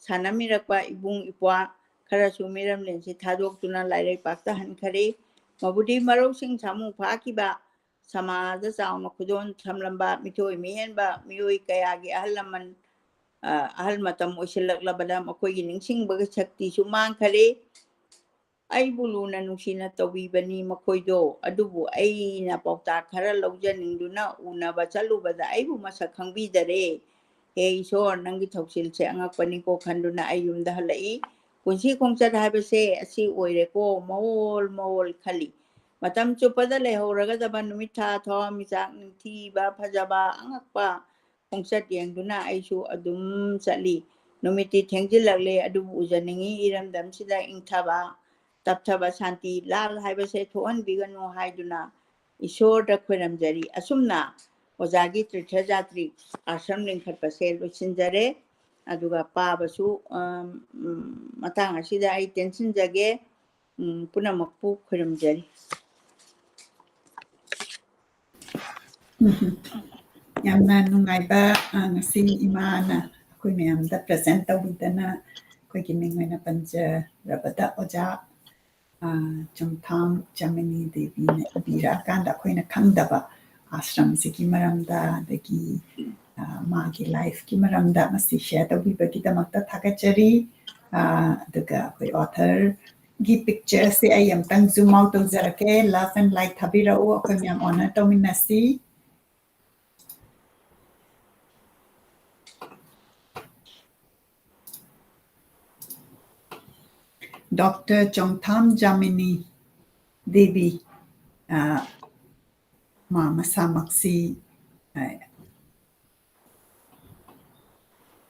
ꯁꯥꯟꯅꯃꯤꯔꯛꯄ ꯏꯕꯨꯡ ꯏꯄ꯭ꯋꯥ ꯈꯔꯁꯨ ꯃꯤꯔꯝꯂꯦꯟꯁꯤ ꯊꯥꯗꯣꯛꯇꯨꯅ ꯂꯥꯏꯔꯩꯄꯥꯛꯇ ꯍꯟꯈꯔꯦ ꯃꯕꯨꯗꯤ ꯃꯔꯧꯁꯤꯡ ꯁꯥꯃꯨ ꯐꯥꯈꯤꯕ ꯁꯃꯥꯖꯗ ꯆꯥꯎꯅ ꯈꯨꯗꯣꯟ ꯊꯝꯂꯝꯕ ꯃꯤꯊꯣꯏ ꯃꯤꯍꯦꯟꯕ ꯃꯤꯑꯣꯏ ꯀꯌꯥꯒꯤ ꯑꯍꯜ ꯂꯃꯟ ꯑꯍꯜ ꯃꯇꯝ ꯑꯣꯏꯁꯤꯜꯂꯛꯂꯕꯗ ꯃꯈꯣꯏꯒꯤ ꯅꯤꯡꯁꯤꯡꯕꯒꯤ ꯁꯛꯇꯤꯁꯨ ꯃꯥꯡꯈꯔꯦ ꯑꯩꯕꯨ ꯂꯨꯅ ꯅꯨꯡꯁꯤꯅ ꯇꯧꯕꯤꯕꯅꯤ ꯃꯈꯣꯏꯗꯣ ꯑꯗꯨꯕꯨ ꯑꯩꯅ ꯄꯥꯎꯇꯥꯛ ꯈꯔ ꯂꯧꯖꯅꯤꯡꯗꯨꯅ ꯎꯅꯕ ꯆꯠꯂꯨꯕꯗ ꯑꯩꯕꯨ ꯃꯁꯛ ꯈꯪꯕꯤꯗꯔꯦ ꯍꯦ ꯏꯁꯣꯔ ꯅꯪꯒꯤ ꯊꯧꯁꯤꯜꯁꯦ ꯑꯉꯛꯄꯅꯤꯀꯣ ꯈꯟꯗꯨꯅ ꯑꯩ ꯌꯨꯝꯗ ꯍꯜꯂꯛꯏ ꯄꯨꯟꯁꯤ ꯈꯣꯡꯆꯠ ꯍꯥꯏꯕꯁꯦ ꯑꯁꯤ ꯑꯣꯏꯔꯦꯀꯣ ꯃꯑꯣꯜ ꯈꯜꯂꯤ ꯃꯇꯝ ꯆꯨꯞꯄꯗ ꯂꯩꯍꯧꯔꯒꯗꯕ ꯅꯨꯃꯤꯠ ꯊꯥ ꯊꯋꯥꯟꯃꯤꯆꯥꯛ ꯅꯤꯡꯊꯤꯕ ꯐꯖꯕ ꯑꯉꯛꯄ ꯈꯣꯡꯆꯠ ꯌꯦꯡꯗꯨꯅ ꯑꯩꯁꯨ ꯑꯗꯨꯝ ꯆꯠꯂꯤ ꯅꯨꯃꯤꯠꯇꯤ ꯊꯦꯡꯖꯤꯜꯂꯛꯂꯦ ꯑꯗꯨꯕꯨ ꯎꯖꯅꯤꯡꯉꯤ ꯏꯔꯝꯗꯝꯁꯤꯗ ꯏꯪꯊꯕ ꯇꯞꯊꯕ ꯁꯥꯟꯇꯤ ꯂꯥꯜ ꯍꯥꯏꯕꯁꯦ ꯊꯣꯛꯍꯟꯕꯤꯒꯅꯨ ꯍꯥꯏꯗꯨꯅ ꯏꯁꯣꯔꯗ ꯈꯣꯏꯔꯝꯖꯔꯤ ꯑꯁꯨꯝꯅ ꯑꯣꯖꯥꯒꯤ ꯇꯤꯔꯊ ꯖꯥꯇ꯭ꯔꯤ ꯑꯥꯁ꯭ꯔꯝ ꯂꯤꯡꯈꯠꯄꯁꯦ ꯂꯣꯏꯁꯤꯟꯖꯔꯦ ꯑꯗꯨꯒ ꯄꯥꯕꯁꯨ ꯃꯇꯥꯡ ꯑꯁꯤꯗ ꯑꯩ ꯇꯦꯟꯁꯤꯟꯖꯒꯦ ꯄꯨꯝꯅꯃꯛꯄꯨ ꯈꯣꯏꯔꯝꯖꯔꯤ ꯌꯥꯝꯅ ꯅꯨꯡꯉꯥꯏꯕ ꯉꯁꯤ ꯏꯃꯥꯅ ꯑꯩꯈꯣꯏ ꯃꯌꯥꯝꯗ ꯄ꯭ꯔꯖꯦꯟ ꯇꯧꯕꯤꯗꯅ ꯑꯩꯈꯣꯏꯒꯤ ꯃꯤꯡ ꯑꯣꯏꯅ ꯄꯟꯖꯔꯕꯗ ꯑꯣꯖꯥ ꯆꯣꯡꯊꯥꯝ ꯆꯥꯃꯤꯅꯤ ꯗꯦꯕꯤꯅ ꯏꯕꯤꯔꯛꯑꯀꯥꯟꯗ ꯑꯩꯈꯣꯏꯅ ꯈꯪꯗꯕ ꯑꯥꯁ꯭ꯔꯝꯁꯤꯒꯤ ꯃꯔꯝꯗ ꯑꯗꯒꯤ ꯃꯥꯒꯤ ꯂꯥꯏꯐꯀꯤ ꯃꯔꯝꯗ ꯃꯁꯤ ꯁꯦꯌꯔ ꯇꯧꯕꯤꯕꯒꯤꯗꯃꯛꯇ ꯊꯥꯒꯠꯆꯔꯤ ꯑꯗꯨꯒ ꯑꯩꯈꯣꯏ ꯑꯣꯊꯔꯒꯤ ꯄꯤꯛꯆꯔꯁꯦ ꯑꯩ ꯑꯝꯇꯪ ꯖꯨꯝ ꯑꯥꯎꯠ ꯇꯧꯖꯔꯛꯀꯦ ꯂꯚ ꯑꯦꯟ ꯂꯥꯏꯠ ꯊꯥꯕꯤꯔꯛꯎ ꯑꯩꯈꯣꯏ ꯃꯌꯥꯝ honour ꯇꯧꯃꯤꯟꯅꯁꯤ Dr. Chongtham Jamini Devi masamaksi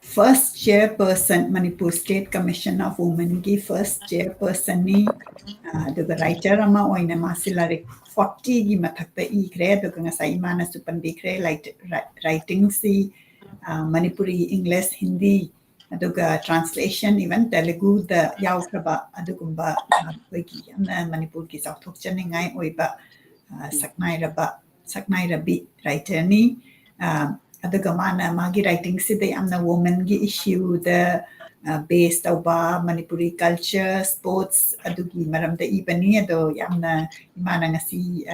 first chairperson Manipur State Commission of Women ki first chairperson ni aduga writer ama oina masilarik 40 gi mathakta ikre aduga ngasai imana supandikre writing si Manipuri English Hindi aduga translation even Telugu da yaukraba adugumba koigi yamna Manipur ki sauthokchaningai oiba saknairabi writer ni aduga mana magi writing sida yamna woman gi issue da based over Manipuri culture sports adugi maramda ibani ado yamna imana ngasi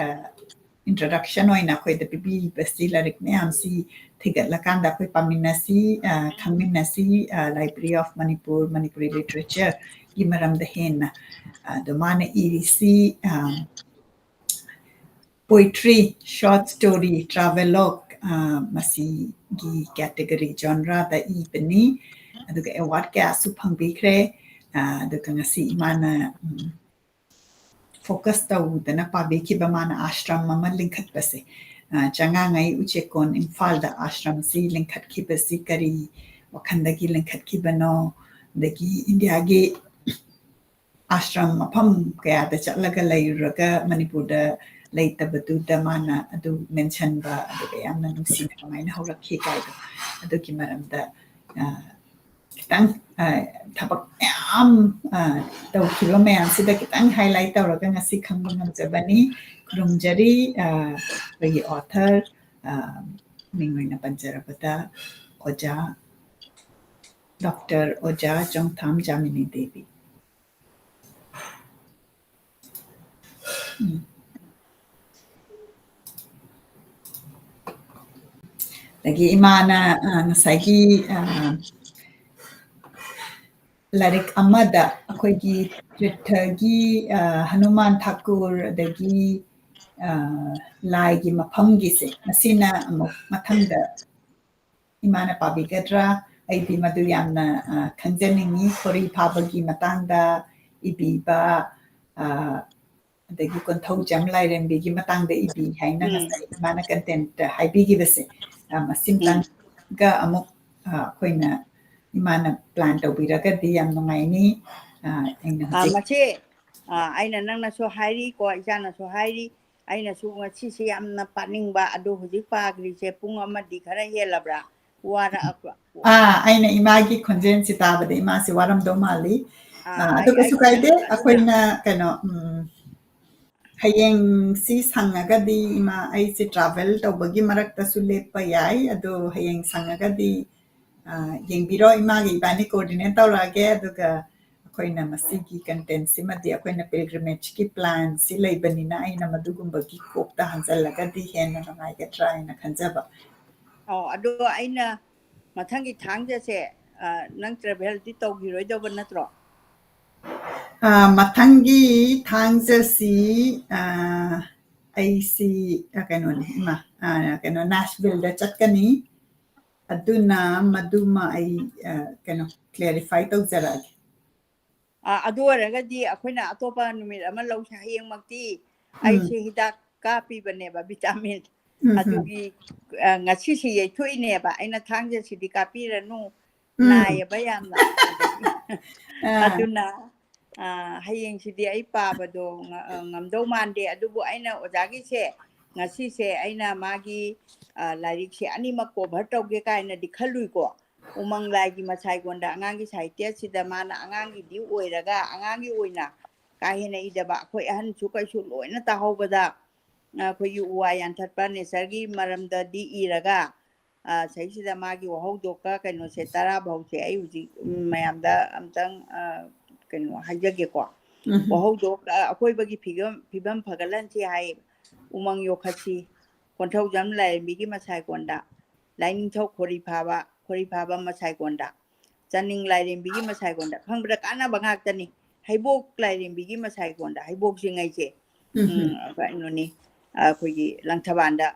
introduction oina khoi da bibi basti larik myam si thigat lakanda khoi paminasi khangminasi Library of Manipur Manipuri literature gi maramda hen do mana irisi poetry short story travelogue masi gi category genre da ibani aduga award kya su phangbikre aduga ngasi imana focus tawudana pabeki bamana ashram mama linkhat base changa ngai uchekon imphal da ashram si linkhat ki basi kari wakhandagi linkhat ki bano dagi india ge ashram mafam kaya da chatlaga lairaga manipur da leitabadu da mana adu mention ba adu yamna nungsina kamaina haurakhi kai adu ki maramda kitang thabak yam tawkhiba mayam sida kitang highlight tawraga ngasi khangba ngamjabani kurumjari bagi author mingoina panjarabada oja Dr. Oja Chongtham Jamini Devi lagi imana nasagi larik amada akoigi Twitter-gi Hanuman Thakur adagi lai-gi mafam-gi se masina amuk mathangda imana pabigadra aidi madu yamna khangjaningi khori phabagi matangda ibba adagi konthau lairembi matangda ibi haina ngasai mana content haibigi base masimtang ga amuk koina imana plan tawbiragadi yam nungaini aina hojik mache aina nangna so hairi ko isana so hairi aina su ngasi si yamna paningba adu hujik pagri se pung amadi khara helabra wara akwa aina imagi konjen si tabade imasi waram do mali adu kasu kaide akoina kano hayeng si sangagadi ima ai si travel tawbagi marakta su lepa yai adu hayeng sangagadi yengbiro imagi ibani coordinate tawrage aduga akoina masigi content simadi akoina pilgrimage ki plan si leibanina aina madugumbagi kokta hanzalagadi hena nangai try na khanjaba adu aina mathangi thangjase nang travel ti tawgiroi doba natro mathangi thangjasi aisi kano ni ma kano Nashville da chatkani aduna maduma ai kano clarify tawjarage adu waragadi akoina atopa numit ama lau hayeng makti ai se hidak kapi bane ba vitamin adugi ngasi si ye thuine ba aina thangje si di kapi ranu nai ba yamna aduna hayeng si di ai pa ba do ngamdo mande adubu aina ojagi se ngasi se aina magi larik se ani makko bhatauge kaina di khalui ko umang lagi masai gonda angangi saitya sida mana angangi di oiraga angangi oina ka hena idaba khoi ahan chu kai chu loina ta hobada khoi yu wa yan thatpa ne sargi maramda di iraga saisida magi wahaudoka kaino se tara bhause ai uji mayamda amtang kaino hajage ko wahaudoka akhoi bagi phibam phagalan si hai umang yokhasi konthau jam lai migi masai gonda lainin thau khori phaba masai gonda chaning lairembi gi masai gonda khangbra kana bangak tani haibok lairembi gi masai gonda haibok singai che noni khogi langthabanda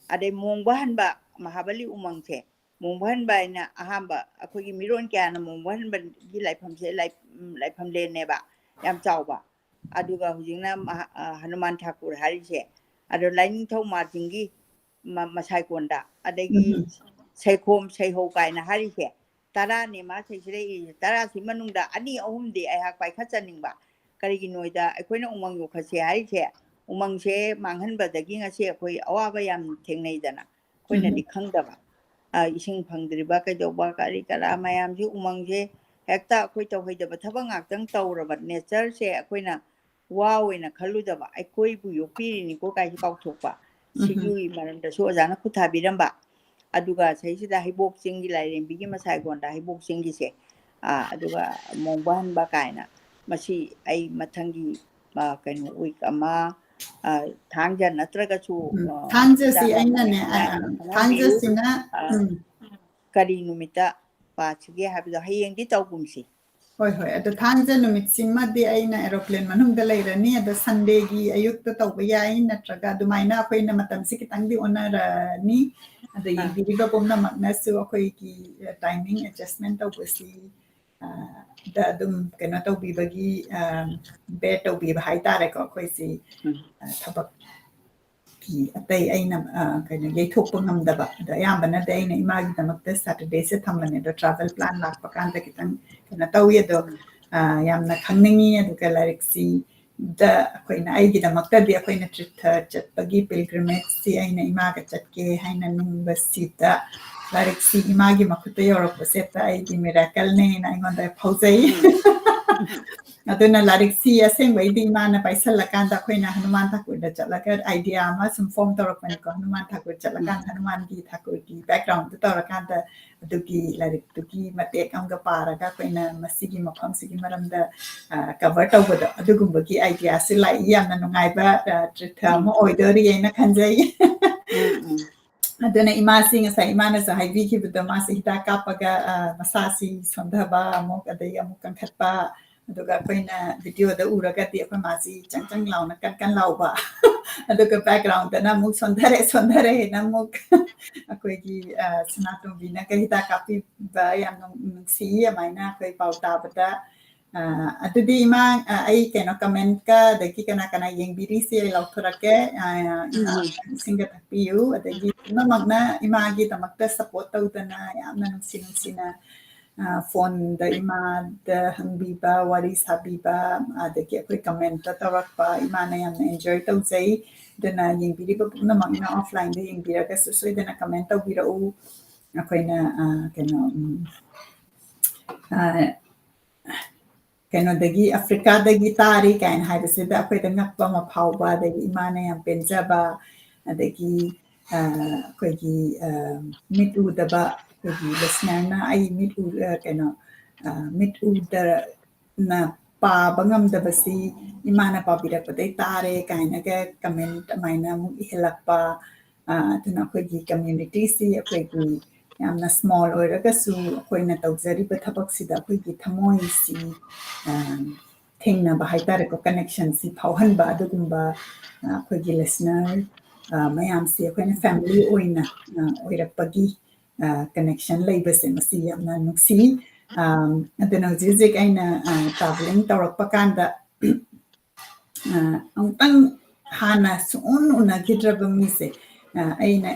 ade mongban ba mahabali umang che mongban ba ina ahamba khogi miron kya na mongban ba gi laifam se laifam le ne ba yam chawba aduga hujingna Hanuman Thakur hari che ado lainin thau marjingi masai gonda adegi saikhom saiho kaina hari che tara ne ma saisire tara si manungda ani ahumdi ai hak pai khachaning ba karigi noida akoina umang yo khase hari che umang se manghan ba dagi ngase akoi awaba yam thengnei dana koina di khangdaba ising phangdriba kai doba kari kala mayam ji umang je hekta akoi to hoidaba thabang aktang tawraba nature se akoina waoina khaludaba akoi bu yopiri ni ko kai kauthopa sigui maramda so jana khuthabiramba aduga saisida haibok singi lairembi gi masai gonda haibok singi se aduga mongban ba kaina masi ai mathangi kaino week ama thangja natraga chu thangja si aina ne thangja sina kari numita pachige habida hayeng di tawgumsi hoi hoi ado thangja numit simadi aina aeroplane manungda leirani ado Sunday gi ayukta tawba yai natraga adumaina akoina matam si kitang di onara ni ado yingiriba pomna magnasu akoigi timing adjustment tawbasi da adum kena tawbibagi bet tawbiba haitare ko akoisi thabak ki atai aina kaina yaithokpa ngamdaba da ayambana da aina imagi damakta Saturday se thamane do travel plan lakpa kanda kitang kana tawi do yamna khangningi aduga lariksi da akoina aigi damakta di akoina chatpagi pilgrimage si aina imaga chatke haina nungba sita lariksi imagi makuta yorokpa seta aigi miracle ne na ingonda phauzai aduna lariksi asengba idi mana paisalakanda akoina Hanuman Thakur da chatlaga idea ama sum form torakani ko Hanuman Thakur chatlakan Hanuman gi Thakur gi background to torakanda adugi larik tugi matek amga paraga akoina masigi mafam sigi maramda cover tawbada adugumbagi idea silai yamna nungaiba trithama oidori aina khanjai aduna imasi ngasai imana sa haibi ki buda masi hita kapaga masasi sondhaba amok adai amok kangkhatpa aduga akoina video da uraga ti akoi masi changchang launa kan lauba aduga background da namuk sondhare namuk akoi gi sanatum bina ka hita kapi ba yang si maina akoi pauta bata ꯑꯗꯨꯗꯤ ꯏꯃꯥ ꯑꯩ ꯀꯩꯅꯣ ꯀꯃꯦꯟꯠꯀ ꯑꯗꯒꯤ ꯀꯅꯥ ꯀꯅꯥ ꯌꯦꯡꯕꯤꯔꯤꯁꯤ ꯑꯩ ꯂꯧꯊꯣꯔꯛꯀꯦ ꯏꯁꯤꯡꯒ ꯊꯛꯄꯤꯌꯨ ꯑꯗꯒꯤ ꯄꯨꯝꯅꯃꯛꯅ ꯏꯃꯥꯒꯤꯗꯃꯛꯇ ꯁꯄꯣꯔꯠ ꯇꯧꯗꯅ ꯌꯥꯝꯅ ꯅꯨꯡꯁꯤꯅ ꯐꯣꯟꯗ ꯏꯃꯥꯗ ꯍꯪꯕꯤꯕ ꯋꯥꯔꯤ ꯁꯥꯕꯤꯕ ꯑꯗꯒꯤ ꯑꯩꯈꯣꯏ ꯀꯃꯦꯟꯠꯇ ꯇꯧꯔꯛꯄ ꯏꯃꯥꯅ ꯌꯥꯝꯅ ꯑꯦꯟꯖꯣꯏ ꯇꯧꯖꯩ ꯑꯗꯨꯅ ꯌꯦꯡꯕꯤꯔꯤꯕ ꯄꯨꯝꯅꯃꯛꯅ ꯑꯣꯐꯂꯥꯏꯟꯗ ꯌꯦꯡꯕꯤꯔꯒꯁꯨ ꯁꯣꯏꯗꯅ ꯀꯃꯦꯟꯠ ꯇꯧꯕꯤꯔꯛꯎ ꯑꯩꯈꯣꯏꯅ ꯀꯩꯅꯣ ꯀꯩꯅꯣꯗꯒꯤ ꯑꯐ꯭ꯔꯤꯀꯥꯗꯒꯤ ꯇꯥꯔꯤ ꯀꯥꯏꯅ ꯍꯥꯏꯕꯁꯤꯗ ꯑꯩꯈꯣꯏꯗ ꯉꯛꯄ ꯑꯃ ꯐꯥꯎꯕ ꯑꯗꯒꯤ ꯏꯃꯥꯅ ꯌꯥꯝ ꯄꯦꯟꯖꯕ ꯑꯗꯒꯤ ꯑꯩꯈꯣꯏꯒꯤ ꯃꯤꯠ ꯎꯗꯕ ꯑꯩꯈꯣꯏꯒꯤ ꯂꯤꯁꯅꯔꯅ ꯑꯩ ꯀꯩꯅꯣ ꯃꯤꯠ ꯎꯗꯅ ꯄꯥꯕ ꯉꯝꯗꯕꯁꯤ ꯏꯃꯥꯅ ꯄꯥꯕꯤꯔꯛꯄꯗꯩ ꯇꯥꯔꯦ ꯀꯥꯏꯅꯒ ꯀꯃꯦꯟꯠ ꯑꯗꯨꯃꯥꯏꯅ ꯑꯃꯨꯛ ꯏꯍꯜꯂꯛꯄ ꯑꯗꯨꯅ ꯑꯩꯈꯣꯏꯒꯤ ꯀꯝꯃ꯭ꯌꯨꯅꯤꯇꯤꯁꯤ ꯑꯩꯈꯣꯏꯒꯤ ꯌꯥꯝꯅ ꯁ꯭ꯃꯣꯜ ꯑꯣꯏꯔꯒꯁꯨ ꯑꯩꯈꯣꯏꯅ ꯇꯧꯖꯔꯤꯕ ꯊꯕꯛꯁꯤꯗ ꯑꯩꯈꯣꯏꯒꯤ ꯊꯃꯣꯏꯁꯤ ꯊꯦꯡꯅꯕ ꯍꯥꯏꯇꯥꯔꯦꯀꯣ ꯀꯅꯦꯛꯁꯟꯁꯤ ꯐꯥꯎꯍꯟꯕ ꯑꯗꯨꯒꯨꯝꯕ ꯑꯩꯈꯣꯏꯒꯤ ꯂꯤꯁꯅꯔ ꯃꯌꯥꯝꯁꯤ ꯑꯩꯈꯣꯏꯅ ꯐꯦꯃꯤꯂꯤ ꯑꯣꯏꯅ ꯑꯣꯏꯔꯛꯄꯒꯤ ꯀꯅꯦꯛꯁꯟ ꯂꯩꯕꯁꯦ ꯃꯁꯤ ꯌꯥꯝꯅ ꯅꯨꯡꯁꯤ ꯑꯗꯨꯅ ꯍꯧꯖꯤꯛ ꯑꯩꯅ ꯇ꯭ꯔꯥꯚꯦꯂꯤꯡ ꯇꯧꯔꯛꯄ ꯀꯥꯟꯗ ꯑꯃꯨꯛꯇꯪ ꯍꯥꯟꯅ ꯁꯨꯡꯎꯟ ꯎꯅꯈꯤꯗ꯭ꯔꯕ ꯃꯤꯁꯦ ꯑꯩꯅ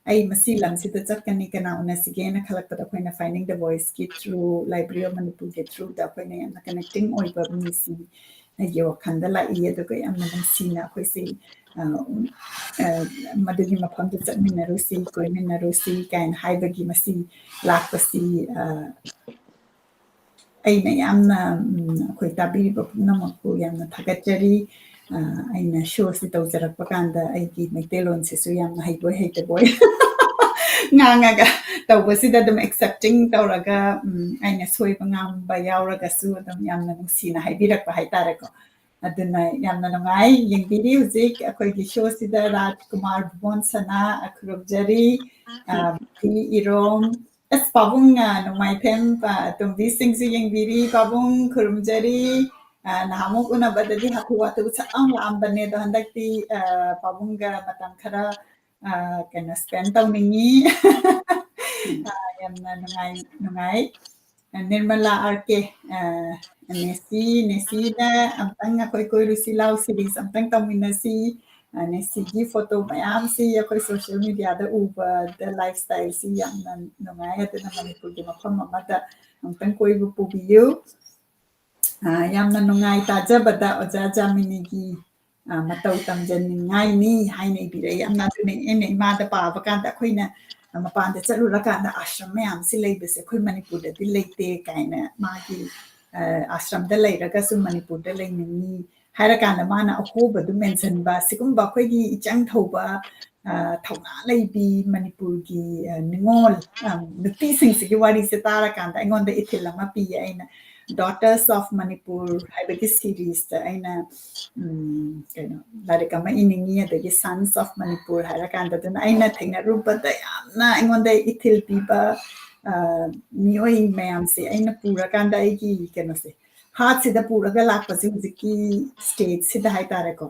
ꯑꯩ ꯃꯁꯤ ꯂꯝꯁꯤꯗ ꯆꯠꯀꯅꯤ ꯀꯅꯥ ꯎꯅꯁꯤꯒꯦꯅ ꯈꯜꯂꯛꯄꯗ ꯑꯩꯈꯣꯏꯅ ꯐꯥꯏꯟꯗꯤꯡ ꯗ ꯚꯣꯏꯁꯀꯤ ꯊ꯭ꯔꯨ ꯂꯥꯏꯕ꯭ꯔꯦꯔꯤ ꯑꯣꯐ ꯃꯅꯤꯄꯨꯔꯒꯤ ꯊ꯭ꯔꯨꯗ ꯑꯩꯈꯣꯏꯅ ꯌꯥꯝꯅ ꯀꯅꯦꯛꯇꯤꯡ ꯑꯣꯏꯕ ꯃꯤꯁꯤ ꯑꯩꯒꯤ ꯋꯥꯈꯜꯗ ꯂꯥꯛꯏ ꯑꯗꯨꯒ ꯌꯥꯝꯅ ꯅꯨꯡꯁꯤꯅ ꯑꯩꯈꯣꯏꯁꯤ ꯃꯗꯨꯒꯤ ꯃꯐꯝꯗ ꯆꯠꯃꯤꯟꯅꯔꯨꯁꯤ ꯀꯣꯏꯃꯤꯟꯅꯔꯨꯁꯤ ꯀꯥꯏꯅ ꯍꯥꯏꯕꯒꯤ ꯃꯁꯤ ꯂꯥꯛꯄꯁꯤ ꯑꯩꯅ ꯌꯥꯝꯅ ꯑꯩꯈꯣꯏ ꯇꯥꯕꯤꯔꯤꯕ ꯄꯨꯝꯅꯃꯛꯄꯨ ꯌꯥꯝꯅ ꯊꯥꯒꯠꯆꯔꯤ ꯑꯩꯅ ꯁꯣꯁꯤ ꯇꯧꯖꯔꯛꯄ ꯀꯥꯟꯗ ꯑꯩꯒꯤ ꯃꯩꯇꯩꯂꯣꯟꯁꯤꯁꯨ ꯌꯥꯝꯅ ꯍꯩꯕꯣꯏ ꯍꯩꯇꯕꯣꯏ ꯉꯥꯡꯉꯒ ꯇꯧꯕꯁꯤꯗ ꯑꯗꯨꯝ ꯑꯦꯛꯁꯦꯞꯇꯤꯡ ꯇꯧꯔꯒ ꯑꯩꯅ ꯁꯣꯏꯕ ꯉꯥꯡꯕ ꯌꯥꯎꯔꯒꯁꯨ ꯑꯗꯨꯝ ꯌꯥꯝꯅ ꯅꯨꯡꯁꯤꯅ ꯍꯥꯏꯕꯤꯔꯛꯄ ꯍꯥꯏꯇꯥꯔꯦꯀꯣ ꯑꯗꯨꯅ ꯌꯥꯝꯅ ꯅꯨꯡꯉꯥꯏ ꯌꯦꯡꯕꯤꯔꯤ ꯍꯧꯖꯤꯛ ꯑꯩꯈꯣꯏꯒꯤ ꯁꯣꯁꯤꯗ ꯔꯥꯖꯀꯨꯃꯥꯔ ꯚꯨꯕꯣꯟ ꯁꯅꯥ ꯈꯨꯔꯨꯝꯖꯔꯤ ꯐꯤ ꯏꯔꯣꯝ ꯑꯁ ꯄꯥꯕꯨꯡ ꯅꯣꯡꯃꯥꯏꯊꯦꯝ ꯇꯣꯝꯕꯤꯁꯤꯡꯁꯨ ꯌꯦꯡꯕꯤꯔꯤ ꯄꯥꯕꯨꯡ ꯈꯨꯔꯨꯝꯖꯔꯤ ꯅꯍꯥꯟꯃꯨꯛ ꯎꯅꯕꯗꯗꯤ ꯍꯥꯊꯨ ꯍꯥꯊꯨ ꯁꯠ ꯂꯥꯛꯑꯝꯕꯅꯦ ꯑꯗꯣ ꯍꯟꯗꯛꯇꯤ ꯄꯥꯕꯨꯡꯒ ꯃꯇꯝ ꯈꯔ ꯀꯩꯅꯣ ꯁ꯭ꯄꯦꯟ ꯇꯧꯅꯤꯡꯉꯤ ꯌꯥꯝꯅ ꯅꯨꯡꯉꯥꯏ ꯅꯤꯔꯃꯂꯥ ꯑꯥꯔ.ꯀꯦ. ꯅꯦꯁꯤꯅ ꯑꯝꯇꯪ ꯑꯩꯈꯣꯏ ꯀꯣꯏꯔꯨꯁꯤ ꯂꯥꯎ ꯁꯤꯔꯤꯁ ꯑꯝꯇꯪ ꯇꯧꯃꯤꯟꯅꯁꯤ ꯅꯦꯁꯤꯒꯤ ꯐꯣꯇꯣ ꯃꯌꯥꯝꯁꯤ ꯑꯩꯈꯣꯏ ꯁꯣꯁꯤꯌꯦꯜ ꯃꯤꯗꯤꯌꯥꯗ ꯎꯕꯗ ꯂꯥꯏꯐ ꯁ꯭ꯇꯥꯏꯜꯁꯤ ꯌꯥꯝꯅ ꯅꯨꯡꯉꯥꯏ ꯑꯗꯨꯅ ꯃꯅꯤꯄꯨꯔꯒꯤ ꯃꯐꯝ ꯑꯃꯗ ꯑꯃꯨꯛꯇꯪ ꯀꯣꯏꯕ ꯄꯨꯕꯤꯌꯨ ꯌꯥꯝꯅ ꯅꯨꯡꯉꯥꯏ ꯇꯥꯖꯕꯗ ꯑꯣꯖꯥ ꯖꯥꯃꯤꯅꯤꯒꯤ ꯃꯇꯧ ꯇꯝꯖꯅꯤꯡꯉꯥꯏꯅꯤ ꯍꯥꯏꯅ ꯏꯕꯤꯔꯛꯏ ꯌꯥꯝꯅ ꯑꯗꯨꯅ ꯑꯩꯅ ꯏꯃꯥꯗ ꯄꯥꯕ ꯀꯥꯟꯗ ꯑꯩꯈꯣꯏꯅ ꯃꯄꯥꯟꯗ ꯆꯠꯂꯨꯔꯀꯥꯟꯗ ꯑꯥꯁ꯭ꯔꯝ ꯃꯌꯥꯝꯁꯤ ꯂꯩꯕꯁꯦ ꯑꯩꯈꯣꯏ ꯃꯅꯤꯄꯨꯔꯗꯗꯤ ꯂꯩꯇꯦ ꯀꯥꯏꯅ ꯃꯥꯒꯤ ꯑꯥꯁ꯭ꯔꯝꯗ ꯂꯩꯔꯒꯁꯨ ꯃꯅꯤꯄꯨꯔꯗ ꯂꯩꯅꯤꯡꯉꯤ ꯍꯥꯏꯔꯀꯥꯟꯗ ꯃꯥꯅ ꯑꯍꯣꯕꯗꯨ ꯃꯦꯟꯁꯤꯟꯕ ꯁꯤꯒꯨꯝꯕ ꯑꯩꯈꯣꯏꯒꯤ ꯏꯆꯪ ꯊꯧꯕ ꯊꯧꯅꯥ ꯂꯩꯕꯤ ꯃꯅꯤꯄꯨꯔꯒꯤ ꯅꯤꯉꯣꯜ ꯅꯨꯄꯤꯁꯤꯡꯁꯤꯒꯤ ꯋꯥꯔꯤꯁꯦ ꯇꯥꯔꯀꯥꯟꯗ ꯑꯩꯉꯣꯟꯗ ꯏꯊꯤꯜ ꯑꯃ ꯄꯤꯌꯦ ꯑꯩꯅ ꯗꯣꯇꯔꯁ ꯑꯣꯐ ꯃꯅꯤꯄꯨꯔ ꯍꯥꯏꯕꯒꯤ ꯁꯤꯔꯤꯁꯇ ꯑꯩꯅ ꯀꯩꯅꯣ ꯂꯥꯏꯔꯤꯛ ꯑꯃ ꯏꯅꯤꯡꯉꯤ ꯑꯗꯒꯤ ꯁꯟꯁ ꯑꯣꯐ ꯃꯅꯤꯄꯨꯔ ꯍꯥꯏꯔꯀꯥꯟꯗ ꯑꯗꯨꯅ ꯑꯩꯅ ꯊꯦꯡꯅꯔꯨꯕꯗ ꯌꯥꯝꯅ ꯑꯩꯉꯣꯟꯗ ꯏꯊꯤꯜ ꯄꯤꯕ ꯃꯤꯑꯣꯏ ꯃꯌꯥꯝꯁꯦ ꯑꯩꯅ ꯄꯨꯔꯀꯥꯟꯗ ꯑꯩꯒꯤ ꯀꯩꯅꯣꯁꯦ ꯍꯥꯔꯠꯁꯤꯗ ꯄꯨꯔꯒ ꯂꯥꯛꯄꯁꯦ ꯍꯧꯖꯤꯛꯀꯤ ꯁ꯭ꯇꯦꯠꯁꯤꯗ ꯍꯥꯏꯇꯥꯔꯦꯀꯣ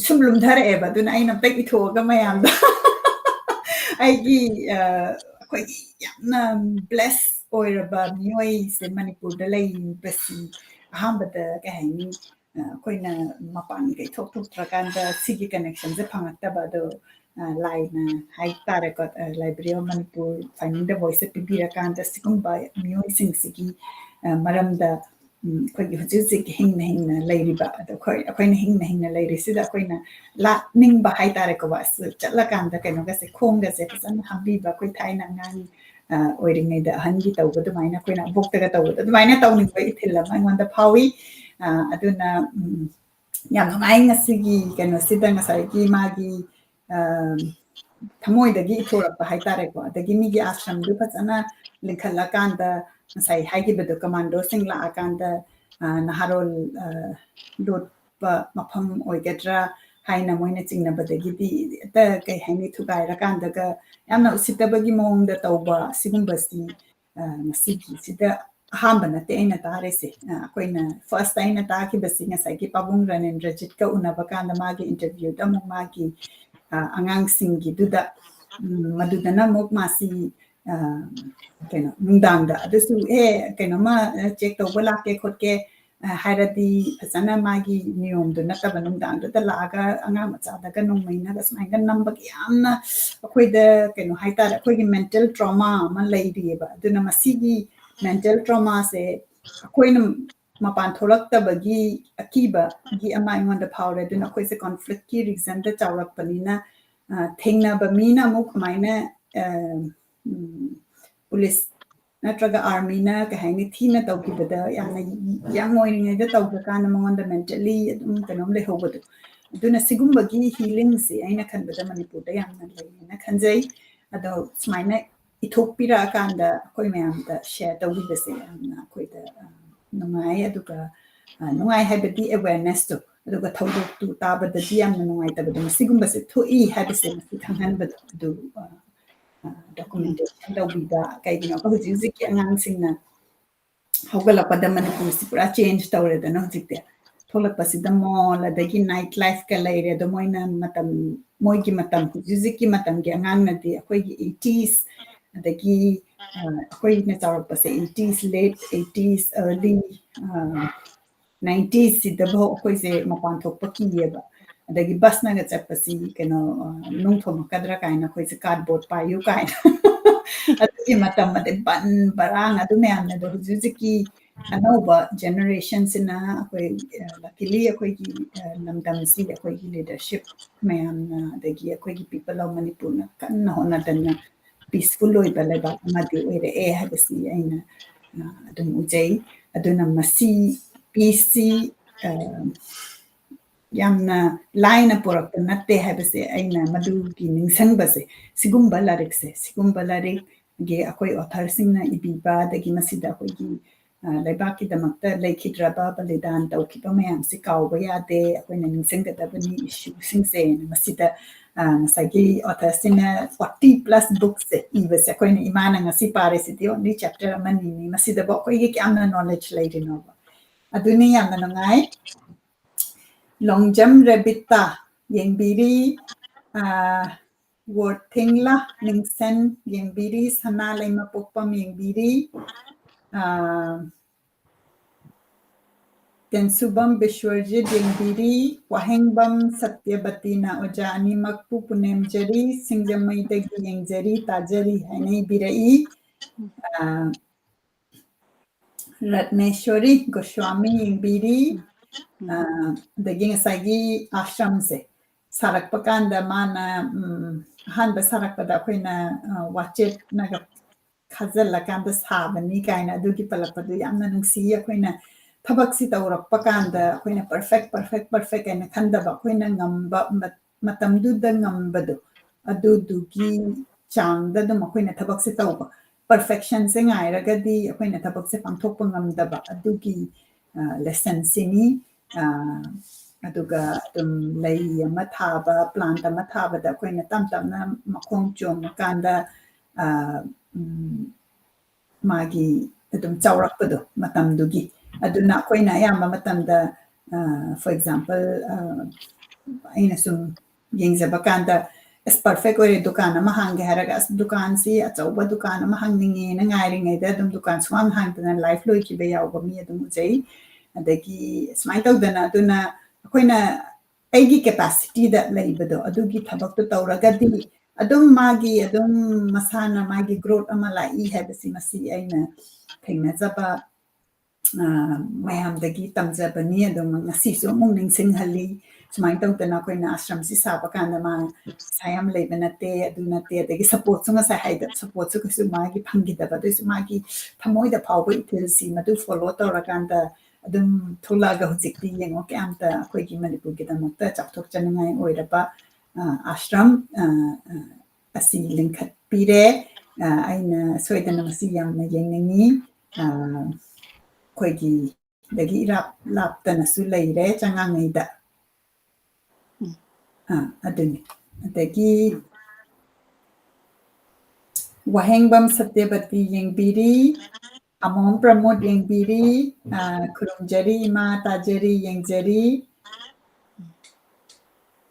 ꯁꯨꯝ ꯂꯨꯝꯊꯔꯛꯑꯦꯕ ꯑꯗꯨꯅ ꯑꯩꯅ ꯑꯝꯇꯪ ꯏꯊꯣꯛꯑꯒ ꯃꯌꯥꯝꯗ ꯑꯩꯒꯤ ꯑꯩꯈꯣꯏꯒꯤ ꯌꯥꯝꯅ ꯕ꯭ꯂꯦꯁ ꯑꯣꯏꯔꯕ ꯃꯤꯑꯣꯏꯁꯦ ꯃꯅꯤꯄꯨꯔꯗ ꯂꯩꯕꯁꯤ ꯑꯍꯥꯟꯕꯗ ꯀꯩ ꯍꯥꯏꯅꯤ ꯑꯩꯈꯣꯏꯅ ꯃꯄꯥꯟꯒ ꯏꯊꯣꯛ ꯊꯣꯛꯇ꯭ꯔꯀꯥꯟꯗ ꯁꯤꯒꯤ ꯀꯅꯦꯛꯁꯟꯁꯦ ꯐꯪꯉꯛꯇꯕ ꯑꯗꯣ ꯂꯥꯏꯅ ꯍꯥꯏꯇꯥꯔꯦꯀꯣ ꯂꯥꯏꯕ꯭ꯔꯦꯔꯤ ꯑꯣꯐ ꯃꯅꯤꯄꯨꯔ ꯐꯥꯏꯟꯗꯤꯡ ꯗ ꯚꯣꯏꯁꯁꯦ ꯄꯤꯕꯤꯔꯀꯥꯟꯗ ꯁꯤꯒꯨꯝꯕ ꯃꯤꯑꯣꯏꯁꯤꯡꯁꯤꯒꯤ ꯃꯔꯝꯗ ꯑꯩꯈꯣꯏꯒꯤ ꯍꯧꯖꯤꯛ ꯍꯧꯖꯤꯛ ꯍꯤꯡꯅ ꯂꯩꯔꯤꯕ ꯑꯗꯣ ꯑꯩꯈꯣꯏꯅ ꯍꯤꯡꯅ ꯂꯩꯔꯤꯁꯤꯗ ꯑꯩꯈꯣꯏꯅ ꯂꯥꯛꯅꯤꯡꯕ ꯍꯥꯏꯇꯥꯔꯦꯀꯣ ꯑꯁ ꯆꯠꯂꯀꯥꯟꯗ ꯀꯩꯅꯣꯒꯁꯦ ꯈꯣꯡꯒꯁꯦ ꯐꯖꯅ ꯍꯥꯝꯕꯤꯕ ꯑꯩꯈꯣꯏ ꯊꯥꯏꯅ ꯑꯉꯥꯡ ꯑꯣꯏꯔꯤꯉꯩꯗ ꯑꯍꯟꯒꯤ ꯇꯧꯕ ꯑꯗꯨꯃꯥꯏꯅ ꯑꯩꯈꯣꯏꯅ ꯑꯕꯣꯛꯇꯒ ꯇꯧꯕꯗꯣ ꯑꯗꯨꯃꯥꯏꯅ ꯇꯧꯅꯤꯡꯕ ꯏꯊꯤꯜ ꯑꯃ ꯑꯩꯉꯣꯟꯗ ꯐꯥꯎꯏ ꯑꯗꯨꯅ ꯌꯥꯝ ꯅꯨꯡꯉꯥꯏ ꯉꯁꯤꯒꯤ ꯀꯩꯅꯣꯁꯤꯗ ꯉꯁꯥꯏꯒꯤ ꯃꯥꯒꯤ ꯊꯃꯣꯏꯗꯒꯤ ꯏꯊꯣꯔꯛꯄ ꯍꯥꯏꯇꯥꯔꯦꯀꯣ ꯑꯗꯒꯤ ꯃꯤꯒꯤ ꯑꯥꯁ꯭ꯔꯝꯗꯨ ꯐꯖꯅ ꯂꯤꯡꯈꯠꯂꯀꯥꯟꯗ ꯉꯁꯥꯏ ꯍꯥꯏꯈꯤꯕꯗꯣ ꯀꯃꯥꯟꯗꯣꯁꯤꯡ ꯂꯥꯛꯑꯀꯥꯟꯗ ꯅꯍꯥꯔꯣꯜ ꯂꯣꯠꯄ ꯃꯐꯝ ꯑꯣꯏꯒꯗ꯭ꯔꯥ ꯍꯥꯏꯅ ꯃꯣꯏꯅ ꯆꯤꯡꯅꯕꯗꯒꯤꯗꯤ ꯍꯦꯛꯇ ꯀꯩ ꯍꯥꯏꯅꯤ ꯊꯨꯒꯥꯏꯔꯀꯥꯟꯗꯒ ꯌꯥꯝꯅ ꯎꯁꯤꯠꯇꯕꯒꯤ ꯃꯑꯣꯡꯗ ꯇꯧꯕ ꯁꯤꯒꯨꯝꯕꯁꯤ ꯉꯁꯤꯒꯤꯁꯤꯗ ꯑꯍꯥꯟꯕ ꯅꯠꯇꯦ ꯑꯩꯅ ꯇꯥꯔꯤꯁꯦ ꯑꯩꯈꯣꯏꯅ ꯐꯥꯔꯁꯇ ꯑꯩꯅ ꯇꯥꯈꯤꯕꯁꯤ ꯉꯁꯥꯏꯒꯤ ꯄꯥꯕꯨꯡ ꯔꯅꯦꯟꯗ꯭ꯔꯖꯤꯠꯀ ꯎꯅꯕ ꯀꯥꯟꯗ ꯃꯥꯒꯤ ꯏꯟꯇꯔꯚ꯭ꯌꯨꯗ ꯑꯃꯨꯛ ꯃꯥꯒꯤ ꯑꯉꯥꯡꯁꯤꯡꯒꯤꯗꯨꯗ ꯃꯗꯨꯗꯅ ꯑꯃꯨꯛ ꯃꯥꯁꯤ ꯀꯩꯅꯣ ꯅꯨꯡꯗꯥꯡꯗ ꯑꯗꯨꯁꯨ ꯀꯩꯅꯣꯃ ꯆꯦꯛ ꯇꯧꯕ ꯂꯥꯛꯀꯦ ꯈꯣꯠꯀꯦ ꯍꯥꯏꯔꯗꯤ ꯐꯖꯅ ꯃꯥꯒꯤ ꯅꯤꯌꯣꯝꯗꯨ ꯅꯠꯇꯕ ꯅꯨꯡꯗꯥꯡꯗꯨꯗ ꯂꯥꯛꯑꯒ ꯑꯉꯥꯡ ꯃꯆꯥꯗꯒ ꯅꯣꯡꯃꯩꯅꯒ ꯁꯨꯃꯥꯏꯅ ꯅꯝꯕꯒꯤ ꯌꯥꯝꯅ ꯑꯩꯈꯣꯏꯗ ꯀꯩꯅꯣ ꯍꯥꯏꯇꯥꯔꯦ ꯑꯩꯈꯣꯏꯒꯤ ꯃꯦꯟꯇꯦꯜ ꯇ꯭ꯔꯣꯃꯥ ꯑꯃ ꯂꯩꯔꯤꯑꯕ ꯑꯗꯨꯅ ꯃꯁꯤꯒꯤ ꯃꯦꯟꯇꯦꯜ ꯇ꯭ꯔꯣꯃꯥꯁꯦ ꯑꯩꯈꯣꯏꯅ ꯃꯄꯥꯟ ꯊꯣꯛꯂꯛꯇꯕꯒꯤ ꯑꯀꯤꯕꯒꯤ ꯑꯃ ꯑꯩꯉꯣꯟꯗ ꯐꯥꯎꯔꯦ ꯑꯗꯨꯅ ꯑꯩꯈꯣꯏꯁꯦ ꯀꯣꯟꯐ꯭ꯂꯤꯛꯀꯤ ꯔꯤꯖꯟꯗ ꯆꯥꯎꯔꯛꯄꯅꯤꯅ ꯊꯦꯡꯅꯕ ꯃꯤꯅ ꯑꯃꯨꯛ ꯀꯃꯥꯏꯅ ꯄꯨꯂꯤꯁ ꯅꯠꯇ꯭ꯔꯒ ꯑꯥꯔꯃꯤꯅ ꯀꯩ ꯍꯥꯏꯅꯤ ꯊꯤꯅ ꯇꯧꯈꯤꯕꯗ ꯌꯥꯝꯅ ꯌꯪ ꯑꯣꯏꯔꯤꯉꯩꯗ ꯇꯧꯈ꯭ꯔꯀꯥꯟꯗ ꯃꯉꯣꯟꯗ ꯃꯦꯟꯇꯦꯜꯂꯤ ꯑꯗꯨꯝ ꯀꯩꯅꯣꯝ ꯂꯩꯍꯧꯕꯗꯣ ꯑꯗꯨꯅ ꯁꯤꯒꯨꯝꯕꯒꯤ ꯍꯤꯂꯤꯡꯁꯦ ꯑꯩꯅ ꯈꯟꯕꯗ ꯃꯅꯤꯄꯨꯔꯗ ꯌꯥꯝꯅ ꯂꯩꯌꯦꯅ ꯈꯟꯖꯩ ꯑꯗꯣ ꯁꯨꯃꯥꯏꯅ ꯏꯊꯣꯛꯄꯤꯔꯛꯑꯀꯥꯟꯗ ꯑꯩꯈꯣꯏ ꯃꯌꯥꯝꯗ ꯁꯦꯌꯔ ꯇꯧꯕꯤꯕꯁꯦ ꯌꯥꯝꯅ ꯑꯩꯈꯣꯏꯗ ꯅꯨꯡꯉꯥꯏ ꯑꯗꯨꯒ ꯅꯨꯡꯉꯥꯏ ꯍꯥꯏꯕꯗꯤ ꯑꯦꯋꯦꯔꯅꯦꯁꯇꯣ ꯑꯗꯨꯒ ꯊꯧꯗꯣꯛꯇꯨ ꯇꯥꯕꯗꯗꯤ ꯌꯥꯝꯅ ꯅꯨꯡꯉꯥꯏꯇꯕꯗꯣ ꯃꯁꯤꯒꯨꯝꯕꯁꯦ ꯊꯣꯛꯏ ꯍꯥꯏꯕꯁꯦ ꯃꯁꯤ ꯈꯪꯍꯟꯕꯗꯣ ꯑꯗꯨ ꯗꯣꯀꯨꯃꯦꯟꯇꯦꯁꯟ ꯇꯧꯕꯤꯕ ꯀꯩꯒꯤꯅꯣ ꯍꯧꯖꯤꯛ ꯍꯧꯖꯤꯛꯀꯤ ꯑꯉꯥꯡꯁꯤꯡꯅ ꯍꯧꯒꯠꯂꯛꯄꯗ ꯃꯅꯤꯄꯨꯔꯁꯤ ꯄꯨꯔꯥ ꯆꯦꯟꯖ ꯇꯧꯔꯦꯗꯅ ꯍꯧꯖꯤꯛꯇꯤ ꯊꯣꯛꯂꯛꯄꯁꯤꯗ ꯃꯣꯜ ꯑꯗꯒꯤ ꯅꯥꯏꯠ ꯂꯥꯏꯐꯀ ꯂꯩꯔꯦ ꯑꯗꯣ ꯃꯣꯏꯅ ꯃꯇꯝ ꯃꯣꯏꯒꯤ ꯃꯇꯝ ꯍꯧꯖꯤꯛ ꯍꯧꯖꯤꯛꯀꯤ ꯃꯇꯝꯒꯤ ꯑꯉꯥꯡꯅꯗꯤ ꯑꯩꯈꯣꯏꯒꯤ 80s ꯑꯗꯒꯤ ꯑꯩꯈꯣꯏꯅ ꯆꯥꯎꯔꯛꯄꯁꯦ 80s late 80s early 90s ꯁꯤꯗꯐꯥꯎ ꯑꯩꯈꯣꯏꯁꯦ ꯃꯄꯥꯟ ꯊꯣꯛꯄ ꯀꯤꯌꯦꯕ ꯑꯗꯒꯤ ꯕꯁꯅꯒ ꯆꯠꯄꯁꯤ ꯀꯩꯅꯣ ꯅꯨꯡ ꯊꯣꯝꯃꯛꯀꯗ꯭ꯔꯥ ꯀꯥꯏꯅ ꯑꯩꯈꯣꯏꯁꯦ ꯀꯥꯔꯗꯕꯣꯔꯗ ꯄꯥꯏꯌꯨ ꯀꯥꯏꯅ ꯑꯗꯨꯒꯤ ꯃꯇꯝ ꯑꯗꯩ ꯕꯟ ꯕꯔꯥꯡ ꯑꯗꯨ ꯃꯌꯥꯝꯅ ꯑꯗꯣ ꯍꯧꯖꯤꯛ ꯍꯧꯖꯤꯛꯀꯤ ꯑꯅꯧꯕ ꯖꯦꯅꯦꯔꯦꯁꯟꯁꯤꯅ ꯑꯩꯈꯣꯏ ꯂꯛꯀꯤꯂꯤ ꯑꯩꯈꯣꯏꯒꯤ ꯂꯝꯗꯝꯁꯤ ꯑꯩꯈꯣꯏꯒꯤ ꯂꯤꯗꯔꯁꯤꯞ ꯃꯌꯥꯝꯅ ꯑꯗꯒꯤ ꯑꯩꯈꯣꯏꯒꯤ ꯄꯤꯄꯜ ꯑꯣꯐ ꯃꯅꯤꯄꯨꯔꯅ ꯀꯟꯅ ꯍꯣꯠꯅꯗꯅ ꯄꯤꯁꯐꯨꯜ ꯑꯣꯏꯕ ꯂꯩꯕꯥꯛ ꯑꯃꯗꯤ ꯑꯣꯏꯔꯛꯑꯦ ꯍꯥꯏꯕꯁꯤ ꯑꯩꯅ ꯑꯗꯨꯝ ꯎꯖꯩ ꯑꯗꯨꯅ ꯃꯁꯤ ꯄꯤꯁꯁꯤ ꯌꯥꯝꯅ ꯂꯥꯏꯅ ꯄꯨꯔꯛꯄ ꯅꯠꯇꯦ ꯍꯥꯏꯕꯁꯦ ꯑꯩꯅ ꯃꯗꯨꯒꯤ ꯅꯤꯡꯁꯤꯡꯕꯁꯦ ꯁꯤꯒꯨꯝꯕ ꯂꯥꯏꯔꯤꯛꯁꯦ ꯁꯤꯒꯨꯝꯕ ꯂꯥꯏꯔꯤꯛꯒꯤ ꯑꯩꯈꯣꯏ ꯑꯣꯊꯔꯁꯤꯡꯅ ꯏꯕꯤꯕ ꯑꯗꯒꯤ ꯃꯁꯤꯗ ꯑꯩꯈꯣꯏꯒꯤ ꯂꯩꯕꯥꯛꯀꯤꯗꯃꯛꯇ ꯂꯩꯈꯤꯗ꯭ꯔꯕ ꯕꯂꯤꯗꯥꯟ ꯇꯧꯈꯤꯕ ꯃꯌꯥꯝꯁꯤ ꯀꯥꯎꯕ ꯌꯥꯗꯦ ꯑꯩꯈꯣꯏꯅ ꯅꯤꯡꯁꯤꯡꯒꯗꯕꯅꯤ ꯏꯁꯨꯁꯤꯡꯁꯦ ꯃꯁꯤꯗ ꯉꯁꯥꯏꯒꯤ ꯑꯣꯊꯔꯁꯤꯡꯅ 40+ ꯕꯨꯛꯁꯦ ꯏꯕꯁꯦ ꯑꯩꯈꯣꯏꯅ ꯏꯃꯥꯅ ꯉꯁꯤ ꯄꯥꯔꯤꯁꯤꯗꯤ ꯑꯣꯟꯂꯤ ꯆꯦꯞꯇꯔ ꯑꯃꯅꯤꯅꯤ ꯃꯁꯤꯗꯕꯨ ꯑꯩꯈꯣꯏꯒꯤ ꯀꯌꯥꯝꯅ ꯅꯣꯂꯦꯖ ꯂꯩꯔꯤꯅꯣꯕ ꯑꯗꯨꯅꯤ ꯌꯥꯝꯅ ꯅꯨꯡꯉꯥꯏ ꯂꯣꯡꯖꯝ ꯔꯦꯕꯤꯠꯇꯥ ꯌꯦꯡꯕꯤꯔꯤ ꯋꯣꯔꯊꯤꯡꯂꯥ ꯅꯤꯡꯁꯟ ꯌꯦꯡꯕꯤꯔꯤ ꯁꯅꯥ ꯂꯩꯃꯄꯣꯛꯄꯝ ꯌꯦꯡꯕꯤꯔꯤ ꯇꯦꯟꯁꯨꯕꯝ ꯕꯤꯁ꯭ꯋꯔꯖꯤꯠ ꯌꯦꯡꯕꯤꯔꯤ ꯋꯥꯍꯦꯡꯕꯝ ꯁꯇ꯭ꯌꯕꯇꯤꯅ ꯑꯣꯖꯥ ꯑꯅꯤꯃꯛꯄꯨ ꯄꯨꯅꯦꯝꯖꯔꯤ ꯁꯤꯡꯖꯃꯩꯗꯒꯤ ꯌꯦꯡꯖꯔꯤ ꯇꯥꯖꯔꯤ ꯍꯥꯏꯅ ꯏꯕꯤꯔꯛꯏ ꯔꯠꯅꯦꯁꯣꯔꯤ ꯒꯣꯁ꯭ꯋꯥꯃꯤ ꯌꯦꯡꯕꯤꯔꯤ ꯑꯗꯒꯤ ꯉꯁꯥꯏꯒꯤ ꯑꯥꯁ꯭ꯔꯝꯁꯦ ꯁꯥꯔꯛꯄ ꯀꯥꯟꯗ ꯃꯥꯅ ꯑꯍꯥꯟꯕ ꯁꯥꯔꯛꯄꯗ ꯑꯩꯈꯣꯏꯅ ꯋꯥꯆꯦꯠꯅꯒ ꯈꯥꯖꯤꯜꯂꯀꯥꯟꯗ ꯁꯥꯕꯅꯤ ꯀꯥꯏꯅ ꯑꯗꯨꯒꯤ ꯄꯜꯂꯛꯄꯗꯨ ꯌꯥꯝꯅ ꯅꯨꯡꯁꯤ ꯑꯩꯈꯣꯏꯅ ꯊꯕꯛꯁꯤ ꯇꯧꯔꯛꯄ ꯀꯥꯟꯗ ꯑꯩꯈꯣꯏꯅ ꯄꯔꯐꯦꯛ ꯍꯥꯏꯅ ꯈꯟꯗꯕ ꯑꯩꯈꯣꯏꯅ ꯉꯝꯕ ꯃꯇꯝꯗꯨꯗ ꯉꯝꯕꯗꯣ ꯑꯗꯨꯗꯨꯒꯤ ꯆꯥꯡꯗ ꯑꯗꯨꯝ ꯑꯩꯈꯣꯏꯅ ꯊꯕꯛꯁꯦ ꯇꯧꯕ ꯄꯔꯐꯦꯛꯁꯟꯁꯦ ꯉꯥꯏꯔꯒꯗꯤ ꯑꯩꯈꯣꯏꯅ ꯊꯕꯛꯁꯦ ꯄꯥꯡꯊꯣꯛꯄ ꯉꯝꯗꯕ ꯑꯗꯨꯒꯤ ꯂꯦꯁꯟꯁꯤꯅꯤ ꯑꯗꯨꯒ ꯑꯗꯨꯝ ꯂꯩ ꯑꯃ ꯊꯥꯕ ꯄ꯭ꯂꯥꯟꯠ ꯑꯃ ꯊꯥꯕꯗ ꯑꯩꯈꯣꯏꯅ ꯇꯞ ꯇꯞꯅ ꯃꯈꯣꯡ ꯆꯣꯡꯉꯀꯥꯟꯗ ꯃꯥꯒꯤ ꯑꯗꯨꯝ ꯆꯥꯎꯔꯛꯄꯗꯣ ꯃꯇꯝꯗꯨꯒꯤ ꯑꯗꯨꯅ ꯑꯩꯈꯣꯏꯅ ꯑꯌꯥꯝꯕ ꯃꯇꯝꯗ ꯐꯣꯔ ꯑꯦꯛꯖꯥꯝꯄꯜ ꯑꯩꯅ ꯁꯨꯝ ꯌꯦꯡꯖꯕ ꯀꯥꯟꯗ ꯑꯁ ꯄꯔꯐꯦꯛ ꯑꯣꯏꯔꯦ ꯗꯨꯀꯥꯟ ꯑꯃ ꯍꯥꯡꯒꯦ ꯍꯥꯏꯔꯒ ꯑꯁ ꯗꯨꯀꯥꯟꯁꯤ ꯑꯆꯧꯕ ꯗꯨꯀꯥꯟ ꯑꯃ ꯍꯥꯡꯅꯤꯡꯉꯦꯅ ꯉꯥꯏꯔꯤꯉꯩꯗ ꯑꯗꯨꯝ ꯗꯨꯀꯥꯟ ꯁꯨꯡꯍꯥꯡ ꯍꯥꯡꯗꯅ ꯂꯥꯏꯐ ꯂꯣꯏꯈꯤꯕ ꯌꯥꯎꯕ ꯃꯤ ꯑꯗꯨꯝ ꯎꯖꯩ ꯑꯗꯒꯤ ꯁꯨꯃꯥꯏꯅ ꯇꯧꯗꯅ ꯑꯗꯨꯅ ꯑꯩꯈꯣꯏꯅ ꯑꯩꯒꯤ ꯀꯦꯄꯥꯁꯤꯇꯤꯗ ꯂꯩꯕꯗꯣ ꯑꯗꯨꯒꯤ ꯊꯕꯛꯇꯣ ꯇꯧꯔꯒꯗꯤ ꯑꯗꯨꯝ ꯃꯥꯒꯤ ꯑꯗꯨꯝ ꯃꯁꯥꯅ ꯃꯥꯒꯤ ꯒ꯭ꯔꯣꯠ ꯑꯃ ꯂꯥꯛꯏ ꯍꯥꯏꯕꯁꯤ ꯃꯁꯤ ꯑꯩꯅ ꯊꯦꯡꯅꯖꯕ ꯃꯌꯥꯝꯗꯒꯤ ꯇꯝꯖꯕꯅꯤ ꯑꯗꯨꯝ ꯉꯁꯤꯁꯨ ꯑꯃꯨꯛ ꯅꯤꯡꯁꯤꯡꯍꯜꯂꯤ ꯁꯨꯃꯥꯏꯅ ꯇꯧꯗꯅ ꯑꯩꯈꯣꯏꯅ ꯑꯥꯁ꯭ꯔꯝꯁꯤ ꯁꯥꯕ ꯀꯥꯟꯗ ꯃꯥ ꯄꯩꯁꯥ ꯌꯥꯝ ꯂꯩꯕ ꯅꯠꯇꯦ ꯑꯗꯨ ꯅꯠꯇꯦ ꯑꯗꯒꯤ ꯁꯄꯣꯔꯠꯁꯨ ꯉꯁꯥꯏ ꯍꯥꯏꯗ ꯁꯄꯣꯔꯠꯁꯨ ꯀꯩꯁꯨ ꯃꯥꯒꯤ ꯐꯪꯈꯤꯗꯕ ꯑꯗꯨꯏꯁꯨ ꯃꯥꯒꯤ ꯊꯃꯣꯏꯗ ꯐꯥꯎꯕ ꯏꯊꯤꯜꯁꯤ ꯃꯗꯨ ꯐꯣꯂꯣ ꯇꯧꯔꯀꯥꯟꯗ ꯑꯗꯨꯝ ꯊꯣꯛꯂꯛꯑꯒ ꯍꯧꯖꯤꯛꯇꯤ ꯌꯦꯡꯉꯣ ꯀꯌꯥꯝꯇ ꯑꯩꯈꯣꯏꯒꯤ ꯃꯅꯤꯄꯨꯔꯒꯤꯗꯃꯛꯇ ꯆꯥꯎꯊꯣꯛꯆꯅꯤꯡꯉꯥꯏ ꯑꯣꯏꯔꯕ ꯑꯥꯁ꯭ꯔꯝ ꯑꯁꯤ ꯂꯤꯡꯈꯠꯄꯤꯔꯦ ꯑꯩꯅ ꯁꯣꯏꯗꯅ ꯃꯁꯤ ꯌꯥꯝꯅ ꯌꯦꯡꯅꯤꯡꯉꯤ ꯑꯩꯈꯣꯏꯒꯤ ꯗꯒꯤ ꯏꯔꯥꯞ ꯂꯥꯞꯇꯅꯁꯨ ꯂꯩꯔꯦ ꯆꯉꯥꯡꯉꯩꯗ ꯑꯗꯨꯅꯤ ꯑꯗꯒꯤ ꯋꯥꯍꯦꯡꯕꯝ ꯁꯇ꯭ꯌꯕꯇꯤ ꯌꯦꯡꯕꯤꯔꯤ ꯑꯃꯣꯝ ꯄ꯭ꯔꯃꯣꯗ ꯌꯦꯡꯕꯤꯔꯤ ꯈꯨꯔꯨꯝꯖꯔꯤ ꯏꯃꯥ ꯇꯥꯖꯔꯤ ꯌꯦꯡꯖꯔꯤ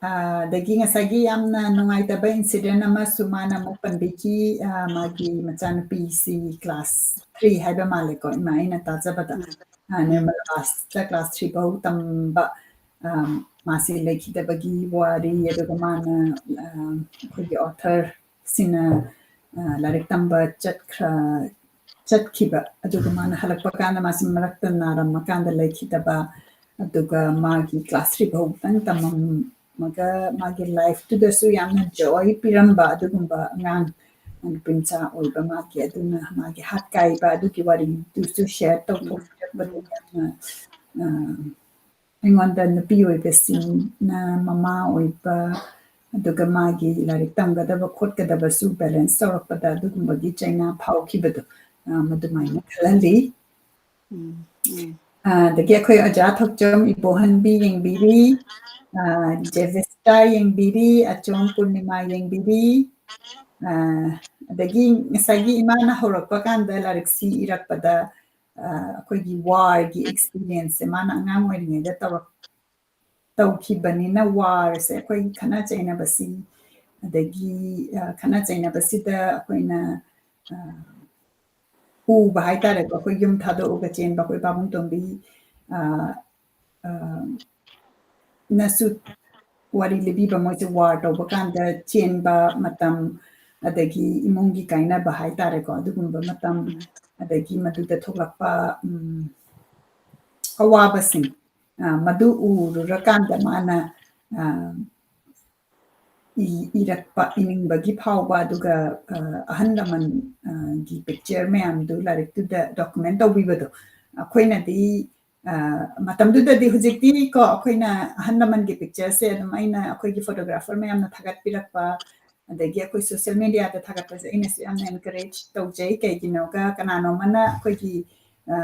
dagi ngasagi yamna nungaitaba incident ama sumana mo panbiki magi machanupi si class 3 haiba male ko ima ina tajabada nirmal class 3 bau tamba masi lekhitabagi wari aduga mana akhoi author sina larik tamba chakhiba aduga mana halakpa kana masi marakta naram makanda lekhitaba aduga magi class 3 bau tang tamam maga magi life to the su yamna joy piramba adugumba ngang ang pincha oiba magi aduna magi hakkai ba adugi wari to share to ba yamna aingonda nupi oibasin na mama oiba aduga magi larik tamgadaba khotgadaba su balance tawrakpada adugumbagi chaina phaukhibadu madumaina khalali dagi akhoi aja thokjom ibohanbi yengbiri Jevista yengbiri achom purnima yengbiri dagi ngasagi imana horakpa kanda larik si irakpada akhoi war gi experience mana angang oiringeda tawkhibanina war se akhoi khana chaina basi adagi khana chaina basi da akhoi uba haitare ko akhoi yum thado uga chen ba akhoi babung tombi nasu wari libi ba moise war to bakanda chen ba matam adagi imungi kaina ba haitare ko adugumba matam adagi maduda thoklakpa awabasing madu ururakanda mana irakpa iningbagi phawba aduga ahan laman gi picture mayam du larik tu da document tawbibado akoina di matamduda di hujikti ko akoina ahan laman gi picture se adum aina akoi gi photographer mayam na thagat pirakpa adagi akoi social media da thagat pa ina se amna encourage tawjai kai gino ga kanano mana akoi gi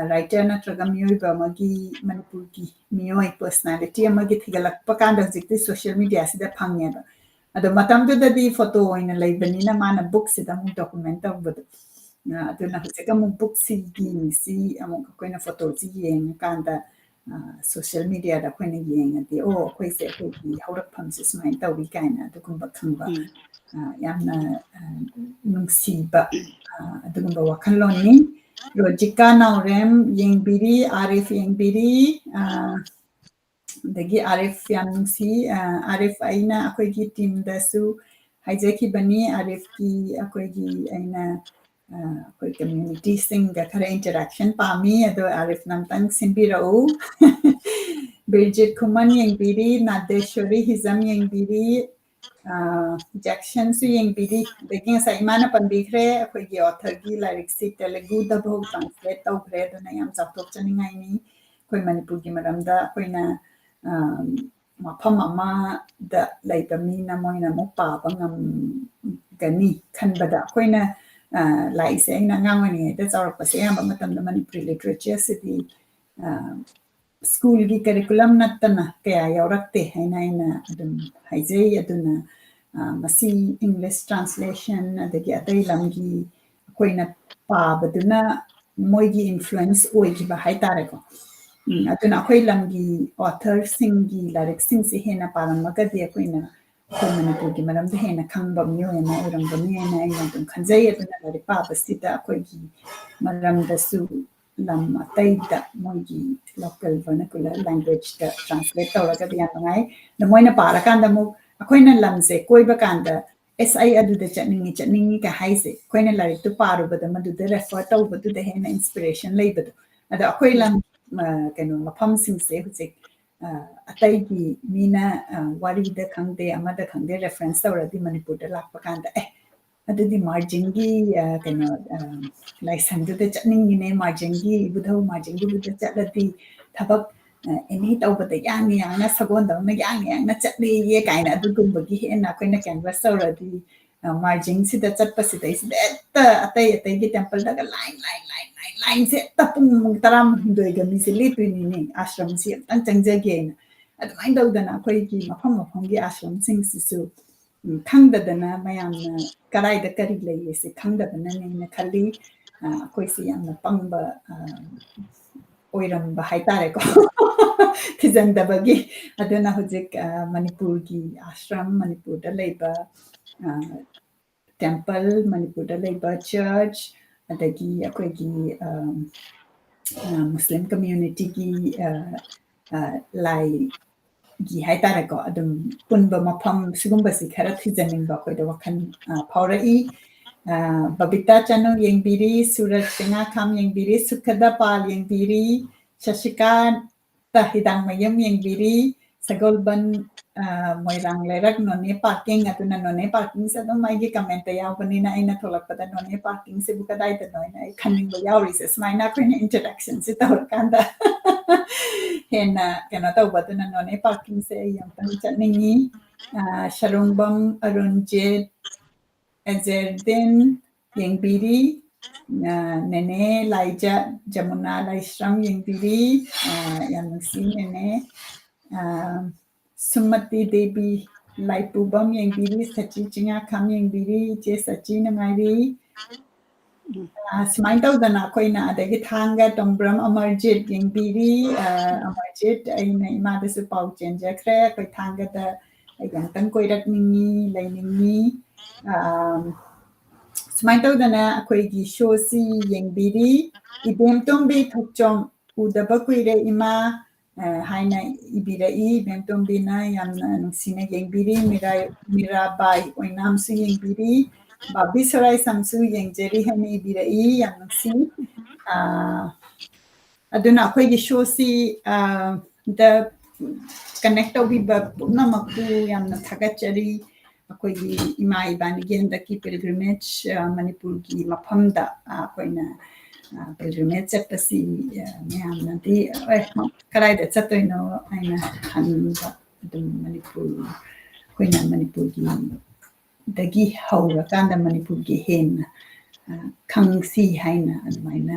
writer na traga miyoi ba magi manipur gi miyoi personality amagi thigalakpa kanda hujikti social media se da phangya ba ado matamduda di photo oina leibanina mana book se da mu document tawbadu aduna hujika mu book si gi si amuk koina photo si yeng kanda social media da koina yeng adi koi se koi gi haurak pham se smai tawi kaina adugumba khangba yamna nungsiba adugumba wakhaloni logika naurem yengbiri arif yengbiri dagi arif yang si arif aina akoi gi team da su haijaki bani arif ki akoi gi aina akoi community sing ga khara interaction pami ado arif namtang simbirau Bridget Kuman yengbiri Nadeshwari Hizam yengbiri Jackson su yengbiri dagi sa imana panbikre akoi gi author gi lyric si Telugu da bhog translate tawkre do na yam chaptok chaningai ni koi manipur gi maramda koina mafam ama da laiba mina moina mo paba ngam gani khanbada koina laise aina ngangani da chawrakpa se amba matamda manipuri literature se di school gi curriculum nattana kaya yaurakte haina ina adum haijai aduna masi English translation adagi atai lamgi koina pabaduna moigi influence oigiba haitare ko aduna akhoi lamgi author singi lyric sing se hena paramaka de akoina akhoi manipur gi maram de hena khangba myo ena uramba ni ena ina dum khanjai aduna lyric pa basita akhoi gi maram da su lam atai da moigi local vernacular language da translate tawraga de yangai na moina para kanda mu akoina lamse koiba kanda SI aduda chatningi ka haise koina lyric tu paru bada madu de refer tawbadu de hena inspiration leibadu ada akhoi lam kano mafam sing se hujik atai gi mina wari da khangde amada khangde reference tawradi manipur da lakpa kanda adudi margin gi kano license da chatningi ne margin gi budhau margin gi budha chatladi thabak any tawbada yang na sagon da na yang na chatli ye kaina adugumba gi hena koina canvas tawradi margin si da chatpa si da atai gi temple da line se tapung taram doi ga mi se lipi ni ashram si tang changjage na admai dawdana akhoi gi mafam gi ashram sing si su khangdadana mayam na karai da kari lei se khangdadana ne khali akhoi si yam na pangba oiram ba haitare ko ꯊꯤꯖꯟꯗꯕꯒꯤ ꯑꯗꯨꯅ ꯍꯧꯖꯤꯛ ꯃꯅꯤꯄꯨꯔꯒꯤ ꯑꯥꯁ꯭ꯔꯝ ꯃꯅꯤꯄꯨꯔꯗ ꯂꯩꯕ temple ꯃꯅꯤꯄꯨꯔꯗ ꯂꯩꯕ ꯆꯔꯆ ꯑꯗꯒꯤ ꯑꯩꯈꯣꯏꯒꯤ ꯃꯨꯁꯂꯤꯝ ꯀꯝꯃ꯭ꯌꯨꯅꯤꯇꯤꯒꯤ ꯂꯥꯏꯒꯤ ꯍꯥꯏꯇꯥꯔꯦꯀꯣ ꯑꯗꯨꯝ ꯄꯨꯟꯕ ꯃꯐꯝ ꯁꯤꯒꯨꯝꯕꯁꯤ ꯈꯔ ꯊꯤꯖꯟꯅꯤꯡꯕ ꯑꯩꯈꯣꯏꯗ ꯋꯥꯈꯜ ꯐꯥꯎꯔꯛꯏ ꯕꯕꯤꯇꯥ ꯆꯅꯨ ꯌꯦꯡꯕꯤꯔꯤ ꯁꯨꯔꯖ ꯆꯤꯡꯉꯥꯈꯝ ꯌꯦꯡꯕꯤꯔꯤ ꯁꯨꯈꯗ ꯄꯥꯜ ꯌꯦꯡꯕꯤꯔꯤ ꯁꯁꯤꯀꯥꯟꯇ ꯍꯤꯗꯥꯡꯃꯌꯨꯝ ꯌꯦꯡꯕꯤꯔꯤ ꯁꯒꯣꯜꯕꯟ ꯃꯣꯏꯔꯥꯡ ꯂꯩꯔꯛ ꯅꯣꯅꯦ ꯄꯥꯔꯀꯤꯡ ꯑꯗꯨꯅ ꯅꯣꯅꯦ ꯄꯥꯔꯀꯤꯡꯁꯦ ꯑꯗꯨꯝ ꯑꯩꯒꯤ ꯀꯃꯦꯟꯇ ꯌꯥꯎꯕꯅꯤꯅ ꯑꯩꯅ ꯊꯣꯛꯂꯛꯄꯗ ꯅꯣꯅꯦ ꯄꯥꯔꯀꯤꯡꯁꯤꯕꯨ ꯀꯗꯥꯏꯗꯅꯣ ꯍꯥꯏꯅ ꯑꯩ ꯈꯟꯅꯤꯡꯕ ꯌꯥꯎꯔꯤꯁꯦ ꯁꯨꯃꯥꯏꯅ ꯑꯩꯈꯣꯏꯅ ꯏꯟꯇꯔꯦꯛꯁꯟꯁꯦ ꯇꯧꯔꯀꯥꯟꯗ ꯍꯦꯟꯅ ꯀꯩꯅꯣ ꯇꯧꯕꯗꯨꯅ ꯅꯣꯅꯦ ꯄꯥꯔꯀꯤꯡꯁꯦ ꯑꯩ ꯑꯃꯨꯛꯇꯪ ꯆꯠꯅꯤꯡꯉꯤ ꯁꯔꯨꯡꯕꯝ ꯑꯔꯨꯟꯖꯤꯠ ꯑꯦꯖꯦꯔꯗꯤꯟ ꯌꯦꯡꯕꯤꯔꯤ ꯅꯦꯅꯦ ꯂꯥꯏꯖ ꯖꯃꯨꯅꯥ ꯂꯥꯏꯁ꯭ꯔꯝ ꯌꯦꯡꯕꯤꯔꯤ ꯌꯥꯝ ꯅꯨꯡꯁꯤ ꯅꯦꯅꯦ ꯁꯨꯃꯇꯤ ꯗꯦꯕꯤ ꯂꯥꯏꯄꯨꯕꯝ ꯌꯦꯡꯕꯤꯔꯤ ꯁꯆꯤ ꯆꯤꯡꯉꯥꯈꯝ ꯌꯦꯡꯕꯤꯔꯤ ꯏꯆꯦ ꯁꯆꯤ ꯅꯨꯡꯉꯥꯏꯔꯤ ꯁꯨꯃꯥꯏꯅ ꯇꯧꯗꯅ ꯑꯩꯈꯣꯏꯅ ꯑꯗꯒꯤ ꯊꯥꯡꯒ ꯇꯣꯡꯕ꯭ꯔꯝ ꯑꯃꯔꯖꯤꯠ ꯌꯦꯡꯕꯤꯔꯤ ꯑꯃꯔꯖꯤꯠ ꯑꯩꯅ ꯏꯃꯥꯗꯁꯨ ꯄꯥꯎ ꯆꯦꯟꯖꯈ꯭ꯔꯦ ꯑꯩꯈꯣꯏ ꯊꯥꯡꯒꯗ ꯑꯩ ꯑꯃꯨꯛꯇꯪ ꯀꯣꯏꯔꯛꯅꯤꯡꯉꯤ ꯂꯩꯅꯤꯡꯉꯤ ꯁꯨꯃꯥꯏꯅ ꯇꯧꯗꯅ ꯑꯩꯈꯣꯏꯒꯤ ꯁꯣꯁꯤ ꯌꯦꯡꯕꯤꯔꯤ ꯏꯕꯦꯝꯇꯣꯝꯕꯤ ꯊꯣꯛꯆꯣꯝ ꯎꯗꯕ ꯀꯨꯏꯔꯦ ꯏꯃꯥ ꯍꯥꯏꯅ ꯏꯕꯤꯔꯛꯏ ꯏꯕꯦꯝꯇꯣꯝꯕꯤꯅ ꯌꯥꯝꯅ ꯅꯨꯡꯁꯤꯅ ꯌꯦꯡꯕꯤꯔꯤ ꯃꯤꯔꯥꯕꯥꯏ ꯑꯣꯏꯅꯥꯝꯁꯨ ꯌꯦꯡꯕꯤꯔꯤ ꯕꯥꯕꯤ ꯁꯣꯔꯥꯏ ꯁꯝꯁꯨ ꯌꯦꯡꯖꯔꯤ ꯍꯥꯏꯅ ꯏꯕꯤꯔꯛꯏ ꯌꯥꯝ ꯅꯨꯡꯁꯤ ꯑꯗꯨꯅ ꯑꯩꯈꯣꯏꯒꯤ ꯁꯣꯁꯤ ꯗ ꯀꯅꯦꯛ ꯇꯧꯕꯤꯕ ꯄꯨꯝꯅꯃꯛꯄꯨ ꯌꯥꯝꯅ ꯊꯥꯒꯠꯆꯔꯤ ꯑꯩꯈꯣꯏꯒꯤ ꯏꯃꯥ ꯏꯕꯥꯅꯤꯒꯤ ꯍꯟꯗꯛꯀꯤ ꯄꯤꯜꯒ꯭ꯔꯤꯃꯦꯖ ꯃꯅꯤꯄꯨꯔꯒꯤ ꯃꯐꯝꯗ ꯑꯩꯈꯣꯏꯅ ꯄꯤꯜꯒ꯭ꯔꯤꯃꯦꯖ ꯆꯠꯄꯁꯤ ꯃꯌꯥꯝꯅꯗꯤ ꯀꯗꯥꯏꯗ ꯆꯠꯇꯣꯏꯅꯣ ꯍꯥꯏꯅ ꯍꯪꯕ ꯑꯗꯨꯝ ꯃꯅꯤꯄꯨꯔ ꯑꯩꯈꯣꯏꯅ ꯃꯅꯤꯄꯨꯔꯒꯤ ꯗꯒꯤ ꯍꯧꯔꯀꯥꯟꯗ ꯃꯅꯤꯄꯨꯔꯒꯤ ꯍꯦꯟꯅ ꯈꯪꯁꯤ ꯍꯥꯏꯅ ꯑꯗꯨꯃꯥꯏꯅ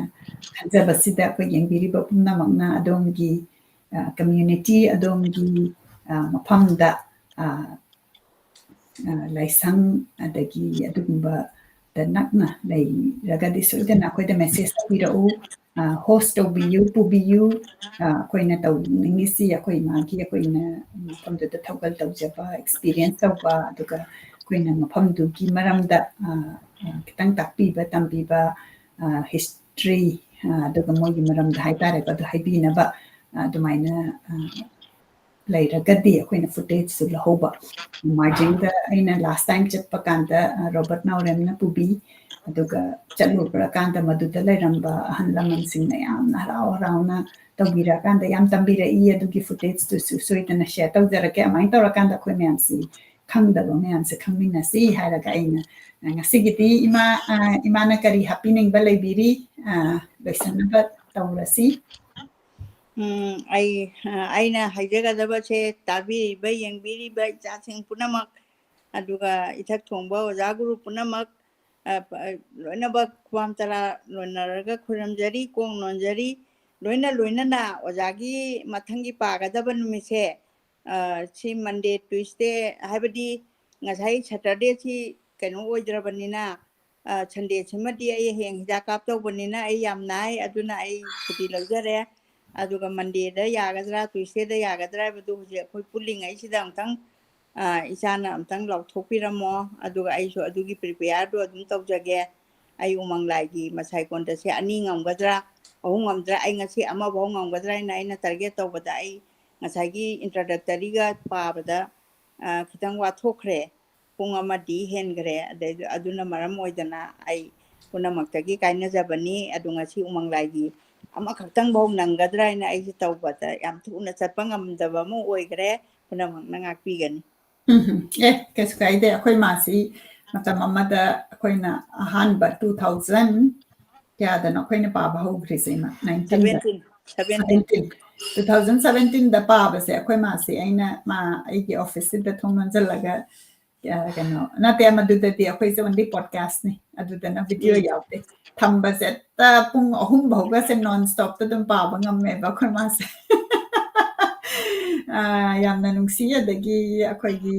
ꯈꯟꯖꯕꯁꯤꯗ ꯑꯩꯈꯣꯏ ꯌꯦꯡꯕꯤꯔꯤꯕ ꯄꯨꯝꯅꯃꯛꯅ ꯑꯗꯣꯝꯒꯤ ꯀꯝꯃ꯭ꯌꯨꯅꯤꯇꯤ ꯑꯗꯣꯝꯒꯤ ꯃꯐꯝꯗ ꯂꯥꯏꯁꯪ ꯑꯗꯒꯤ ꯑꯗꯨꯒꯨꯝꯕꯗ ꯅꯛꯅ ꯂꯩꯔꯒꯗꯤ ꯁꯣꯏꯗꯅ ꯑꯩꯈꯣꯏꯗ ꯃꯦꯁꯦꯖ ꯇꯧꯕꯤꯔꯛꯎ ꯍꯣꯁ ꯇꯧꯕꯤꯌꯨ ꯄꯨꯕꯤꯌꯨ ꯑꯩꯈꯣꯏꯅ ꯇꯧꯅꯤꯡꯉꯤꯁꯤ ꯑꯩꯈꯣꯏ ꯏꯃꯥꯒꯤ ꯑꯩꯈꯣꯏꯅ ꯃꯐꯝꯗꯨꯗ ꯊꯧꯒꯜ ꯇꯧꯖꯕ ꯑꯦꯛꯁꯄꯤꯔꯤꯌꯦꯟꯁ ꯇꯧꯕ ꯑꯗꯨꯒ ꯑꯩꯈꯣꯏꯅ ꯃꯐꯝꯗꯨꯒꯤ ꯃꯔꯝꯗ ꯈꯤꯇꯪ ꯇꯥꯛꯄꯤꯕ ꯇꯝꯕꯤꯕ ꯍꯤꯁꯇ꯭ꯔꯤ ꯑꯗꯨꯒ ꯃꯣꯏꯒꯤ ꯃꯔꯝꯗ ꯍꯥꯏꯇꯥꯔꯦꯀꯣ ꯑꯗꯨ ꯍꯥꯏꯕꯤꯅꯕ ꯑꯗꯨꯃꯥꯏꯅ ꯂꯩꯔꯒꯗꯤ ꯑꯩꯈꯣꯏꯅ ꯐꯨꯇꯦꯖꯁꯨ ꯂꯧꯍꯧꯕ ꯃꯥꯔꯖꯤꯡꯗ ꯑꯩꯅ ꯂꯥꯁ ꯇꯥꯏꯝ ꯆꯠꯄ ꯀꯥꯟꯗ ꯔꯣꯕꯔꯠ ꯅꯥꯎꯔꯦꯝꯅ ꯄꯨꯕꯤ ꯑꯗꯨꯒ ꯆꯠꯂꯨꯕ꯭ꯔꯀꯥꯟꯗ ꯃꯗꯨꯗ ꯂꯩꯔꯝꯕ ꯑꯍꯜ ꯂꯃꯟꯁꯤꯡꯅ ꯌꯥꯝꯅ ꯍꯔꯥꯎ ꯍꯔꯥꯎꯅ ꯇꯧꯕꯤꯔꯛꯑꯀꯥꯟꯗ ꯌꯥꯝ ꯇꯝꯕꯤꯔꯛꯏ ꯑꯗꯨꯒꯤ ꯐꯨꯇꯦꯖꯇꯨꯁꯨ ꯁꯣꯏꯗꯅ ꯁꯦꯌꯔ ꯇꯧꯖꯔꯛꯀꯦ ꯑꯗꯨꯃꯥꯏꯅ ꯇꯧꯔꯀꯥꯟꯗ ꯑꯩꯈꯣꯏ ꯃꯌꯥꯝꯁꯤ ꯈꯪꯗꯕ ꯃꯌꯥꯝꯁꯦ ꯈꯪꯃꯤꯟꯅꯁꯤ ꯍꯥꯏꯔꯒ ꯑꯩꯅ ꯉꯁꯤꯒꯤꯗꯤ ꯏꯃꯥꯅ ꯀꯔꯤ ꯍꯥꯞꯄꯤꯅꯤꯡꯕ ꯂꯩꯕꯤꯔꯤ ꯂꯣꯏꯁꯤꯟꯅꯕ ꯇꯧꯔꯁꯤ ꯑꯩꯅ ꯍꯥꯏꯖꯒꯗꯕꯁꯦ ꯇꯥꯕꯤꯔꯤꯕ ꯌꯦꯡꯕꯤꯔꯤꯕ ꯏꯆꯥꯁꯤꯡ ꯄꯨꯝꯅꯃꯛ ꯑꯗꯨꯒ ꯏꯊꯛ ꯊꯣꯡꯕ ꯑꯣꯖꯥ ꯒꯨꯔꯨ ꯄꯨꯝꯅꯃꯛ ꯂꯣꯏꯅꯃꯛ ꯈꯨꯋꯥꯝ ꯇꯔꯥ ꯂꯣꯟꯅꯔꯒ ꯈꯨꯔꯨꯝꯖꯔꯤ ꯀꯣꯡ ꯅꯣꯟꯖꯔꯤ ꯂꯣꯏꯅꯅ ꯑꯣꯖꯥꯒꯤ ꯃꯊꯪꯒꯤ ꯄꯥꯒꯗꯕ ꯅꯨꯃꯤꯠꯁꯦ ꯁꯤ ꯃꯟꯗꯦ ꯇ꯭ꯌꯨꯁꯗꯦ ꯍꯥꯏꯕꯗꯤ ꯉꯁꯥꯏ ꯁꯦꯇꯔꯗꯦꯁꯤ ꯀꯩꯅꯣ ꯑꯣꯏꯗ꯭ꯔꯕꯅꯤꯅ ꯁꯟꯗꯦꯁꯤꯃꯗꯤ ꯑꯩ ꯍꯌꯦꯡ ꯍꯤꯗꯥꯛ ꯀꯥꯞꯇꯧꯕꯅꯤꯅ ꯑꯩ ꯌꯥꯝ ꯅꯥꯏ ꯑꯗꯨꯅ ꯑꯩ ꯁꯨꯇꯤ ꯂꯧꯖꯔꯦ ꯑꯗꯨꯒ ꯃꯟꯗꯦꯗ ꯌꯥꯒꯗ꯭ꯔꯥ ꯇ꯭ꯌꯨꯁꯗꯦꯗ ꯌꯥꯒꯗ꯭ꯔꯥ ꯍꯥꯏꯕꯗꯨ ꯍꯧꯖꯤꯛ ꯑꯩꯈꯣꯏ ꯄꯨꯜꯂꯤꯉꯩꯁꯤꯗ ꯑꯃꯨꯛꯇꯪ ꯏꯆꯥꯅ ꯑꯃꯨꯛꯇꯪ ꯂꯥꯎꯊꯣꯛꯄꯤꯔꯝꯃꯣ ꯑꯗꯨꯒ ꯑꯩꯁꯨ ꯑꯗꯨꯒꯤ ꯄ꯭ꯔꯤꯄꯦꯌꯥꯔꯗꯨ ꯑꯗꯨꯝ ꯇꯧꯖꯒꯦ ꯑꯩ ꯎꯃꯪ ꯂꯥꯏꯒꯤ ꯃꯁꯥꯏ ꯀꯣꯟꯇꯦꯁꯁꯦ 2 ꯉꯝꯒꯗ꯭ꯔꯥ 3 ꯉꯝꯗ꯭ꯔꯥ ꯑꯩ ꯉꯁꯤ ꯑꯃꯐꯥꯎ ꯉꯝꯒꯗ꯭ꯔꯥ ꯍꯥꯏꯅ ꯑꯩꯅ ꯇꯥꯔꯒꯦꯠ ꯇꯧꯕꯗ ꯑꯩ ꯉꯁꯥꯏꯒꯤ ꯏꯟꯇ꯭ꯔꯣꯗꯛꯇꯔꯤꯒ ꯄꯥꯕꯗ ꯈꯤꯇꯪ ꯋꯥꯊꯣꯛꯈ꯭ꯔꯦ ꯄꯨꯡ ꯑꯃꯗꯤ ꯍꯦꯟꯈ꯭ꯔꯦ ꯑꯗꯨꯅ ꯃꯔꯝ ꯑꯣꯏꯗꯅ ꯑꯩ ꯄꯨꯝꯅꯃꯛꯇꯒꯤ ꯀꯥꯏꯅꯖꯕꯅꯤ ꯑꯗꯨ ꯉꯁꯤ ꯎꯃꯪ ꯂꯥꯏꯒꯤ ꯑꯃꯈꯛꯇꯪꯐꯥꯎ ꯅꯪꯒꯗ꯭ꯔꯥ ꯍꯥꯏꯅ ꯑꯩꯁꯦ ꯇꯧꯕꯗ ꯌꯥꯝ ꯊꯨꯅ ꯆꯠꯄ ꯉꯝꯗꯕ ꯑꯃ ꯑꯣꯏꯈ꯭ꯔꯦ ꯄꯨꯝꯅꯃꯛꯅ ꯉꯥꯛꯄꯤꯒꯅꯤ ꯀꯩꯁꯨ ꯀꯥꯏꯗꯦ ꯑꯩꯈꯣꯏ ꯃꯥꯁꯤ ꯃꯇꯝ ꯑꯃꯗ ꯑꯩꯈꯣꯏꯅ ꯑꯍꯥꯟꯕ 2000 ꯀꯌꯥꯗꯅꯣ ꯑꯩꯈꯣꯏꯅ ꯄꯥꯕ ꯍꯧꯈ꯭ꯔꯤꯁꯦ 2017ꯗ ꯄꯥꯕꯁꯦ ꯑꯩꯈꯣꯏ ꯃꯥꯁꯤ ꯑꯩꯒꯤ ꯑꯣꯐꯤꯁꯁꯤꯗ ꯊꯣꯡ ꯂꯣꯟꯁꯤꯜꯂꯒ ꯀꯩꯅꯣ ꯅꯠꯇꯦ ꯃꯗꯨꯗꯗꯤ ꯑꯩꯈꯣꯏꯁꯦ ꯑꯣꯟꯂꯤ ꯄꯣꯗꯀꯥꯁꯅꯤ ꯑꯗꯨꯗꯅ ꯚꯤꯗꯤꯑꯣ ꯌꯥꯎꯗꯦ ꯊꯝꯕꯁꯦ ꯄꯨꯡ 3 ꯐꯥꯎꯒꯁꯦ ꯅꯣꯟ ꯁ꯭ꯇꯣꯞꯇ ꯑꯗꯨꯝ ꯄꯥꯕ ꯉꯝꯃꯦꯕ ꯑꯩꯈꯣꯏ ꯃꯥꯁꯦ ꯌꯥꯝꯅ ꯅꯨꯡꯁꯤ ꯑꯗꯒꯤ ꯑꯩꯈꯣꯏꯒꯤ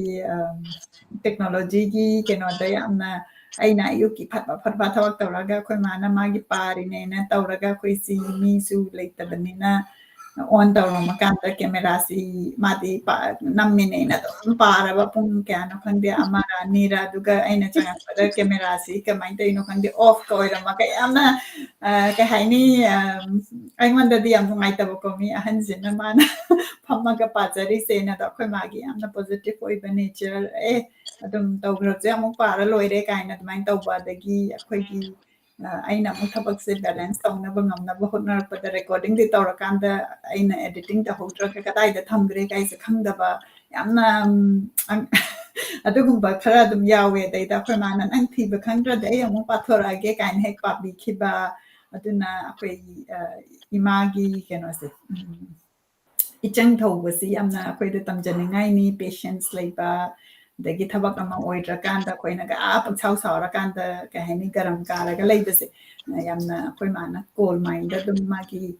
ꯇꯦꯛꯅꯣꯂꯣꯖꯤꯒꯤ ꯀꯩꯅꯣꯗ ꯌꯥꯝꯅ ꯑꯩꯅ ꯑꯌꯨꯛꯀꯤ ꯐꯠꯄ ꯊꯕꯛ ꯇꯧꯔꯒ ꯑꯩꯈꯣꯏ ꯃꯥꯅ ꯃꯥꯒꯤ ꯄꯥꯔꯤꯅꯦꯅ ꯇꯧꯔꯒ ꯑꯩꯈꯣꯏꯁꯤ ꯃꯤꯁꯨ ꯂꯩꯇꯕꯅꯤꯅ on tawramakanta camera si mati pa nammine na to para pung kya no khande amara nira duga aina changakpada camera si kamai tai no khande off ka oirama ka yamna ka haini aingwanda di am ngai ta ko mi ahan jina mana phamaga pajari se na da khoi magi amna positive oiba nature adum tawgra je amuk para loire kaina mai tawba dagi akhoi gi aina amuk thabak se balance tawna ba ngamna ba hotnar pada recording di tawrakanda aina editing ta hotra ka kadai da thamgre kai se khangdaba yamna adugumba khara adum yawe dai da khoi mana nang thiba khangdra dai amuk pathora ge kain hek pabi khiba aduna akhoi imagi keno se ichang thawbasi yamna akhoi da tamjaningai ni patience leiba dagi thabak ama oidrakanda khoina ga pangchau saurakanda ka haini garam karaga leibase yamna akhoi mana coal mine da dum magi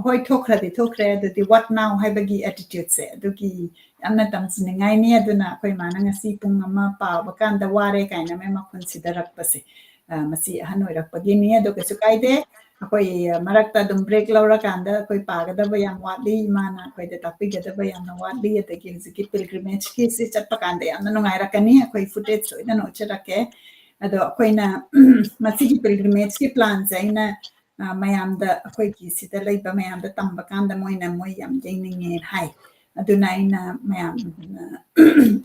hoi thokre adudi what now haibagi attitude se adugi yamna tamjaningai ni aduna akhoi mana ngasi pung ama pawa kanda ware kaina me ma consider rakpase masi ahan oirakpagi ni adu kesu kaide akhoi marakta dum break laurakanda akhoi pagadaba yam watli mana akhoi da tapigadaba yamna watli adagi hiziki pilgrimage ki si chatpakanda yamna nungairakani akhoi footage soida no charake ado akhoi na masi ki pilgrimage ki plans aina mayamda akhoi ki sida leiba mayamda tambakanda moina moi yam jaininge hai aduna aina mayam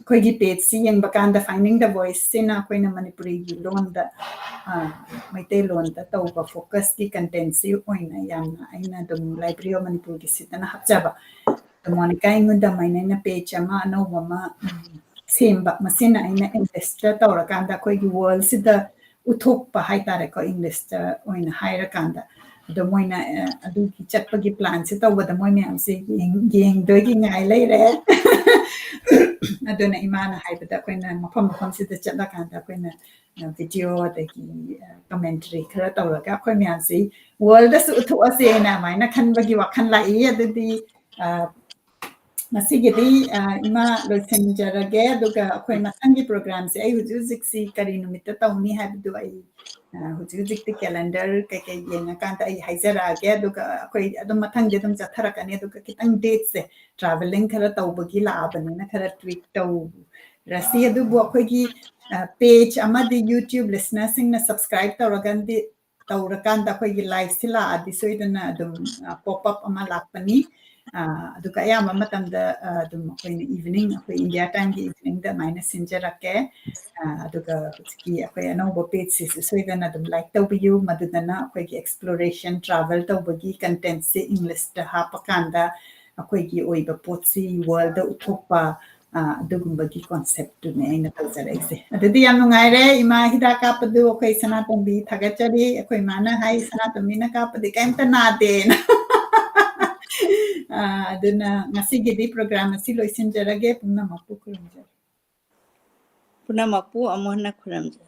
akhoi gi page si yengbakanda finding the voice sina akhoi na manipuri gi lon da maite lon da tawba focus ki content si oina yamna aina dum library of manipur gi sitana hapjaba monica ingunda maina na page ama no mama semba masina aina investor tawrakanda akhoi gi world sida uthokpa haitare ko investor oina hairakanda do moina adu ki chatpagi plan se tawda moi myam se yeng doigi ngai leire aduna imana haibada koina mafam sida chatlakanda koina video dagi commentary khara tawraga khoi myam se world da su uthu ase na maina khanbagi wakhan lai adudi masigidi ima loisenjarage aduga akhoi matangi program se ai hujuk si kari numita tawni habdu ai hujuk ti calendar kai kai yenga kanta ai haizarage aduga akhoi adum mathang jedum chatharakani aduga kitang date se traveling khara tawbagi laabani na khara tweak taw rasi adubu akhoi gi page amadi youtube listeners sing na subscribe tawragandi tawrakanda akhoi gi live sila adi soidana adum pop up ama lakpani aduga ayamba matamda adum akhoi evening akhoi india time gi evening da minus sinjarake aduga ki akhoi anoba page si soidana adum like tawbiyu madudana akhoi gi exploration travel tawbagi content si english da hapakanda akhoi gi oiba potsi world da uthokpa adugumba gi concept tu ne ina tawjaraise adudi yam nungaire ima hida kapadu akhoi sanatombi thagachari akhoi mana hai sanatombi na kapadi kaimta na den aduna ngasigidi program asi loisinjarage punna mapu kuramja Punamakpu amohna kuramja.